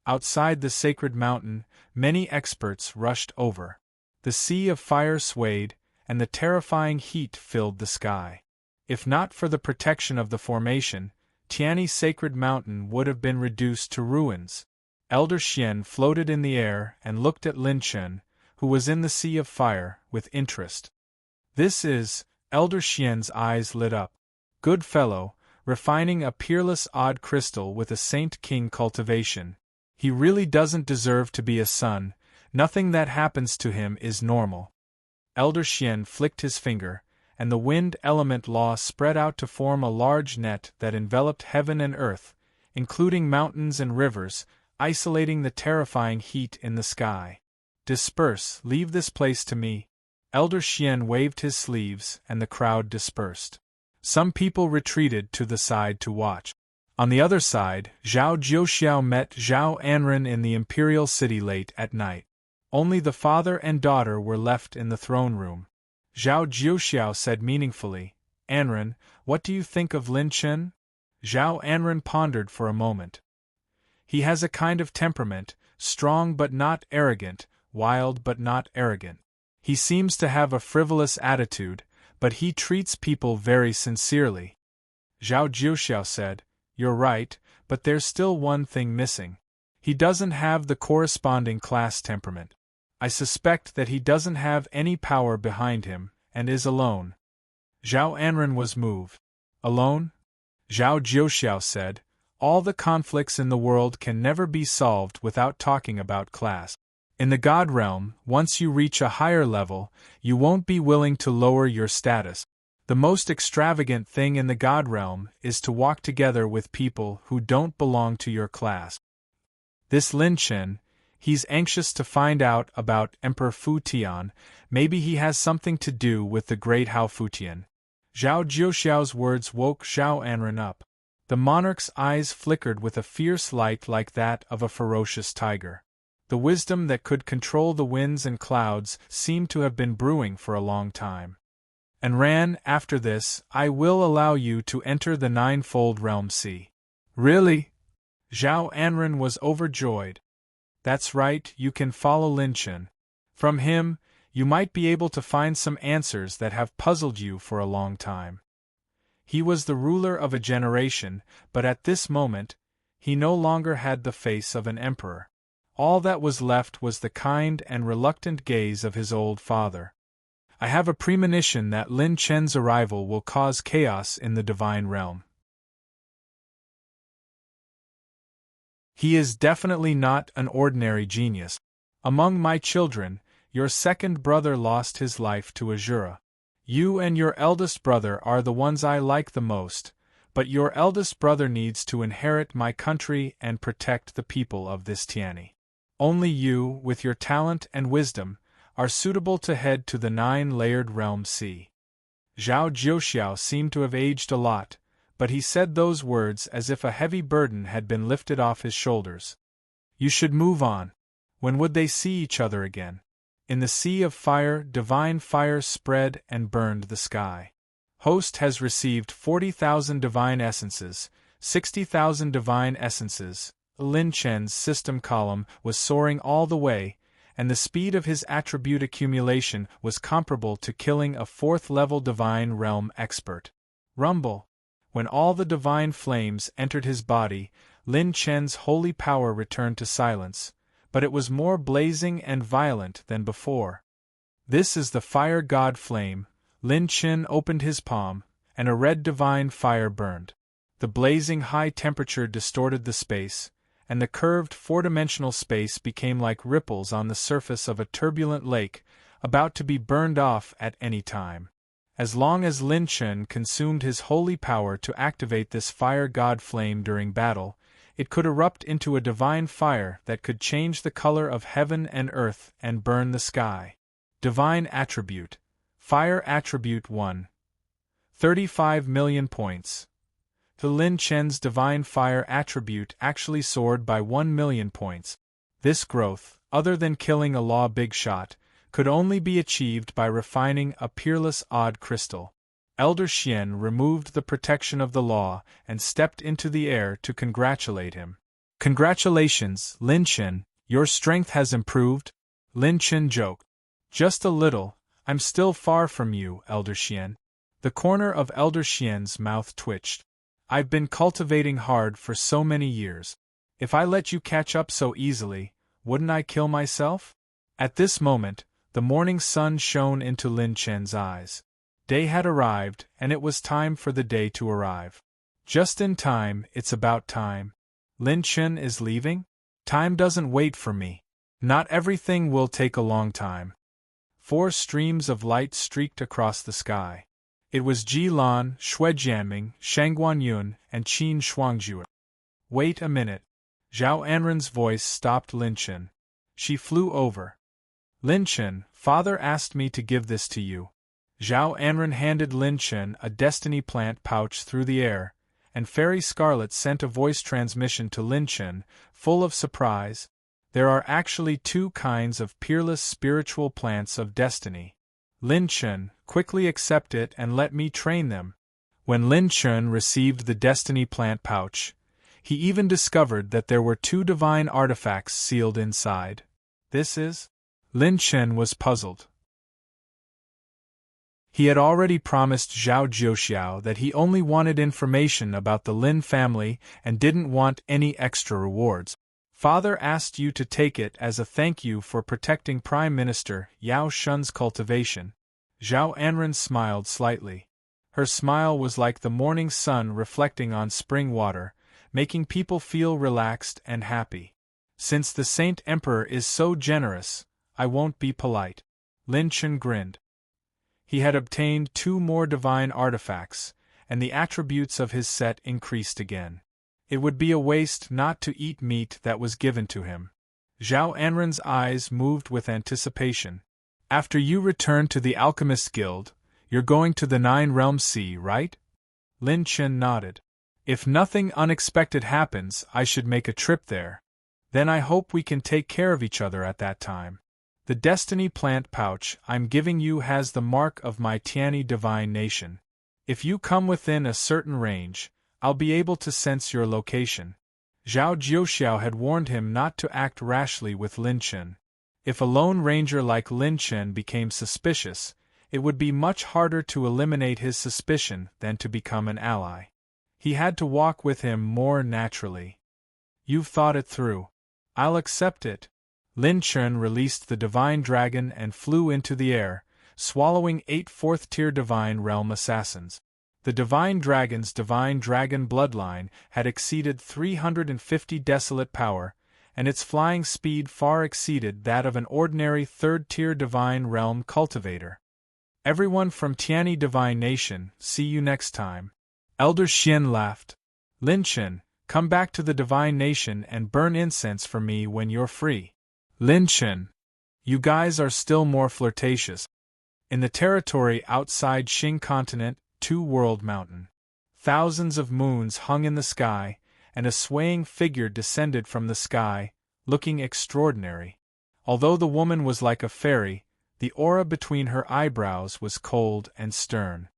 Outside the sacred mountain, many experts rushed over. The sea of fire swayed, and the terrifying heat filled the sky. If not for the protection of the formation, Tianyi's sacred mountain would have been reduced to ruins. Elder Xian floated in the air and looked at Lin Chen, who was in the sea of fire, with interest. This is, Elder Xian's eyes lit up. Good fellow, refining a peerless odd crystal with a saint king cultivation. He really doesn't deserve to be a son, nothing that happens to him is normal. Elder Xian flicked his finger, and the wind element law spread out to form a large net that enveloped heaven and earth, including mountains and rivers, isolating the terrifying heat in the sky. Disperse, leave this place to me. Elder Xian waved his sleeves, and the crowd dispersed. Some people retreated to the side to watch. On the other side, Zhao Jiuxiao met Zhao Anren in the imperial city late at night. Only the father and daughter were left in the throne room. Zhao Jiuxiao said meaningfully, "Anren, what do you think of Lin Chen?" Zhao Anren pondered for a moment. "He has a kind of temperament, strong but not arrogant, wild but not arrogant. He seems to have a frivolous attitude, but he treats people very sincerely." Zhao Jiuxiao said, "You're right, but there's still one thing missing. He doesn't have the corresponding class temperament. I suspect that he doesn't have any power behind him, and is alone." Zhao Anren was moved. "Alone?" Zhao Jiuxiao said, "All the conflicts in the world can never be solved without talking about class. In the God realm, once you reach a higher level, you won't be willing to lower your status. The most extravagant thing in the God realm is to walk together with people who don't belong to your class. This Lin Chen, he's anxious to find out about Emperor Fu Tian. Maybe he has something to do with the great Hao Futian." Zhao Jiuxiao's words woke Zhao Anren up. The monarch's eyes flickered with a fierce light like that of a ferocious tiger. The wisdom that could control the winds and clouds seemed to have been brewing for a long time. "And Ran, after this, I will allow you to enter the ninefold realm sea." "Really?" Zhao Anren was overjoyed. "That's right, you can follow Lin Chen. From him, you might be able to find some answers that have puzzled you for a long time." He was the ruler of a generation, but at this moment, he no longer had the face of an emperor. All that was left was the kind and reluctant gaze of his old father. "I have a premonition that Lin Chen's arrival will cause chaos in the divine realm. He is definitely not an ordinary genius. Among my children, your second brother lost his life to Azura. You and your eldest brother are the ones I like the most, but your eldest brother needs to inherit my country and protect the people of this Tiani. Only you, with your talent and wisdom, are suitable to head to the nine-layered realm sea." Zhao Jiuxiao seemed to have aged a lot, but he said those words as if a heavy burden had been lifted off his shoulders. "You should move on. When would they see each other again?" In the sea of fire, divine fire spread and burned the sky. "Host has received 40,000 divine essences, 60,000 divine essences." Lin Chen's system column was soaring all the way, and the speed of his attribute accumulation was comparable to killing a fourth-level divine realm expert. Rumble! When all the divine flames entered his body, Lin Chen's holy power returned to silence, but it was more blazing and violent than before. "This is the fire god flame." Lin Chen opened his palm, and a red divine fire burned. The blazing high temperature distorted the space, and the curved four-dimensional space became like ripples on the surface of a turbulent lake, about to be burned off at any time. As long as Lin Chen consumed his holy power to activate this fire god flame during battle, it could erupt into a divine fire that could change the color of heaven and earth and burn the sky. Divine Attribute. Fire Attribute 1. 35 million points. The Lin Chen's divine fire attribute actually soared by 1 million points. This growth, other than killing a law big shot, could only be achieved by refining a peerless odd crystal. Elder Xian removed the protection of the law and stepped into the air to congratulate him. "Congratulations, Lin Chen, your strength has improved." Lin Chen joked. "Just a little, I'm still far from you, Elder Xian." The corner of Elder Xian's mouth twitched. "I've been cultivating hard for so many years. If I let you catch up so easily, wouldn't I kill myself?" At this moment, the morning sun shone into Lin Chen's eyes. Day had arrived, and it was time for the day to arrive. "Just in time, it's about time. Lin Chen is leaving? Time doesn't wait for me. Not everything will take a long time." 4 streams of light streaked across the sky. It was Ji Lan, Shui Jianming, Shangguan Yun, and Qin Shuangzhu. Wait a minute. Zhao Anren's voice stopped Lin Chen. She flew over. Lin Chen, father asked me to give this to you. Zhao Anren handed Lin Chen a destiny plant pouch through the air, and Fairy Scarlet sent a voice transmission to Lin Chen, full of surprise. There are actually two kinds of peerless spiritual plants of destiny. Lin Chen, quickly accept it and let me train them. When Lin Chen received the destiny plant pouch, he even discovered that there were two divine artifacts sealed inside. This is? Lin Chen was puzzled. He had already promised Zhao Jiuxiao that he only wanted information about the Lin family and didn't want any extra rewards. Father asked you to take it as a thank you for protecting Prime Minister Yao Shun's cultivation. Zhao Anren smiled slightly. Her smile was like the morning sun reflecting on spring water, making people feel relaxed and happy. Since the Saint Emperor is so generous, I won't be polite. Lin Chen grinned. He had obtained 2 more divine artifacts, and the attributes of his set increased again. It would be a waste not to eat meat that was given to him. Zhao Anren's eyes moved with anticipation. After you return to the Alchemist Guild, you're going to the 9 Realms Sea, right? Lin Chen nodded. If nothing unexpected happens, I should make a trip there. Then I hope we can take care of each other at that time. The Destiny Plant pouch I'm giving you has the mark of my Tiani Divine Nation. If you come within a certain range, I'll be able to sense your location. Zhao Jiuxiao had warned him not to act rashly with Lin Chen. If a lone ranger like Lin Chen became suspicious, it would be much harder to eliminate his suspicion than to become an ally. He had to walk with him more naturally. You've thought it through. I'll accept it. Lin Chen released the Divine Dragon and flew into the air, swallowing 8 4th-tier Divine Realm assassins. The Divine Dragon's Divine Dragon bloodline had exceeded 350 desolate power, and its flying speed far exceeded that of an ordinary 3rd-tier Divine Realm cultivator. Everyone from Tiani Divine Nation, see you next time. Elder Xian laughed. Lin Chen, come back to the Divine Nation and burn incense for me when you're free. Lin Chen, you guys are still more flirtatious. In the territory outside Xing Continent, 2-World Mountain, thousands of moons hung in the sky, and a swaying figure descended from the sky, looking extraordinary. Although the woman was like a fairy, the aura between her eyebrows was cold and stern.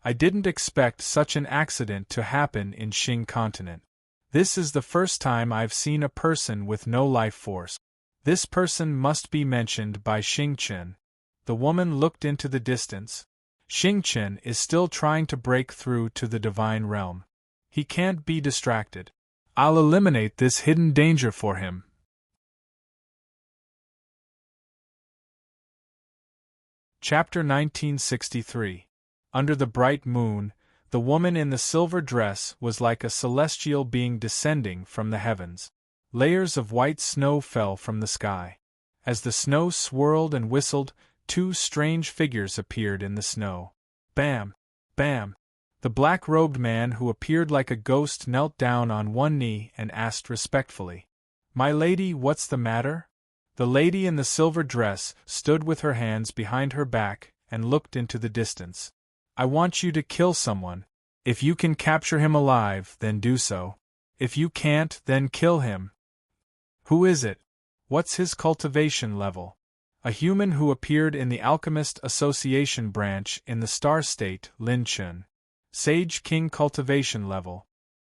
I didn't expect such an accident to happen in Xing Continent. This is the first time I've seen a person with no life force. This person must be mentioned by Xingchen. The woman looked into the distance. Xingchen is still trying to break through to the divine realm. He can't be distracted. I'll eliminate this hidden danger for him. Chapter 1963. Under the bright moon, the woman in the silver dress was like a celestial being descending from the heavens. Layers of white snow fell from the sky. As the snow swirled and whistled, 2 strange figures appeared in the snow. Bam! Bam! The black-robed man who appeared like a ghost knelt down on one knee and asked respectfully, "My lady, what's the matter?" The lady in the silver dress stood with her hands behind her back and looked into the distance. "I want you to kill someone. If you can capture him alive, then do so. If you can't, then kill him." "Who is it? What's his cultivation level?" A human who appeared in the Alchemist Association branch in the Star State, Lin Chen. Sage King cultivation level.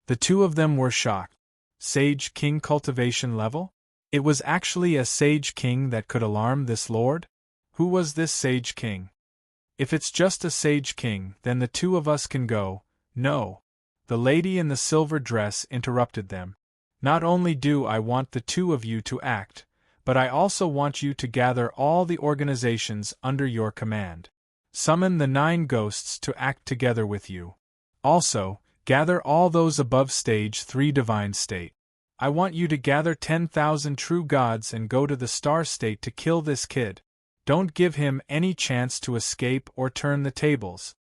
The two of them were shocked. Sage King cultivation level? It was actually a Sage King that could alarm this lord? Who was this Sage King? If it's just a Sage King, then the 2 of us can go. No. The lady in the silver dress interrupted them. Not only do I want the 2 of you to act, but I also want you to gather all the organizations under your command. Summon the 9 ghosts to act together with you. Also, gather all those above stage 3 divine state. I want you to gather 10,000 true gods and go to the Star State to kill this kid. Don't give him any chance to escape or turn the tables.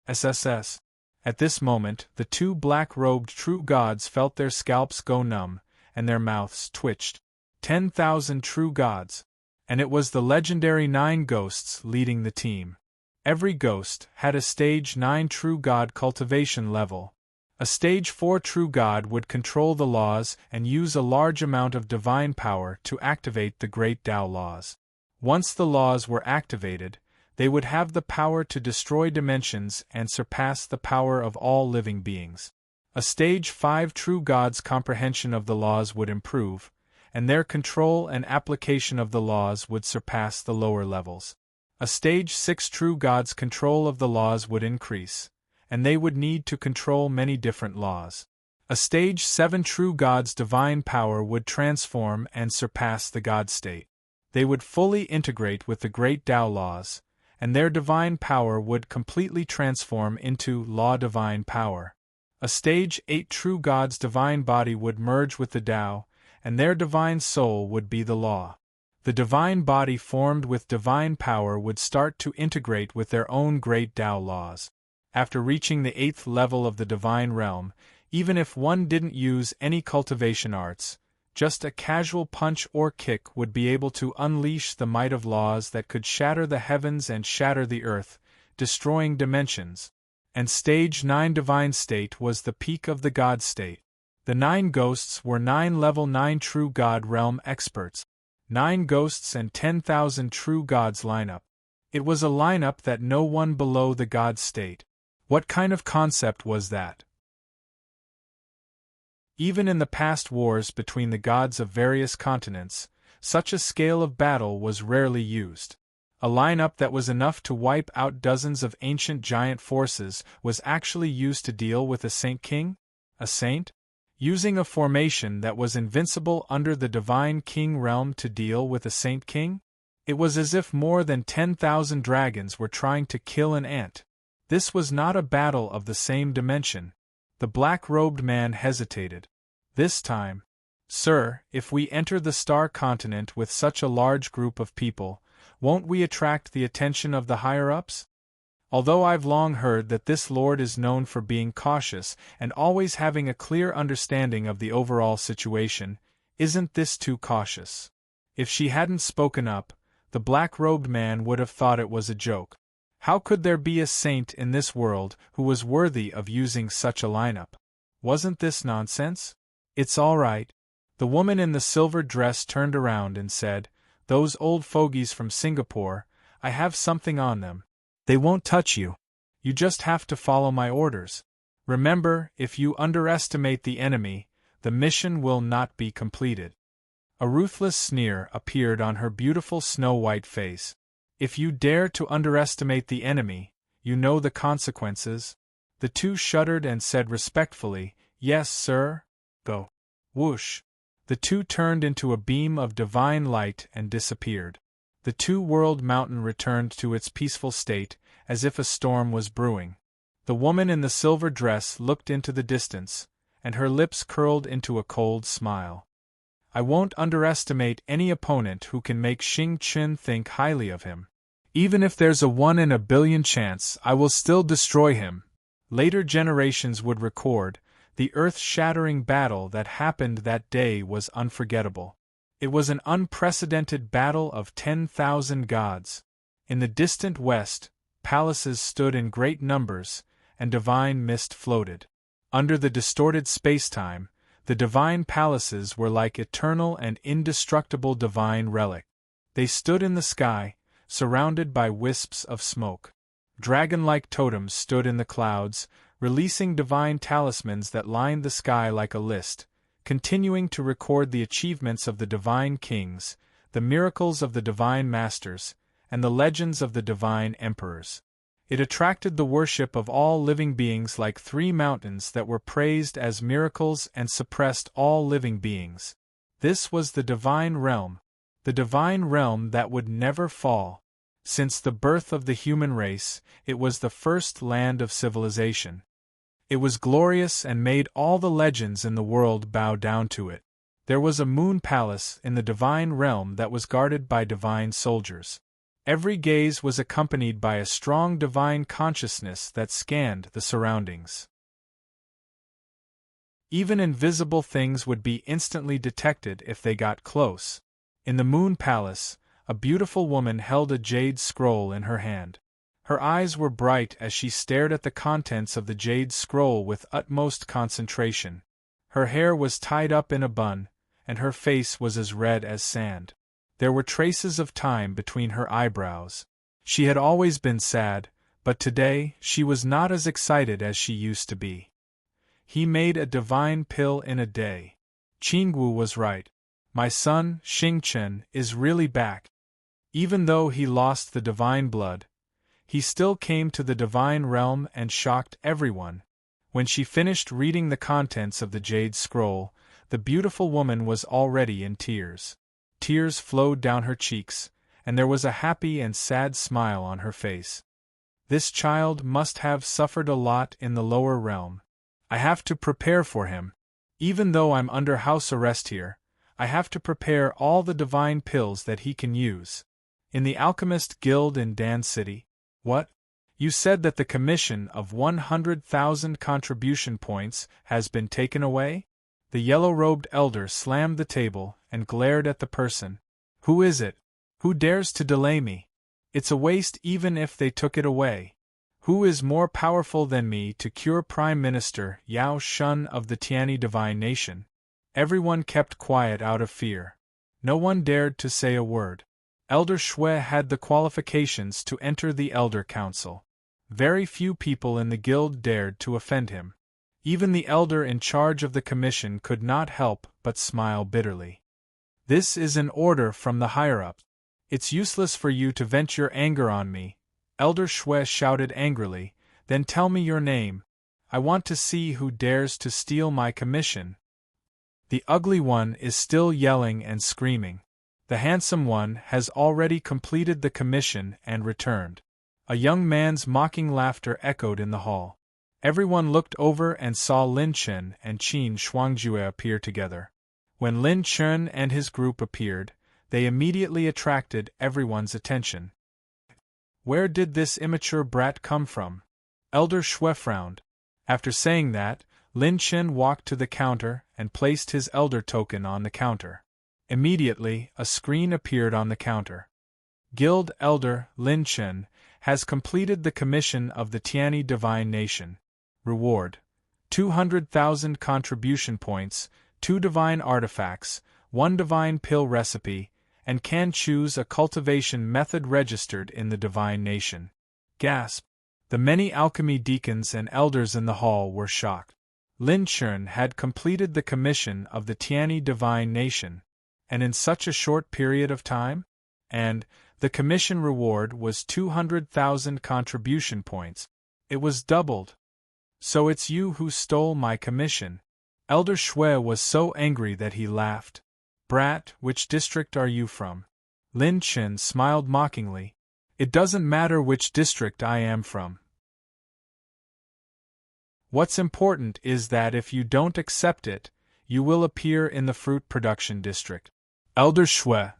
SSS. At this moment, the two black-robed true gods felt their scalps go numb, and their mouths twitched. 10,000 true gods. And it was the legendary 9 ghosts leading the team. Every ghost had a stage 9 true god cultivation level. A stage 4 true god would control the laws and use a large amount of divine power to activate the great Tao laws. Once the laws were activated, they would have the power to destroy dimensions and surpass the power of all living beings. A stage 5 true god's comprehension of the laws would improve, and their control and application of the laws would surpass the lower levels. A stage 6 true god's control of the laws would increase, and they would need to control many different laws. A stage 7 true god's divine power would transform and surpass the god state. They would fully integrate with the great Tao laws, and their divine power would completely transform into law divine power. A stage 8 true god's divine body would merge with the Tao, and their divine soul would be the law. The divine body formed with divine power would start to integrate with their own great Tao laws. After reaching the 8th level of the divine realm, even if one didn't use any cultivation arts, just a casual punch or kick would be able to unleash the might of laws that could shatter the heavens and shatter the earth, destroying dimensions. And stage 9 divine state was the peak of the god state. The 9 ghosts were 9 level 9 true god realm experts. 9 ghosts and 10,000 true gods lineup. It was a lineup that no one below the god state. What kind of concept was that? Even in the past wars between the gods of various continents, such a scale of battle was rarely used. A lineup that was enough to wipe out dozens of ancient giant forces was actually used to deal with a Saint King? A saint? Using a formation that was invincible under the Divine King realm to deal with a Saint King? It was as if more than 10,000 dragons were trying to kill an ant. This was not a battle of the same dimension. The black-robed man hesitated. This time, "Sir, if we enter the star continent with such a large group of people, won't we attract the attention of the higher-ups? Although I've long heard that this lord is known for being cautious and always having a clear understanding of the overall situation, isn't this too cautious?" If she hadn't spoken up, the black-robed man would have thought it was a joke. How could there be a saint in this world who was worthy of using such a lineup? Wasn't this nonsense? "It's all right." The woman in the silver dress turned around and said, "Those old fogies from Singapore, I have something on them. They won't touch you. You just have to follow my orders. Remember, if you underestimate the enemy, the mission will not be completed." A ruthless sneer appeared on her beautiful snow-white face. "If you dare to underestimate the enemy, you know the consequences." The two shuddered and said respectfully, "Yes, sir." Go. Whoosh. The two turned into a beam of divine light and disappeared. The two-world mountain returned to its peaceful state, as if a storm was brewing. The woman in the silver dress looked into the distance, and her lips curled into a cold smile. "I won't underestimate any opponent who can make Xing Qin think highly of him. Even if there's a 1 in a billion chance, I will still destroy him." Later generations would record, the earth-shattering battle that happened that day was unforgettable. It was an unprecedented battle of 10,000 gods. In the distant west, palaces stood in great numbers, and divine mist floated. Under the distorted space-time, the divine palaces were like eternal and indestructible divine relic. They stood in the sky, surrounded by wisps of smoke. Dragon-like totems stood in the clouds, releasing divine talismans that lined the sky like a list, continuing to record the achievements of the divine kings, the miracles of the divine masters, and the legends of the divine emperors. It attracted the worship of all living beings like 3 mountains that were praised as miracles and suppressed all living beings. This was the divine realm that would never fall. Since the birth of the human race, it was the first land of civilization. It was glorious and made all the legends in the world bow down to it. There was a moon palace in the divine realm that was guarded by divine soldiers. Every gaze was accompanied by a strong divine consciousness that scanned the surroundings. Even invisible things would be instantly detected if they got close. In the Moon Palace, a beautiful woman held a jade scroll in her hand. Her eyes were bright as she stared at the contents of the jade scroll with utmost concentration. Her hair was tied up in a bun, and her face was as red as sand. There were traces of time between her eyebrows. She had always been sad, but today she was not as excited as she used to be. He made a divine pill in a day. Qingwu was right. My son, Xingchen, is really back. Even though he lost the divine blood, he still came to the divine realm and shocked everyone. When she finished reading the contents of the jade scroll, the beautiful woman was already in tears. Tears flowed down her cheeks, and there was a happy and sad smile on her face. This child must have suffered a lot in the lower realm. I have to prepare for him. Even though I'm under house arrest here, I have to prepare all the divine pills that he can use. In the Alchemist Guild in Dan City. What? You said that the commission of 100,000 contribution points has been taken away? The yellow-robed elder slammed the table and glared at the person. Who is it? Who dares to delay me? It's a waste even if they took it away. Who is more powerful than me to cure Prime Minister Yao Shun of the Tiani Divine Nation? Everyone kept quiet out of fear. No one dared to say a word. Elder Shui had the qualifications to enter the Elder Council. Very few people in the guild dared to offend him. Even the elder in charge of the commission could not help but smile bitterly. This is an order from the higher-ups. It's useless for you to vent your anger on me, Elder Shui shouted angrily. Then tell me your name. I want to see who dares to steal my commission. The ugly one is still yelling and screaming. The handsome one has already completed the commission and returned. A young man's mocking laughter echoed in the hall. Everyone looked over and saw Lin Chen and Qin Shuangjue appear together. When Lin Chen and his group appeared, they immediately attracted everyone's attention. Where did this immature brat come from? Elder Shui frowned. After saying that, Lin Chen walked to the counter and placed his elder token on the counter. Immediately, a screen appeared on the counter. Guild Elder Lin Chen has completed the commission of the Tiani Divine Nation. Reward: 200,000 contribution points, 2 divine artifacts, 1 divine pill recipe, and can choose a cultivation method registered in the Divine Nation. Gasp! The many alchemy deacons and elders in the hall were shocked. Lin Chen had completed the commission of the Tiani Divine Nation, and in such a short period of time? And the commission reward was 200,000 contribution points. It was doubled. So it's you who stole my commission. Elder Shui was so angry that he laughed. Brat, which district are you from? Lin Chen smiled mockingly. It doesn't matter which district I am from. What's important is that if you don't accept it, you will appear in the fruit production district. Elder Shui.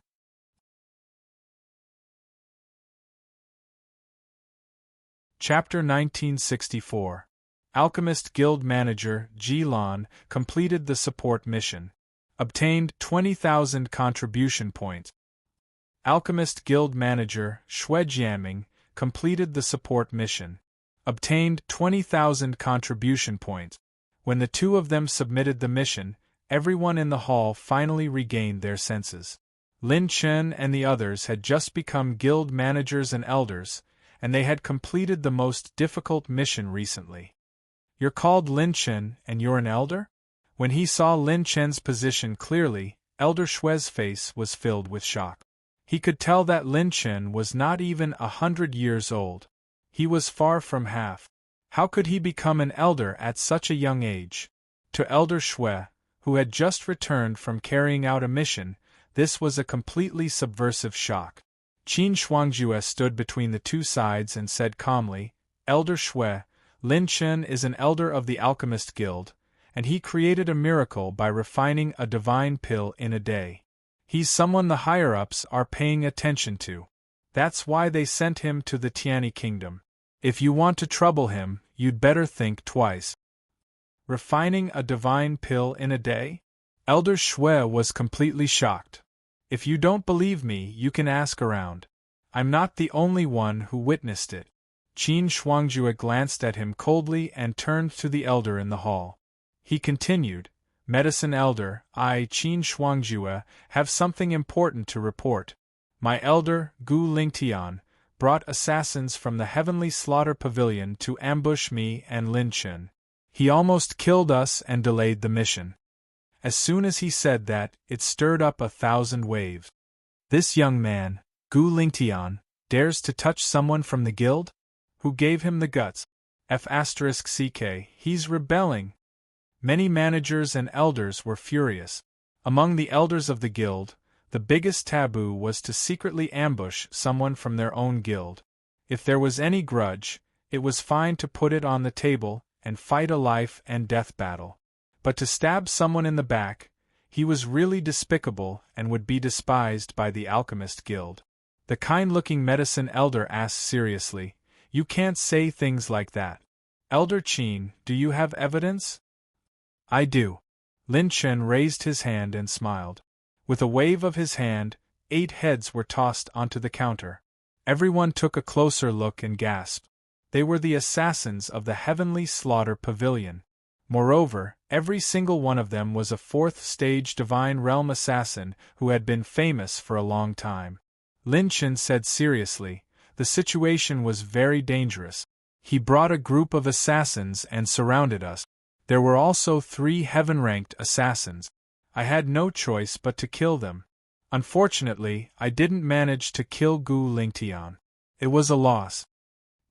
Chapter 1964. Alchemist Guild Manager Ji Lan completed the support mission. Obtained 20,000 contribution points. Alchemist Guild Manager Shui Jianming completed the support mission. Obtained 20,000 contribution points. When the two of them submitted the mission, everyone in the hall finally regained their senses. Lin Chen and the others had just become guild managers and elders, and they had completed the most difficult mission recently. You're called Lin Chen and you're an elder? When he saw Lin Chen's position clearly, Elder Shui's face was filled with shock. He could tell that Lin Chen was not even 100 years old. He was far from half. How could he become an elder at such a young age? To Elder Shui, who had just returned from carrying out a mission, this was a completely subversive shock. Qin Shuangjue stood between the two sides and said calmly, Elder Shui, Lin Chen is an elder of the Alchemist Guild, and he created a miracle by refining a divine pill in a day. He's someone the higher-ups are paying attention to. That's why they sent him to the Tiani kingdom. If you want to trouble him, you'd better think twice. Refining a divine pill in a day? Elder Shui was completely shocked. If you don't believe me, you can ask around. I'm not the only one who witnessed it. Qin Shuangjue glanced at him coldly and turned to the elder in the hall. He continued, Medicine Elder, I, Qin Shuangjue, have something important to report. My elder, Gu Lingtian, brought assassins from the Heavenly Slaughter Pavilion to ambush me and Lin Chen. He almost killed us and delayed the mission. As soon as he said that, it stirred up 1,000 waves. This young man, Gu Lingtian, dares to touch someone from the guild? Who gave him the guts? F***ck, he's rebelling. Many managers and elders were furious. Among the elders of the guild, the biggest taboo was to secretly ambush someone from their own guild. If there was any grudge, it was fine to put it on the table and fight a life and death battle. But to stab someone in the back, he was really despicable and would be despised by the Alchemist Guild. The kind-looking medicine elder asked seriously, You can't say things like that. Elder Qin, do you have evidence? I do. Lin Chen raised his hand and smiled. With a wave of his hand, 8 heads were tossed onto the counter. Everyone took a closer look and gasped. They were the assassins of the Heavenly Slaughter Pavilion. Moreover, every single one of them was a 4th-stage Divine Realm assassin who had been famous for a long time. Lin Chen said seriously, the situation was very dangerous. He brought a group of assassins and surrounded us. There were also 3 heaven-ranked assassins. I had no choice but to kill them. Unfortunately, I didn't manage to kill Gu Lingtian. It was a loss.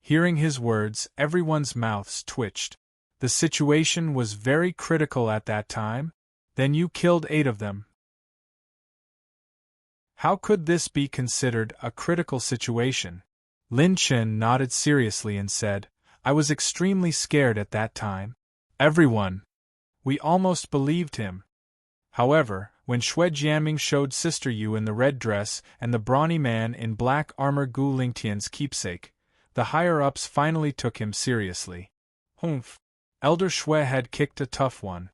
Hearing his words, everyone's mouths twitched. The situation was very critical at that time? Then you killed 8 of them. How could this be considered a critical situation? Lin Chen nodded seriously and said, I was extremely scared at that time. Everyone. We almost believed him. However, when Shui Jianming showed Sister Yu in the red dress and the brawny man in black armor Gu Lingtian's keepsake, the higher-ups finally took him seriously. Humph. Elder Shui had kicked a tough one.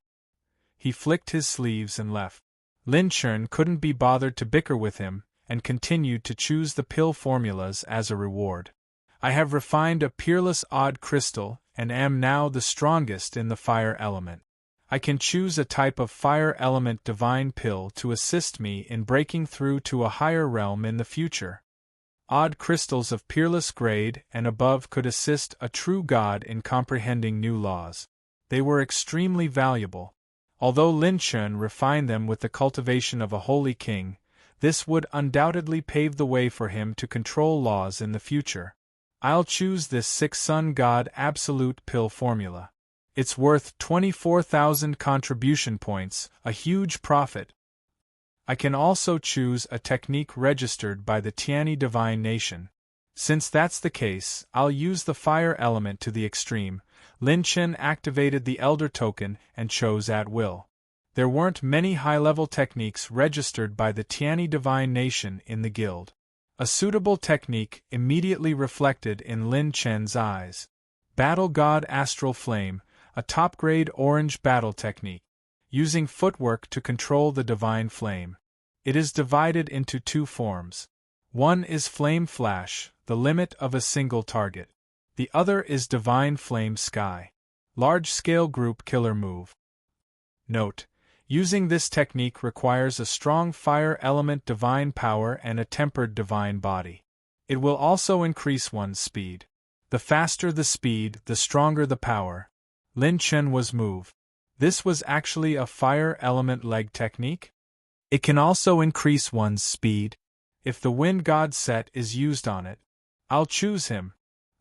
He flicked his sleeves and left. Lin Chen couldn't be bothered to bicker with him, and continued to choose the pill formulas as a reward. I have refined a peerless odd crystal, and am now the strongest in the fire element. I can choose a type of fire element divine pill to assist me in breaking through to a higher realm in the future. Odd crystals of peerless grade and above could assist a true god in comprehending new laws. They were extremely valuable. Although Lin Chen refined them with the cultivation of a holy king, this would undoubtedly pave the way for him to control laws in the future. I'll choose this 6-sun god absolute pill formula. It's worth 24,000 contribution points, a huge profit. I can also choose a technique registered by the Tiani Divine Nation. Since that's the case, I'll use the fire element to the extreme. Lin Chen activated the Elder Token and chose at will. There weren't many high-level techniques registered by the Tiani Divine Nation in the guild. A suitable technique immediately reflected in Lin Chen's eyes. Battle God Astral Flame, a top-grade orange battle technique. Using footwork to control the divine flame. It is divided into 2 forms. One is Flame Flash, the limit of a single target. The other is Divine Flame Sky. Large-scale group killer move. Note: using this technique requires a strong fire element divine power and a tempered divine body. It will also increase one's speed. The faster the speed, the stronger the power. Lin Chen was moved. This was actually a fire element leg technique? It can also increase one's speed, if the wind god set is used on it. I'll choose him.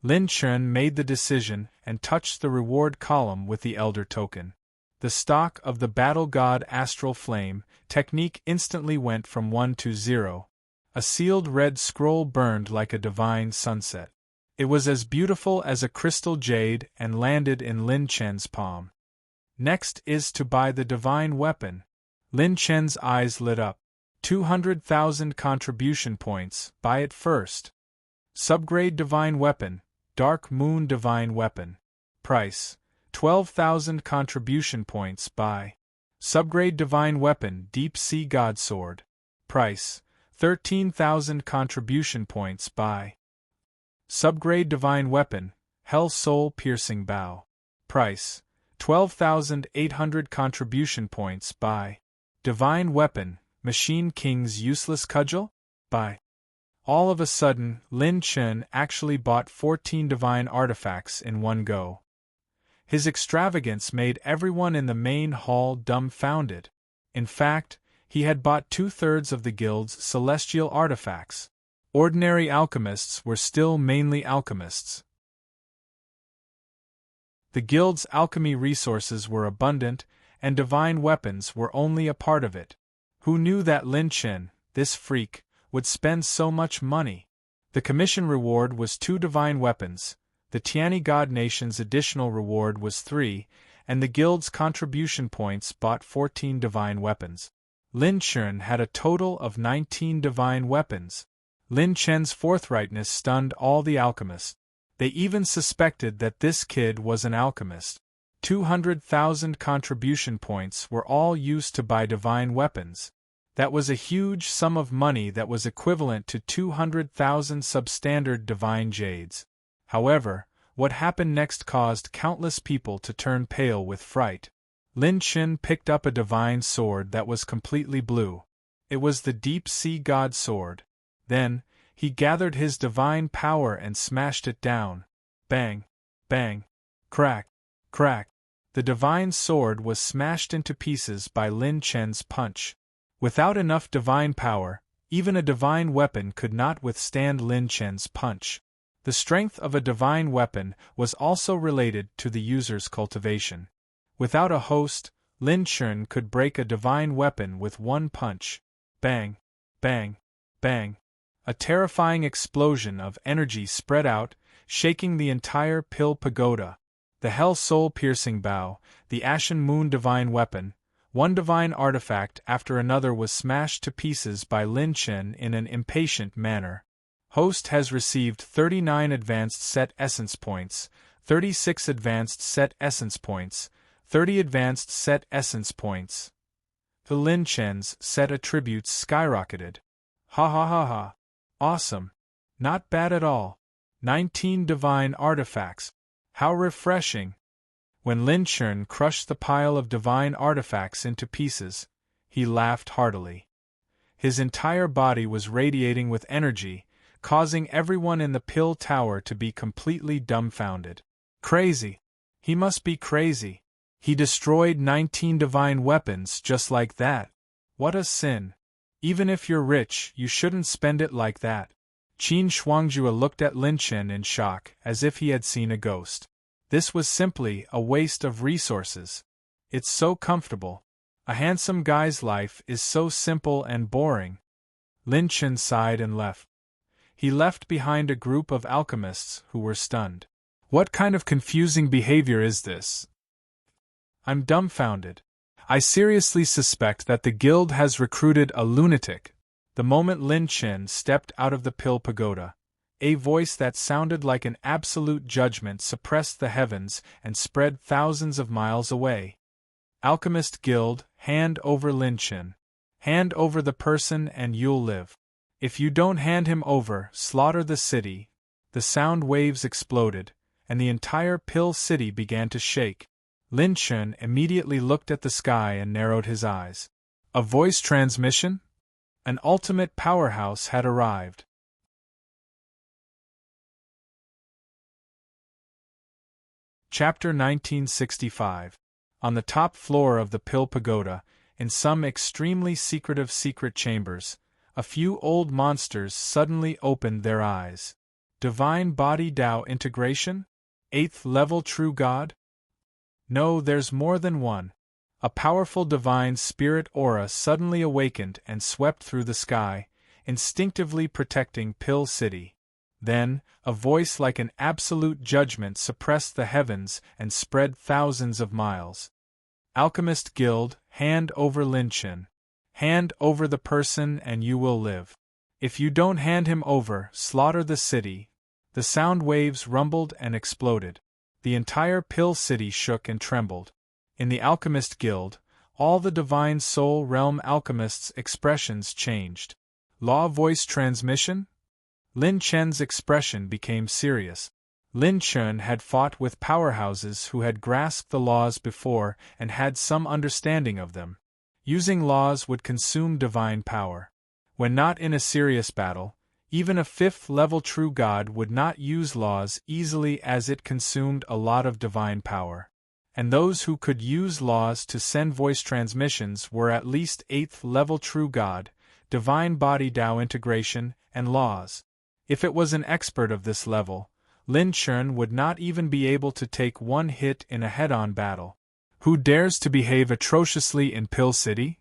Lin Chen made the decision and touched the reward column with the Elder Token. The stock of the Battle God Astral Flame technique instantly went from 1 to 0. A sealed red scroll burned like a divine sunset. It was as beautiful as a crystal jade and landed in Lin Chen's palm. Next is to buy the divine weapon. Lin Chen's eyes lit up. 200,000 contribution points, buy it first. Subgrade Divine Weapon, Dark Moon Divine Weapon. Price: 12,000 contribution points. Buy. Subgrade Divine Weapon, Deep Sea God Sword. Price: 13,000 contribution points. Buy. Subgrade Divine Weapon, Hell Soul Piercing Bow. Price: 12,800 contribution points. Buy. Divine Weapon, Machine King's Useless Cudgel. Buy. All of a sudden, Lin Chen actually bought 14 divine artifacts in one go. His extravagance made everyone in the main hall dumbfounded. In fact, he had bought 2/3 of the guild's celestial artifacts. Ordinary alchemists were still mainly alchemists. The guild's alchemy resources were abundant, and divine weapons were only a part of it. Who knew that Lin Chen, this freak, would spend so much money? The commission reward was 2 divine weapons, the Tiani God Nation's additional reward was 3, and the guild's contribution points bought 14 divine weapons. Lin Chen had a total of 19 divine weapons. Lin Chen's forthrightness stunned all the alchemists. They even suspected that this kid was an alchemist. 200,000 contribution points were all used to buy divine weapons. That was a huge sum of money that was equivalent to 200,000 substandard divine jades. However, what happened next caused countless people to turn pale with fright. Lin Chen picked up a divine sword that was completely blue. It was the Deep Sea God Sword. Then, he gathered his divine power and smashed it down. Bang! Bang! Crack! Crack! The divine sword was smashed into pieces by Lin Chen's punch. Without enough divine power, even a divine weapon could not withstand Lin Chen's punch. The strength of a divine weapon was also related to the user's cultivation. Without a host, Lin Chen could break a divine weapon with one punch. Bang! Bang! Bang! A terrifying explosion of energy spread out, shaking the entire Pill Pagoda. The Hell Soul Piercing Bow, the Ashen Moon Divine Weapon, one divine artifact after another was smashed to pieces by Lin Chen in an impatient manner. Host has received 39 Advanced Set Essence Points, 36 Advanced Set Essence Points, 30 Advanced Set Essence Points. The Lin Chen's set attributes skyrocketed. Ha ha ha ha. Awesome. Not bad at all. 19 divine artifacts. How refreshing. When Lin Chen crushed the pile of divine artifacts into pieces, he laughed heartily. His entire body was radiating with energy, causing everyone in the Pill Tower to be completely dumbfounded. Crazy. He must be crazy. He destroyed 19 divine weapons just like that. What a sin. Even if you're rich, you shouldn't spend it like that. Qin Shuangjue looked at Lin Chen in shock, as if he had seen a ghost. This was simply a waste of resources. It's so comfortable. A handsome guy's life is so simple and boring. Lin Chen sighed and left. He left behind a group of alchemists who were stunned. What kind of confusing behavior is this? I'm dumbfounded. I seriously suspect that the guild has recruited a lunatic. The moment Lin Chen stepped out of the Pill Pagoda, a voice that sounded like an absolute judgment suppressed the heavens and spread thousands of miles away. Alchemist Guild, hand over Lin Chen. Hand over the person and you'll live. If you don't hand him over, slaughter the city. The sound waves exploded, and the entire Pill City began to shake. Lin Chen immediately looked at the sky and narrowed his eyes. A voice transmission? An ultimate powerhouse had arrived. Chapter 1965. On the top floor of the Pill Pagoda, in some extremely secretive secret chambers, a few old monsters suddenly opened their eyes. Divine Body Tao Integration? 8th level True God? No, there's more than one. A powerful divine spirit aura suddenly awakened and swept through the sky, instinctively protecting Pill City. Then, a voice like an absolute judgment suppressed the heavens and spread thousands of miles. Alchemist Guild, hand over Lin Chen. Hand over the person and you will live. If you don't hand him over, slaughter the city. The sound waves rumbled and exploded. The entire Pill City shook and trembled. In the Alchemist Guild, all the Divine Soul Realm alchemists' expressions changed. Law voice transmission? Lin Chen's expression became serious. Lin Chen had fought with powerhouses who had grasped the laws before and had some understanding of them. Using laws would consume divine power. When not in a serious battle, even a 5th-level true god would not use laws easily as it consumed a lot of divine power. And those who could use laws to send voice transmissions were at least 8th-level true god, divine body Tao integration, and laws. If it was an expert of this level, Lin Chen would not even be able to take one hit in a head-on battle. Who dares to behave atrociously in Pill City?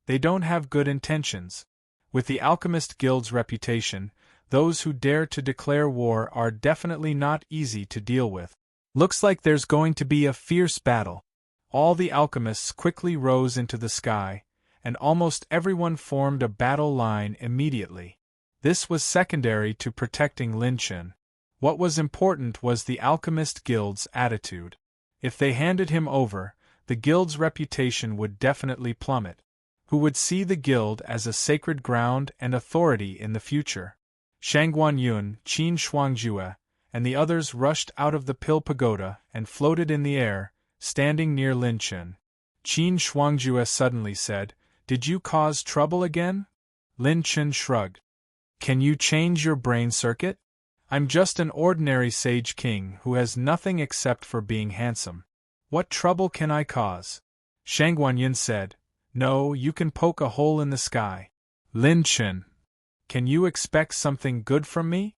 They don't have good intentions. With the Alchemist Guild's reputation, those who dare to declare war are definitely not easy to deal with. Looks like there's going to be a fierce battle. All the alchemists quickly rose into the sky, and almost everyone formed a battle line immediately. This was secondary to protecting Lin Chen. What was important was the Alchemist Guild's attitude. If they handed him over, the guild's reputation would definitely plummet. Who would see the guild as a sacred ground and authority in the future? Shang Guanyun, Qin Shuangjue, and the others rushed out of the Pill Pagoda and floated in the air, standing near Lin Chen. Qin Shuangjue suddenly said, "Did you cause trouble again?" Lin Chen shrugged. "Can you change your brain circuit? I'm just an ordinary sage king who has nothing except for being handsome. What trouble can I cause?" Shang Guanyun said, "No, you can poke a hole in the sky." Lin Chen, "Can you expect something good from me?"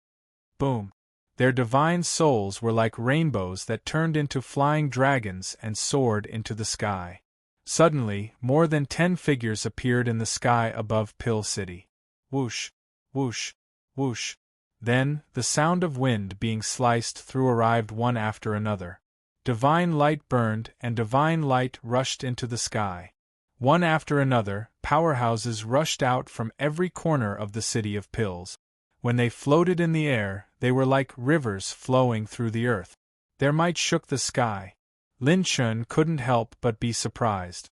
Boom. Their divine souls were like rainbows that turned into flying dragons and soared into the sky. Suddenly, more than 10 figures appeared in the sky above Pill City. Whoosh, whoosh, whoosh. Then, the sound of wind being sliced through arrived one after another. Divine light burned and divine light rushed into the sky. One after another, powerhouses rushed out from every corner of the City of Pills. When they floated in the air, they were like rivers flowing through the earth. Their might shook the sky. Lin Chen couldn't help but be surprised.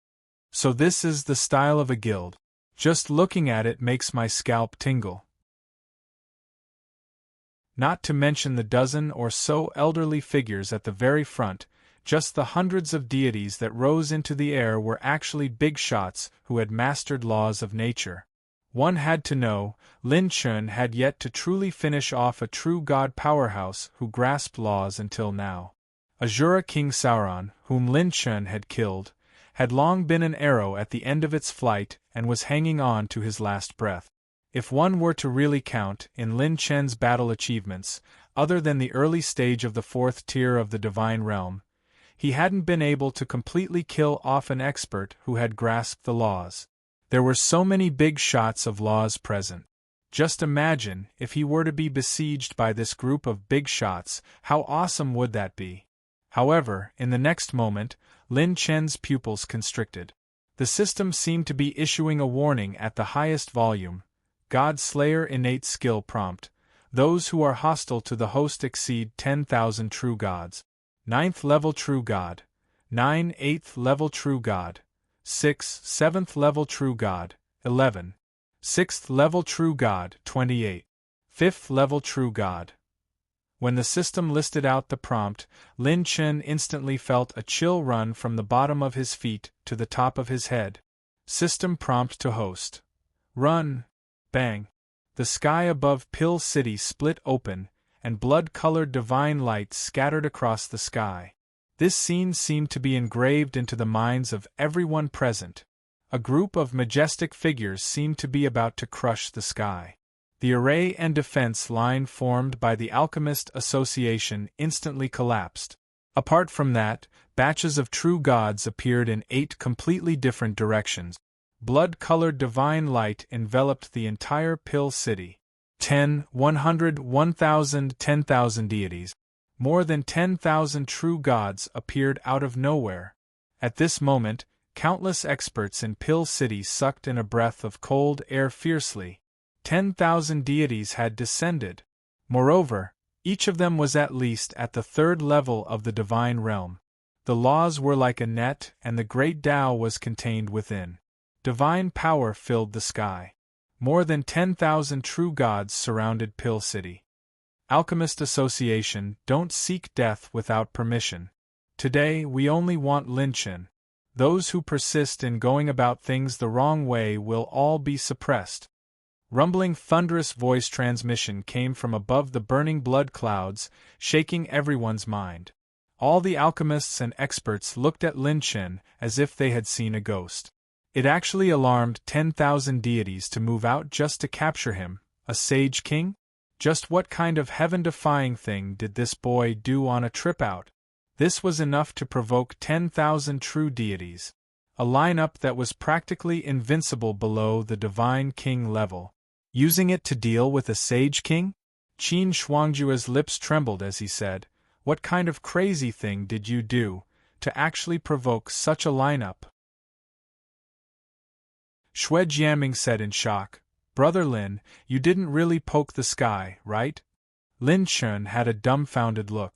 So this is the style of a guild. Just looking at it makes my scalp tingle. Not to mention the dozen or so elderly figures at the very front, just the hundreds of deities that rose into the air were actually big shots who had mastered laws of nature. One had to know, Lin Chen had yet to truly finish off a true god powerhouse who grasped laws until now. Azura King Sauron, whom Lin Chen had killed, had long been an arrow at the end of its flight and was hanging on to his last breath. If one were to really count in Lin Chen's battle achievements, other than the early stage of the 4th tier of the Divine Realm, he hadn't been able to completely kill off an expert who had grasped the laws. There were so many big shots of laws present. Just imagine if he were to be besieged by this group of big shots, how awesome would that be? However, in the next moment, Lin Chen's pupils constricted. The system seemed to be issuing a warning at the highest volume. God Slayer innate skill prompt. Those who are hostile to the host exceed 10,000 true gods. 9th level true god. 9 8th level true god. 6 7th level true god. 11. 6th level true god. 28. 5th level true god. When the system listed out the prompt, Lin Chen instantly felt a chill run from the bottom of his feet to the top of his head. System prompt to host. Run! Bang! The sky above Pill City split open, and blood-colored divine light scattered across the sky. This scene seemed to be engraved into the minds of everyone present. A group of majestic figures seemed to be about to crush the sky. The array and defense line formed by the Alchemist Association instantly collapsed. Apart from that, batches of true gods appeared in 8 completely different directions. Blood-colored divine light enveloped the entire Pill City. 10, 100, 1,000, 10,000 deities. More than 10,000 true gods appeared out of nowhere. At this moment, countless experts in Pill City sucked in a breath of cold air fiercely. 10,000 deities had descended. Moreover, each of them was at least at the third level of the divine realm. The laws were like a net, and the great Tao was contained within. Divine power filled the sky. More than 10,000 true gods surrounded Pill City. Alchemist Association, don't seek death without permission. Today we only want lynching. Those who persist in going about things the wrong way will all be suppressed. Rumbling thunderous voice transmission came from above the burning blood clouds, shaking everyone's mind. All the alchemists and experts looked at Lin Chen as if they had seen a ghost. It actually alarmed 10,000 deities to move out just to capture him, a sage king? Just what kind of heaven-defying thing did this boy do on a trip out? This was enough to provoke 10,000 true deities. A lineup that was practically invincible below the divine king level. Using it to deal with a sage king? Qin Shuangjua's lips trembled as he said, "What kind of crazy thing did you do, to actually provoke such a lineup?" Xue Jianming said in shock, "Brother Lin, you didn't really poke the sky, right?" Lin Chen had a dumbfounded look.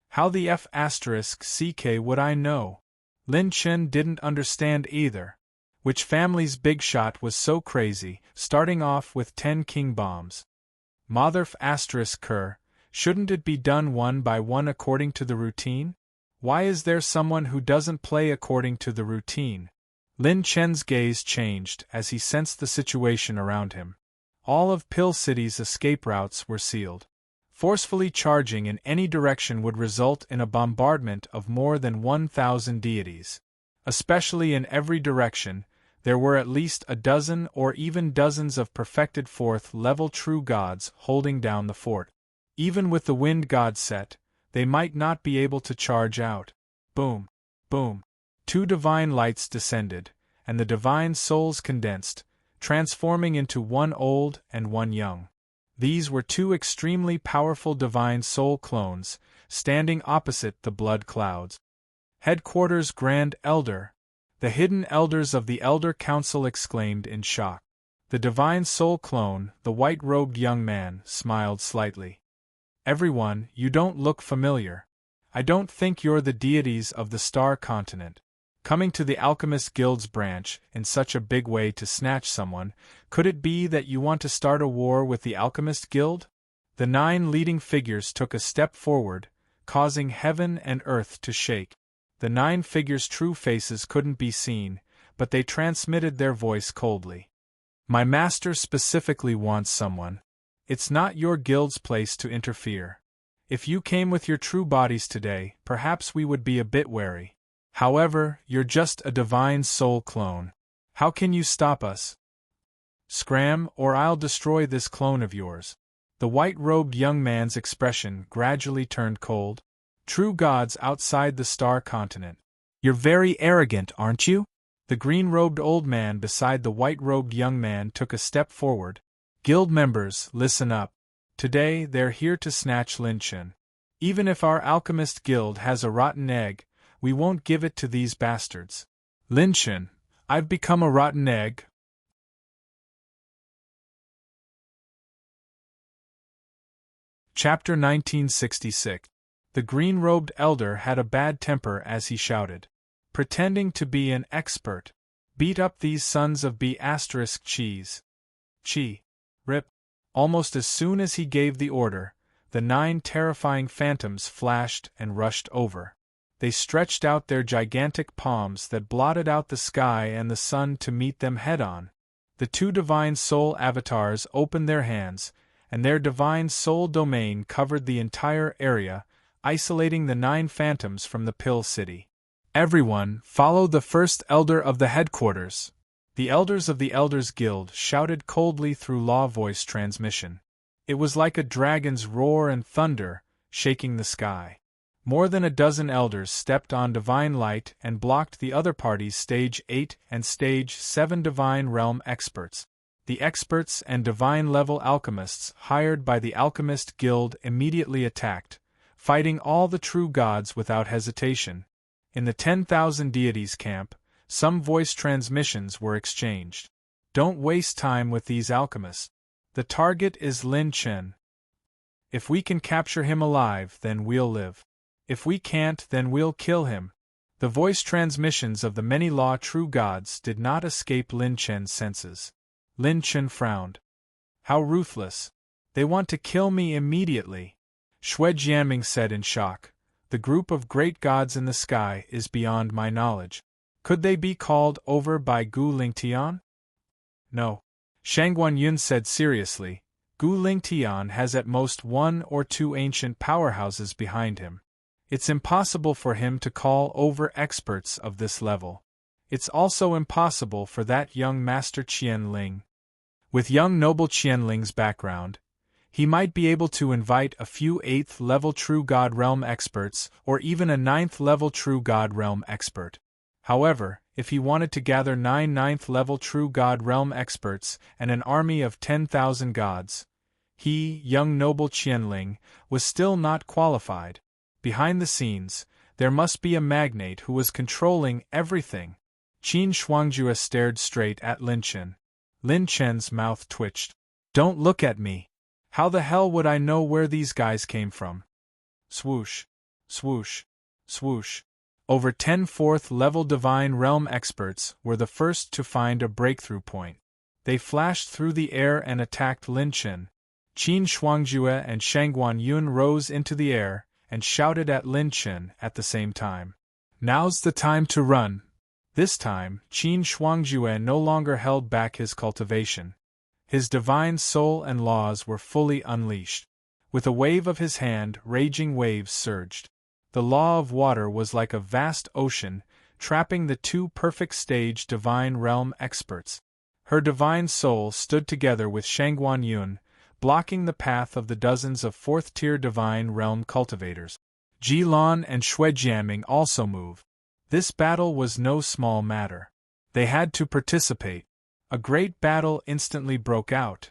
How the F***ck would I know? Lin Chen didn't understand either. Which family's big shot was so crazy, starting off with 10 king bombs? Mother ***ker, shouldn't it be done one by one according to the routine? Why is there someone who doesn't play according to the routine? Lin Chen's gaze changed as he sensed the situation around him. All of Pill City's escape routes were sealed. Forcefully charging in any direction would result in a bombardment of more than 1,000 deities. Especially in every direction, there were at least a dozen or even dozens of perfected fourth-level true gods holding down the fort. Even with the wind god set, they might not be able to charge out. Boom! Boom! 2 divine lights descended, and the divine souls condensed, transforming into one old and one young. These were 2 extremely powerful divine soul clones, standing opposite the blood clouds. Headquarters Grand Elder. The hidden elders of the Elder Council exclaimed in shock. The divine soul clone, the white-robed young man, smiled slightly. "Everyone, you don't look familiar. I don't think you're the deities of the Star Continent. Coming to the Alchemist Guild's branch in such a big way to snatch someone, could it be that you want to start a war with the Alchemist Guild?" The 9 leading figures took a step forward, causing heaven and earth to shake. The 9 figures' true faces couldn't be seen, but they transmitted their voice coldly. "My master specifically wants someone. It's not your guild's place to interfere. If you came with your true bodies today, perhaps we would be a bit wary. However, you're just a divine soul clone. How can you stop us? Scram, or I'll destroy this clone of yours." The white-robed young man's expression gradually turned cold. "True gods outside the Star Continent. You're very arrogant, aren't you?" The green-robed old man beside the white-robed young man took a step forward. "Guild members, listen up. Today they're here to snatch Lin Chen. Even if our alchemist guild has a rotten egg, we won't give it to these bastards. Lin Chen, I've become a rotten egg." Chapter 1966. The green-robed elder had a bad temper as he shouted. Pretending to be an expert. "Beat up these sons of B***cheese. Chi. Rip." Almost as soon as he gave the order, the 9 terrifying phantoms flashed and rushed over. They stretched out their gigantic palms that blotted out the sky and the sun to meet them head-on. The 2 divine soul avatars opened their hands, and their divine soul domain covered the entire area, isolating the 9 phantoms from the Pill City. "Everyone, follow the first elder of the headquarters." The elders of the Elders Guild shouted coldly through law voice transmission. It was like a dragon's roar and thunder, shaking the sky. More than a dozen elders stepped on divine light and blocked the other party's Stage 8 and Stage 7 divine realm experts. The experts and divine-level alchemists hired by the Alchemist Guild immediately attacked, fighting all the true gods without hesitation. In the 10,000 deities camp, some voice transmissions were exchanged. "Don't waste time with these alchemists. The target is Lin Chen. If we can capture him alive, then we'll live. If we can't, then we'll kill him. The voice transmissions of the many law true gods did not escape Lin Chen's senses. Lin Chen frowned. How ruthless. They want to kill me immediately. Shui Jianming said in shock. The group of great gods in the sky is beyond my knowledge. Could they be called over by Gu Lingtian? No. Shangguan Yun said seriously. Gu Lingtian has at most 1 or 2 ancient powerhouses behind him. It's impossible for him to call over experts of this level. It's also impossible for that young Master Qianling. With young noble Qianling's background, he might be able to invite a few 8th-level True God Realm experts or even a 9th-level True God Realm expert. However, if he wanted to gather 9 9th-level True God Realm experts and an army of 10,000 gods, he, young noble Qianling, was still not qualified. Behind the scenes, there must be a magnate who was controlling everything. Qin Shuangjue stared straight at Lin Chen. Lin Chen's mouth twitched. Don't look at me. How the hell would I know where these guys came from? Swoosh. Swoosh. Swoosh. Over 10 4th-level Divine Realm experts were the first to find a breakthrough point. They flashed through the air and attacked Lin Chen. Qin Shuangjue and Shangguan Yun rose into the air and shouted at Lin Chen at the same time. Now's the time to run. This time, Qin Shuangjue no longer held back his cultivation. His divine soul and laws were fully unleashed. With a wave of his hand, raging waves surged. The law of water was like a vast ocean, trapping the 2 perfect stage Divine Realm experts. Her divine soul stood together with Shangguan Yun, blocking the path of the dozens of 4th-tier Divine Realm cultivators. Ji Lan and Shui Jianming also moved. This battle was no small matter. They had to participate. A great battle instantly broke out.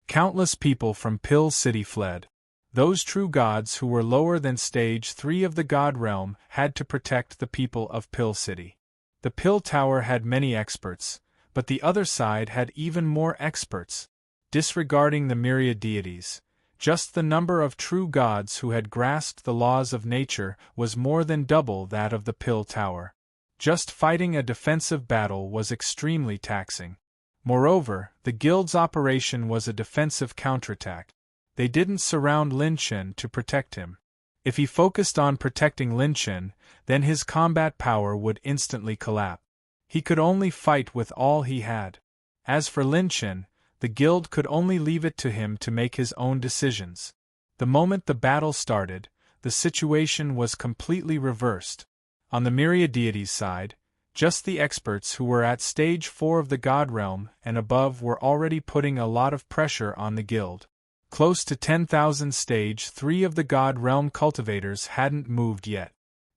Countless people from Pill City fled. Those true gods who were lower than stage 3 of the God Realm had to protect the people of Pill City. The Pill Tower had many experts, but the other side had even more experts. Disregarding the myriad deities, just the number of true gods who had grasped the laws of nature was more than double that of the Pill Tower. Just fighting a defensive battle was extremely taxing. Moreover, the guild's operation was a defensive counterattack. They didn't surround Lin Chen to protect him. If he focused on protecting Lin Chen, then his combat power would instantly collapse. He could only fight with all he had. As for Lin Chen, the guild could only leave it to him to make his own decisions. The moment the battle started, the situation was completely reversed. On the myriad deities side, just the experts who were at stage 4 of the God Realm and above were already putting a lot of pressure on the guild. Close to 10,000 stage 3 of the God Realm cultivators hadn't moved yet.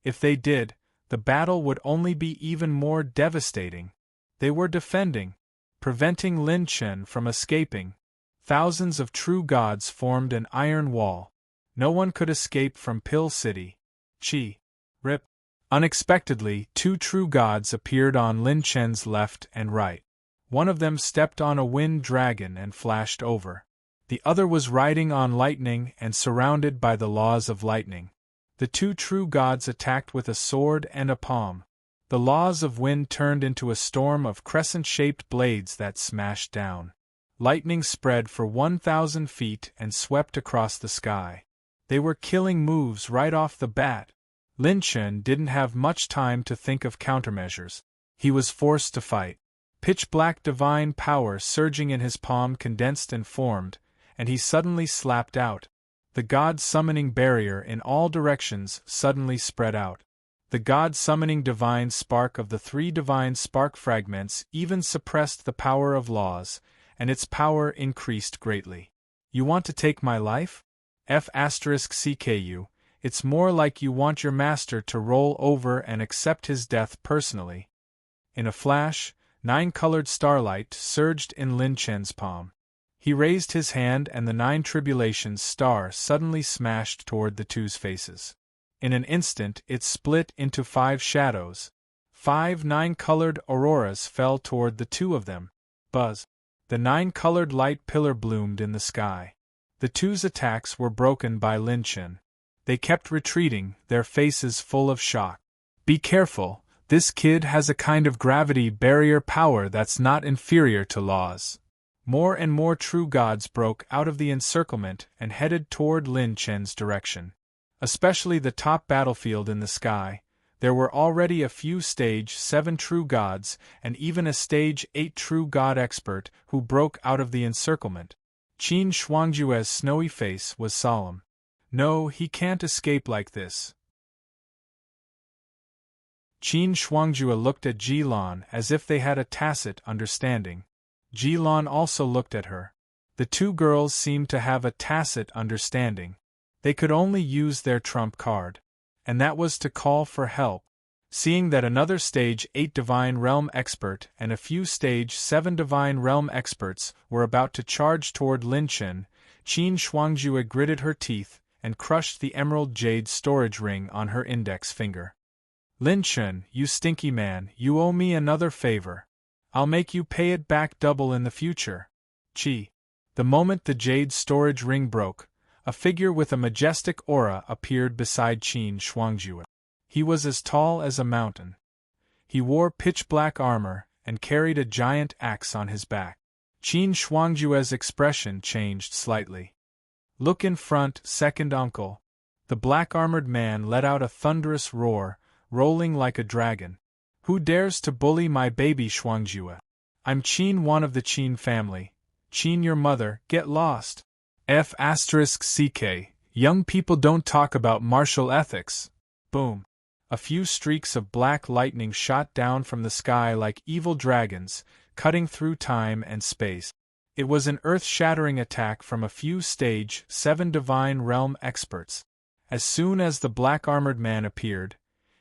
If they did, the battle would only be even more devastating. They were defending, preventing Lin Chen from escaping. Thousands of true gods formed an iron wall. No one could escape from Pill City. Chi. Rip. Unexpectedly, 2 true gods appeared on Lin Chen's left and right. One of them stepped on a wind dragon and flashed over. The other was riding on lightning and surrounded by the laws of lightning. The 2 true gods attacked with a sword and a palm. The laws of wind turned into a storm of crescent-shaped blades that smashed down. Lightning spread for 1,000 feet and swept across the sky. They were killing moves right off the bat. Lin Chen didn't have much time to think of countermeasures. He was forced to fight. Pitch-black divine power surging in his palm condensed and formed, and he suddenly slapped out. The God-summoning barrier in all directions suddenly spread out. The God-summoning divine spark of the 3 divine spark fragments even suppressed the power of laws, and its power increased greatly. You want to take my life? F*CKU, it's more like you want your master to roll over and accept his death personally. In a flash, 9-colored starlight surged in Lin Chen's palm. He raised his hand and the 9 tribulations star suddenly smashed toward the 2's faces. In an instant it split into 5 shadows. 5 9-colored auroras fell toward the 2 of them. Buzz. The 9-colored light pillar bloomed in the sky. The two's attacks were broken by Lin Chen. They kept retreating, their faces full of shock. Be careful, this kid has a kind of gravity barrier power that's not inferior to Law's. More and more true gods broke out of the encirclement and headed toward Lin Chen's direction. Especially the top battlefield in the sky, there were already a few Stage 7 true gods and even a Stage 8 true god expert who broke out of the encirclement. Qin Shuangjue's snowy face was solemn. No, he can't escape like this. Qin Shuangjue looked at Jilan as if they had a tacit understanding. Jilan also looked at her. The two girls seemed to have a tacit understanding. They could only use their trump card. And that was to call for help. Seeing that another Stage 8 Divine Realm expert and a few Stage 7 Divine Realm experts were about to charge toward Lin Chen, Qin Shuangjue gritted her teeth and crushed the emerald jade storage ring on her index finger. Lin Chen, you stinky man, you owe me another favor. I'll make you pay it back double in the future. Chi. The moment the jade storage ring broke, a figure with a majestic aura appeared beside Qin Shuangjue. He was as tall as a mountain. He wore pitch-black armor and carried a giant axe on his back. Qin Shuangjue's expression changed slightly. Look in front, second uncle. The black-armored man let out a thunderous roar, rolling like a dragon. Who dares to bully my baby Shuangjue? I'm Qin, one of the Qin family. Qin, your mother, get lost. F***ck, young people don't talk about martial ethics. Boom. A few streaks of black lightning shot down from the sky like evil dragons, cutting through time and space. It was an earth-shattering attack from a few Stage 7 Divine Realm experts. As soon as the black-armored man appeared,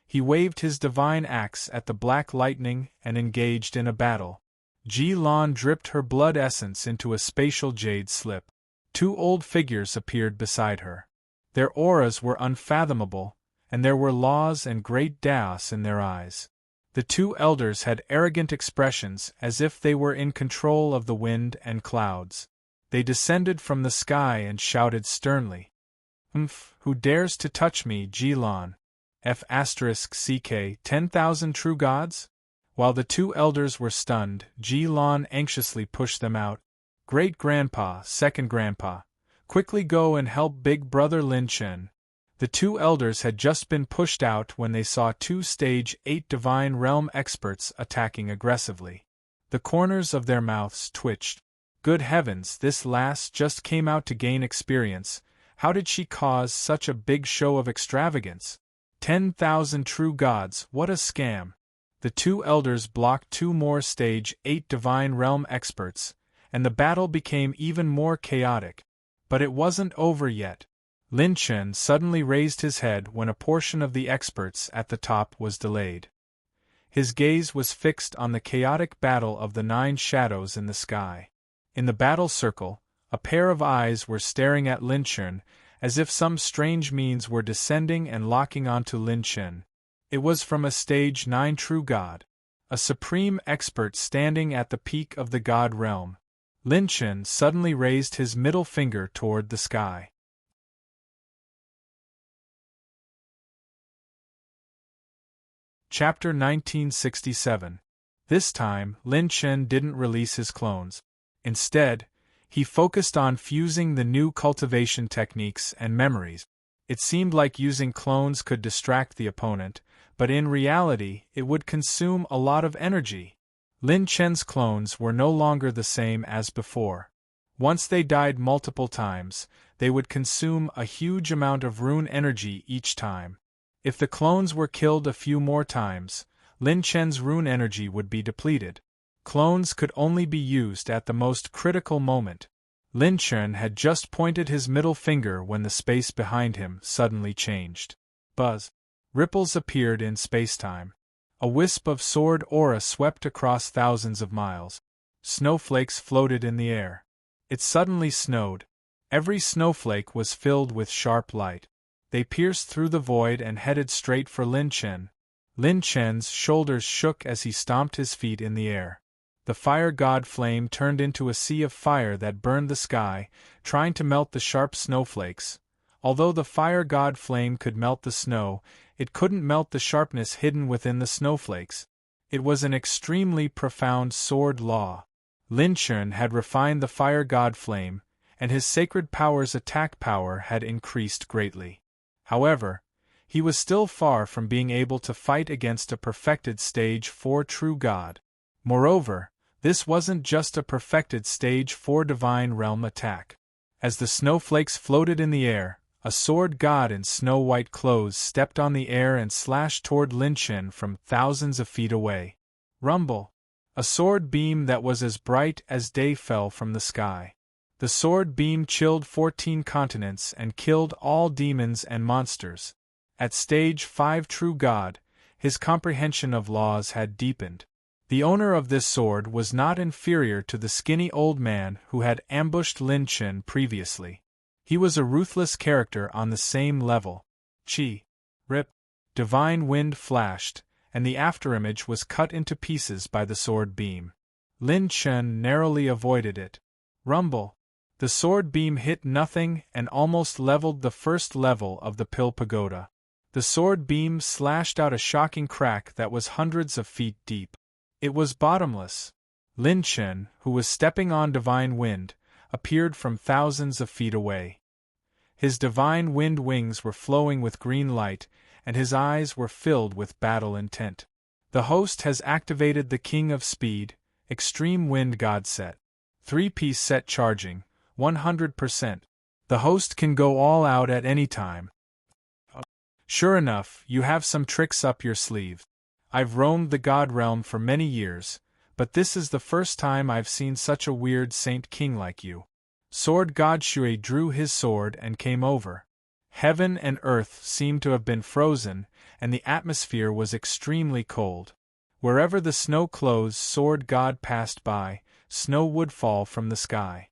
he waved his divine axe at the black lightning and engaged in a battle. Ji Lan dripped her blood essence into a spatial jade slip. Two old figures appeared beside her. Their auras were unfathomable, and there were laws and great chaos in their eyes. The two elders had arrogant expressions as if they were in control of the wind and clouds. They descended from the sky and shouted sternly. Who dares to touch me, Jilan? F***ck, 10,000 true gods? While the two elders were stunned, Jilan anxiously pushed them out. Great-grandpa, second grandpa, quickly go and help big brother Lin Chen. The two elders had just been pushed out when they saw two Stage 8 Divine Realm experts attacking aggressively. The corners of their mouths twitched. Good heavens, this lass just came out to gain experience. How did she cause such a big show of extravagance? 10,000 true gods, what a scam! The two elders blocked two more Stage 8 Divine Realm experts, and the battle became even more chaotic. But it wasn't over yet. Lin Chen suddenly raised his head when a portion of the experts at the top was delayed. His gaze was fixed on the chaotic battle of the 9 shadows in the sky. In the battle circle, a pair of eyes were staring at Lin Chen, as if some strange means were descending and locking onto Lin Chen. It was from a Stage 9 true god, a supreme expert standing at the peak of the god realm. Lin Chen suddenly raised his middle finger toward the sky. Chapter 1967. This time, Lin Chen didn't release his clones. Instead, he focused on fusing the new cultivation techniques and memories. It seemed like using clones could distract the opponent, but in reality, it would consume a lot of energy. Lin Chen's clones were no longer the same as before. Once they died multiple times, they would consume a huge amount of rune energy each time. If the clones were killed a few more times, Lin Chen's rune energy would be depleted. Clones could only be used at the most critical moment. Lin Chen had just pointed his middle finger when the space behind him suddenly changed. Buzz. Ripples appeared in spacetime. A wisp of sword aura swept across thousands of miles. Snowflakes floated in the air. It suddenly snowed. Every snowflake was filled with sharp light. They pierced through the void and headed straight for Lin Chen. Lin Chen's shoulders shook as he stomped his feet in the air. The fire god flame turned into a sea of fire that burned the sky, trying to melt the sharp snowflakes. Although the fire god flame could melt the snow, it couldn't melt the sharpness hidden within the snowflakes. It was an extremely profound sword law. Lin Chun had refined the fire god flame, and his sacred power's attack power had increased greatly. However, he was still far from being able to fight against a perfected stage 4 true god. Moreover, this wasn't just a perfected stage 4 divine realm attack. As the snowflakes floated in the air, a sword god in snow-white clothes stepped on the air and slashed toward Lin Chun from thousands of feet away. Rumble! A sword beam that was as bright as day fell from the sky. The sword beam chilled 14 continents and killed all demons and monsters. At stage 5 true god, his comprehension of laws had deepened. The owner of this sword was not inferior to the skinny old man who had ambushed Lin Chun previously. He was a ruthless character on the same level. Chi! Rip! Divine wind flashed, and the afterimage was cut into pieces by the sword beam. Lin Chun narrowly avoided it. Rumble! The sword beam hit nothing and almost leveled the first level of the Pill Pagoda. The sword beam slashed out a shocking crack that was hundreds of feet deep. It was bottomless. Lin Chun, who was stepping on divine wind, appeared from thousands of feet away. His divine wind wings were flowing with green light, and his eyes were filled with battle intent. The host has activated the King of Speed, Extreme Wind God set. 3-piece set charging, 100%. The host can go all out at any time. Sure enough, you have some tricks up your sleeve. I've roamed the God realm for many years, but this is the first time I've seen such a weird Saint King like you. Sword God Shui drew his sword and came over. Heaven and earth seemed to have been frozen, and the atmosphere was extremely cold. Wherever the snow-clothed sword god passed by, snow would fall from the sky.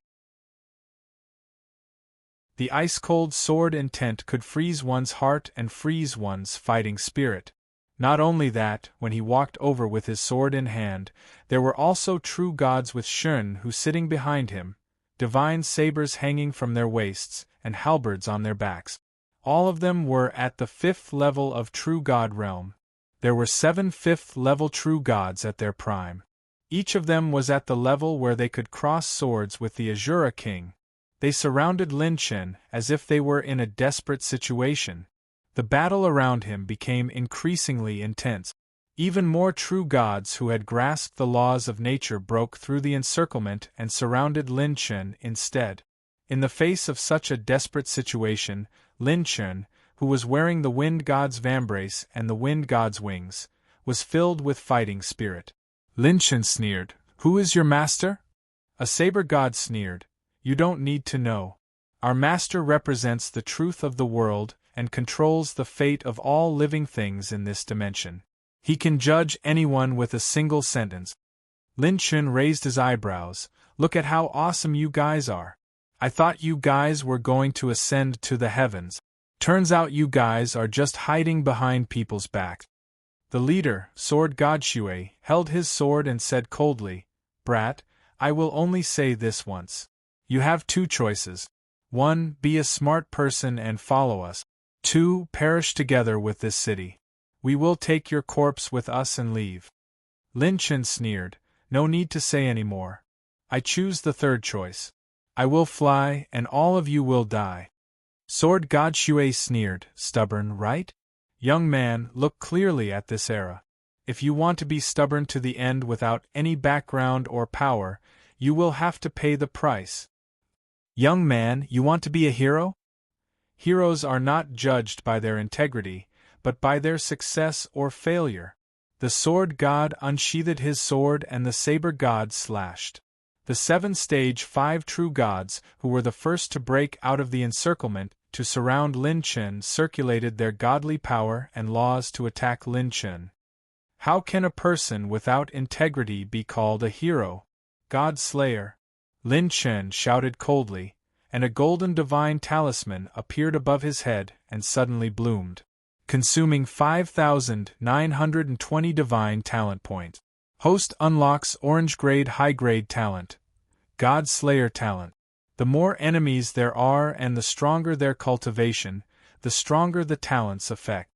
The ice-cold sword intent could freeze one's heart and freeze one's fighting spirit. Not only that, when he walked over with his sword in hand, there were also true gods with Shun who sitting behind him, divine sabers hanging from their waists, and halberds on their backs. All of them were at the 5th level of true god realm. There were 7 5th-level true gods at their prime. Each of them was at the level where they could cross swords with the Azura King. They surrounded Lin Chun as if they were in a desperate situation. The battle around him became increasingly intense. Even more true gods who had grasped the laws of nature broke through the encirclement and surrounded Lin Chun instead. In the face of such a desperate situation, Lin Chun, who was wearing the wind god's vambrace and the wind god's wings, was filled with fighting spirit. Lin Chun sneered, "Who is your master?" A saber god sneered, "You don't need to know. Our master represents the truth of the world and controls the fate of all living things in this dimension. He can judge anyone with a single sentence." Lin Chun raised his eyebrows. "Look at how awesome you guys are. I thought you guys were going to ascend to the heavens. Turns out you guys are just hiding behind people's backs." The leader, Sword God Shui, held his sword and said coldly, "Brat, I will only say this once. You have 2 choices. 1. Be a smart person and follow us. 2. Perish together with this city. We will take your corpse with us and leave." Lin Chun sneered, "No need to say any more. I choose the 3rd choice. I will fly, and all of you will die." Sword God Shui sneered, "Stubborn, right? Young man, look clearly at this era. If you want to be stubborn to the end without any background or power, you will have to pay the price. Young man, you want to be a hero? Heroes are not judged by their integrity, but by their success or failure." The sword god unsheathed his sword and the saber god slashed. The 7 stage 5 true gods, who were the first to break out of the encirclement to surround Lin Chun, circulated their godly power and laws to attack Lin Chun. How can a person without integrity be called a hero? God Slayer! Lin Chun shouted coldly, and a golden divine talisman appeared above his head and suddenly bloomed, consuming 5,920 divine talent points. Host unlocks orange grade high grade talent. God Slayer talent. The more enemies there are and the stronger their cultivation, the stronger the talent's effect.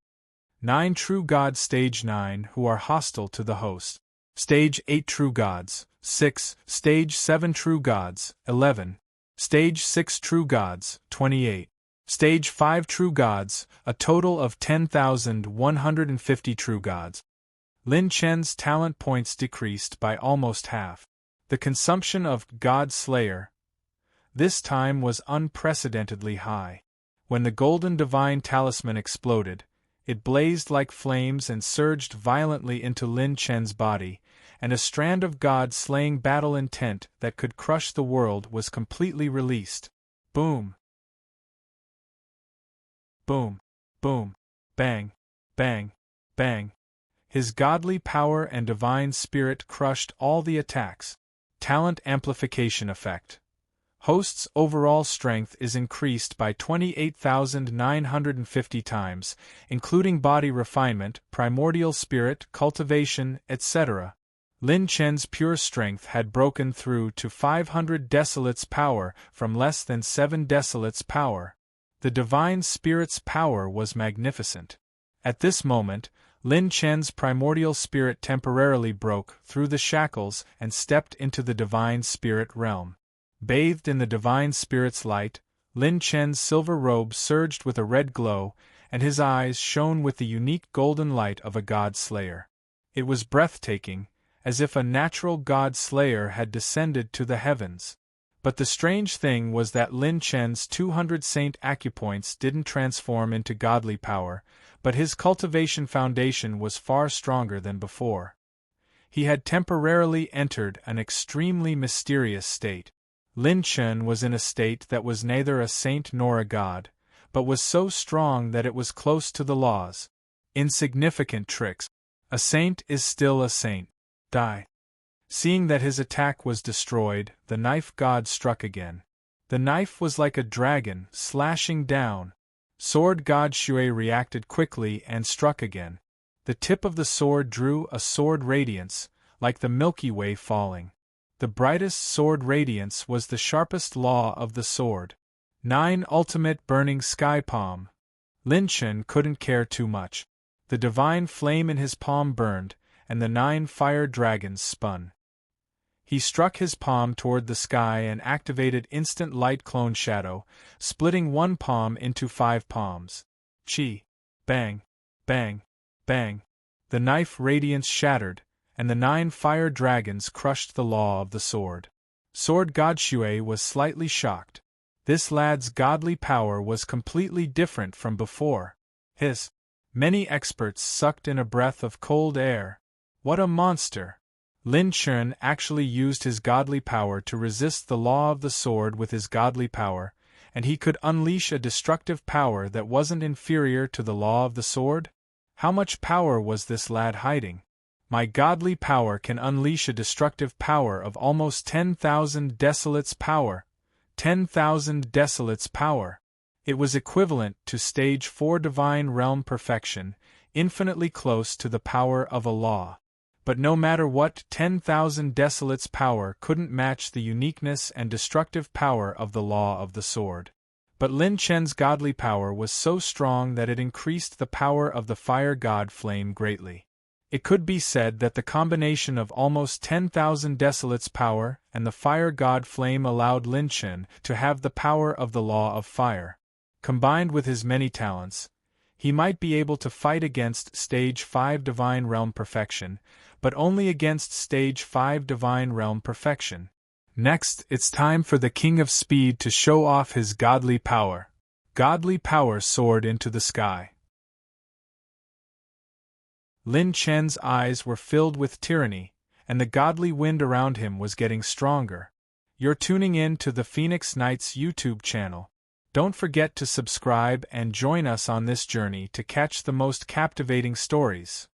9 True Gods Stage 9 who are hostile to the host. Stage 8 True Gods, 6, Stage 7 True Gods, 11, Stage 6 True Gods, 28, Stage 5 True Gods, a total of 10,150 True Gods. Lin Chen's talent points decreased by almost half. The consumption of God Slayer this time was unprecedentedly high. When the golden divine talisman exploded, it blazed like flames and surged violently into Lin Chen's body, and a strand of God-slaying battle intent that could crush the world was completely released. Boom! Boom! Boom! Bang! Bang! Bang! His godly power and divine spirit crushed all the attacks. Talent amplification effect. Host's overall strength is increased by 28,950 times, including body refinement, primordial spirit, cultivation, etc. Lin Chen's pure strength had broken through to 500 desolates power from less than 7 desolates power. The divine spirit's power was magnificent. At this moment, Lin Chen's primordial spirit temporarily broke through the shackles and stepped into the divine spirit realm. Bathed in the divine spirit's light, Lin Chen's silver robe surged with a red glow, and his eyes shone with the unique golden light of a god slayer. It was breathtaking, as if a natural god slayer had descended to the heavens. But the strange thing was that Lin Chen's 200 saint acupoints didn't transform into godly power, but his cultivation foundation was far stronger than before. He had temporarily entered an extremely mysterious state. Lin Chen was in a state that was neither a saint nor a god, but was so strong that it was close to the laws. Insignificant tricks. A saint is still a saint. Die. Seeing that his attack was destroyed, the knife god struck again. The knife was like a dragon, slashing down. Sword god Shui reacted quickly and struck again. The tip of the sword drew a sword radiance, like the Milky Way falling. The brightest sword radiance was the sharpest law of the sword. 9 Ultimate Burning Sky Palm. Lin Chen couldn't care too much. The divine flame in his palm burned, and the 9 fire dragons spun. He struck his palm toward the sky and activated instant light clone shadow, splitting one palm into 5 palms. Chi! Bang! Bang! Bang! The knife radiance shattered, and the 9 fire dragons crushed the law of the sword. Sword god Shui was slightly shocked. This lad's godly power was completely different from before. Many experts sucked in a breath of cold air. What a monster! Lin Chen actually used his godly power to resist the law of the sword with his godly power, and he could unleash a destructive power that wasn't inferior to the law of the sword? How much power was this lad hiding? My godly power can unleash a destructive power of almost 10,000 desolates power. 10,000 desolates power. It was equivalent to stage 4 divine realm perfection, infinitely close to the power of a law. But no matter what, 10,000 desolates power couldn't match the uniqueness and destructive power of the law of the sword. But Lin Chen's godly power was so strong that it increased the power of the fire god flame greatly. It could be said that the combination of almost 10,000 desolates power and the fire god flame allowed Lin Chen to have the power of the law of fire. Combined with his many talents, he might be able to fight against stage 5 divine realm perfection, but only against stage 5 divine realm perfection. Next, it's time for the King of Speed to show off his godly power. Godly power soared into the sky. Lin Chen's eyes were filled with tyranny, and the godly wind around him was getting stronger. You're tuning in to the Phoenix Knights YouTube channel. Don't forget to subscribe and join us on this journey to catch the most captivating stories.